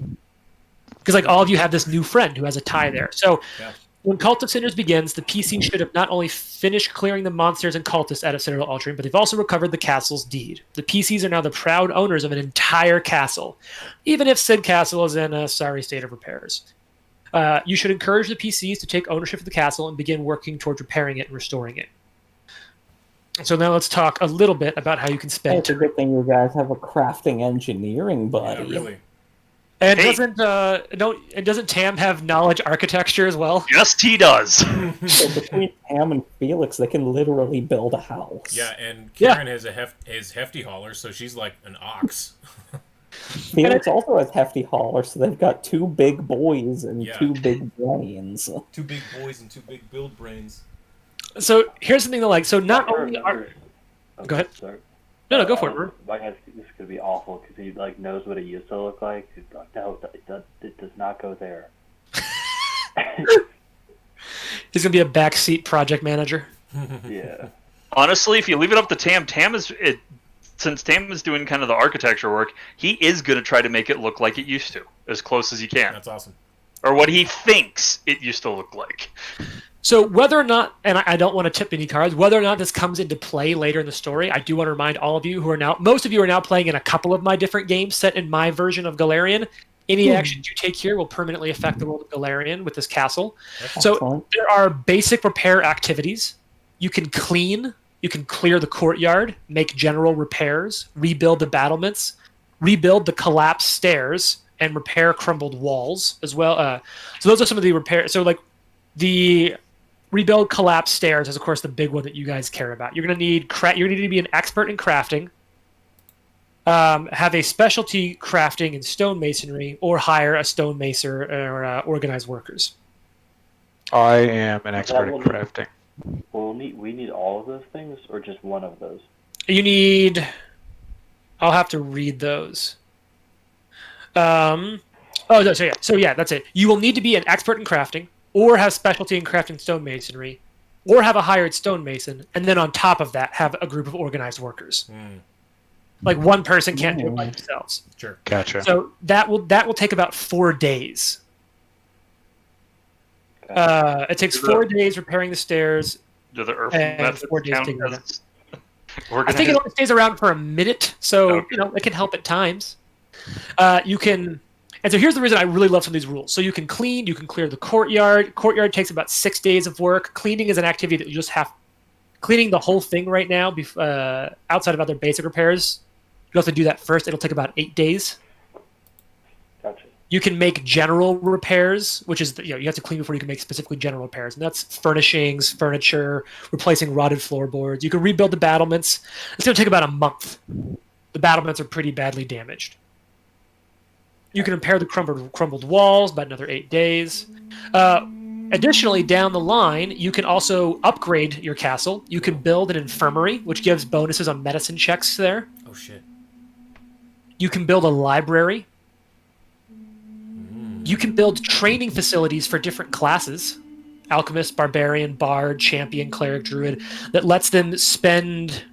Because like all of you have this new friend who has a tie there. So Yeah. when Cult of Cinders begins, the PC should have not only finished clearing the monsters and cultists out of Citadel Ultrian, but they've also recovered the castle's deed. The PCs are now the proud owners of an entire castle, even if said castle is in a sorry state of repairs. You should encourage the PCs to take ownership of the castle and begin working towards repairing it and restoring it. So now let's talk a little bit about how you can Hey, spend it's a good thing you guys have a crafting engineering Yeah, buddy. really. And Hey. doesn't Tam have knowledge architecture as well? Yes, he does. So between Tam and Felix, they can literally build a house. Yeah, and Yeah. Karen has is hefty hauler, so she's like an ox. Felix also has hefty hauler, so they've got 2 big boys and Yeah. 2 big brains. 2 big boys and 2 big build brains. So here's something that like so not I only are remember- Go ahead. Sorry. no go for it. Bro. My guy's this could be awful because he like knows what it used to look like. He's like, no, it does not go there. He's gonna be a backseat project manager. Yeah. Honestly, if you leave it up to Tam, since Tam is doing kind of the architecture work, he is going to try to make it look like it used to, as close as he can, That's awesome. or what he thinks it used to look like. So whether or not, and I don't want to tip any cards, whether or not this comes into play later in the story, I do want to remind all of you who are now, most of you are now playing in a couple of my different games set in my version of Galarian. Any actions you take here will permanently affect the world of Galarian with this castle. So Excellent. there are basic repair activities. You can clean, you can clear the courtyard, make general repairs, rebuild the battlements, rebuild the collapsed stairs, and repair crumbled walls as well. So those are some of the repairs. So like the rebuild collapsed stairs is of course the big one that you guys care about. You're going to need to be an expert in crafting, have a specialty crafting in stonemasonry, or hire a stonemason or organized workers. I am an expert in will- crafting. Well, we need all of those things, or just one of those. You need. I'll have to read those. Oh, no, so yeah, that's it. You will need to be an expert in crafting, or have specialty in crafting stonemasonry, or have a hired stonemason, and then on top of that, have a group of organized workers. Like one person can't do it by themselves. Sure. Gotcha. So that will take about 4 days. It takes 4 days repairing the stairs. Do the Earth And methods 4 days count taking it. as I think it only stays around for a minute, so Okay. it can help at times. You can, and so here's the reason I really love some of these rules. So you can clean, you can clear the courtyard. Courtyard takes about 6 days of work. Cleaning is an activity that you just have. Cleaning the whole thing right now, outside of other basic repairs, you have to do that first. It'll take about 8 days. Gotcha. You can make general repairs, which is you have to clean before you can make specifically general repairs, and that's furnishings, furniture, replacing rotted floorboards. You can rebuild the battlements. It's going to take about a month. The battlements are pretty badly damaged. You can repair the crumbled walls about another 8 days. Additionally, down the line, you can also upgrade your castle. You can build an infirmary, which gives bonuses on medicine checks there. Oh shit. You can build a library. You can build training facilities for different classes. Alchemist, Barbarian, Bard, Champion, Cleric, Druid, that lets them spend...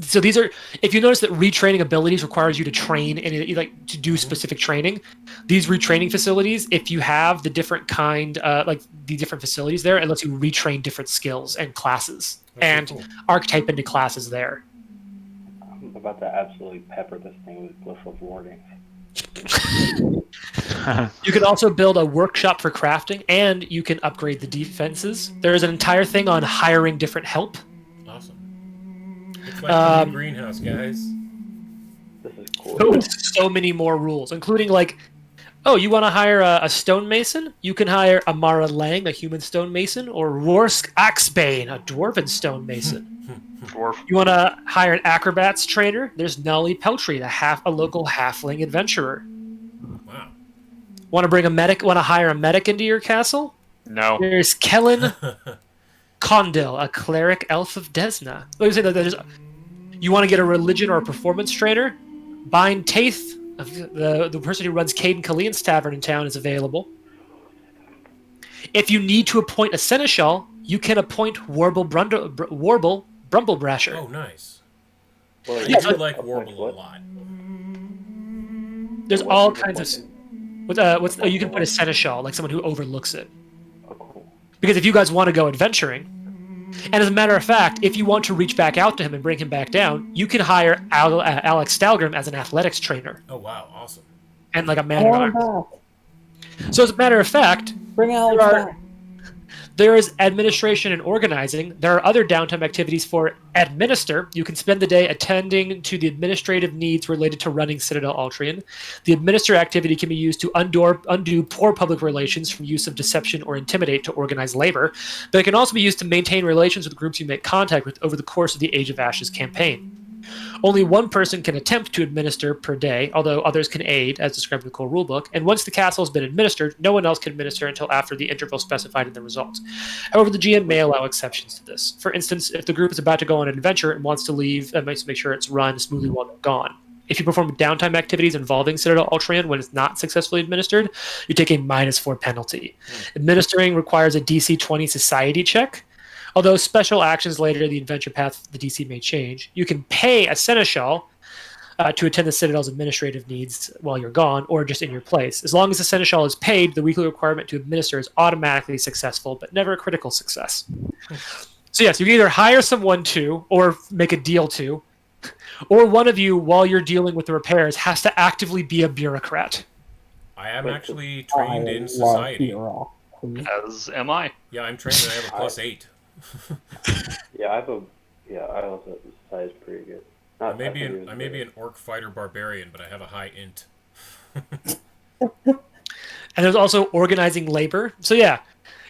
So these are... If you notice that retraining abilities requires you to train and to do specific training, these retraining facilities, if you have the different kind, the different facilities there, it lets you retrain different skills and classes and cool. archetype into classes there. I'm about to absolutely pepper this thing with glyph of warding. You can also build a workshop for crafting, and you can upgrade the defenses. There is an entire thing on hiring different help. Awesome. It's like the new greenhouse, guys. This is cool. Oh, so many more rules, including like, oh, you want to hire a stonemason? You can hire Amara Lang, a human stonemason, or Rorsk Axbane, a dwarven stonemason. Dwarf. You want to hire an acrobats trainer? There's Nellie Peltry, a local halfling adventurer. Wow. Want to hire a medic into your castle? No. There's Kellen Condil, a cleric elf of Desna. Let me say that you want to get a religion or a performance trainer? Bind Taith, the person who runs Caden Kalian's tavern in town, is available. If you need to appoint a seneschal, you can appoint Warble Brumblebrasher. Oh, nice. Well, I yeah, do like okay, Warble a what? lot. There's What all is kinds of. appointing? You can put a seneschal, like someone who overlooks it. Oh, cool. Because if you guys want to go adventuring, and as a matter of fact, if you want to reach back out to him and bring him back down, you can hire Alex Stalgrim as an athletics trainer Oh, wow. Awesome. and like a man at Call him arms. back. So as a matter of fact, Bring Alex There are- back. there is administration and organizing. There are other downtime activities for administer. You can spend the day attending to the administrative needs related to running Citadel Altrian. The administer activity can be used to undo poor public relations from use of deception or intimidate to organize labor, but it can also be used to maintain relations with groups you make contact with over the course of the Age of Ashes campaign. Only one person can attempt to administer per day, although others can aid, as described in the core rulebook, and once the castle has been administered, no one else can administer until after the interval specified in the results. However, the GM may allow exceptions to this. For instance, if the group is about to go on an adventure and wants to leave, and makes to make sure it's run smoothly while they're gone. If you perform downtime activities involving Citadel Altrian when it's not successfully administered, you take a -4 penalty. Administering requires a DC 20 society check. Although special actions later in the adventure path, the DC may change. You can pay a seneschal to attend the Citadel's administrative needs while you're gone, or just in your place. As long as the seneschal is paid, the weekly requirement to administer is automatically successful, but never a critical success. So yes, you can either hire someone to, or make a deal to, or one of you, while you're dealing with the repairs, has to actively be a bureaucrat. I am Wait, actually trained I in love society. hero. As am I. Yeah, I'm trained and I have a +8. Yeah, I also size pretty good. I Not, may be think it was an orc fighter barbarian, but I have a high int. And there's also organizing labor. So yeah,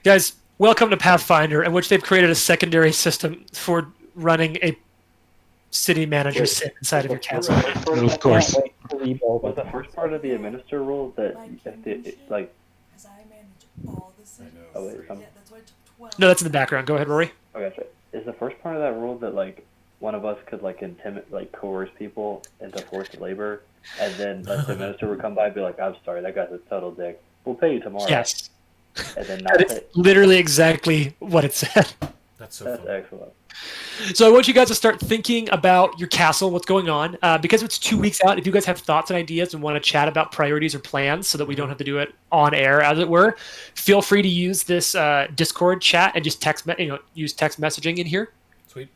guys, welcome to Pathfinder, in which they've created a secondary system for running a city manager Wait, sim inside of your castle. Of course. Can't wait to rebuild Was it. the first part of the administer rule that if like Because I manage all the cities. know. Oh, wait, Yeah, that's why I took 12. No, that's in the background. Go ahead, Rory. oh gotcha. Is the first part of that rule that like one of us could like coerce people into forced labor, and then like, the administrator would come by and be like, "I'm sorry, that guy's a total dick. We'll pay you tomorrow." Yes. And then not That pay. is literally exactly what it said. That's so That's fun. excellent. So I want you guys to start thinking about your castle, what's going on. Because it's 2 weeks out, if you guys have thoughts and ideas and want to chat about priorities or plans so that we don't have to do it on air, as it were, feel free to use this Discord chat and just use text messaging in here. Sweet.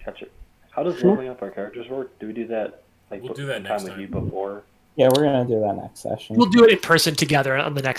Gotcha. How does leveling up our characters work? Do we do that like We'll do that sometime next with time. you before? Yeah, we're gonna do that next session. We'll do it in person together on the next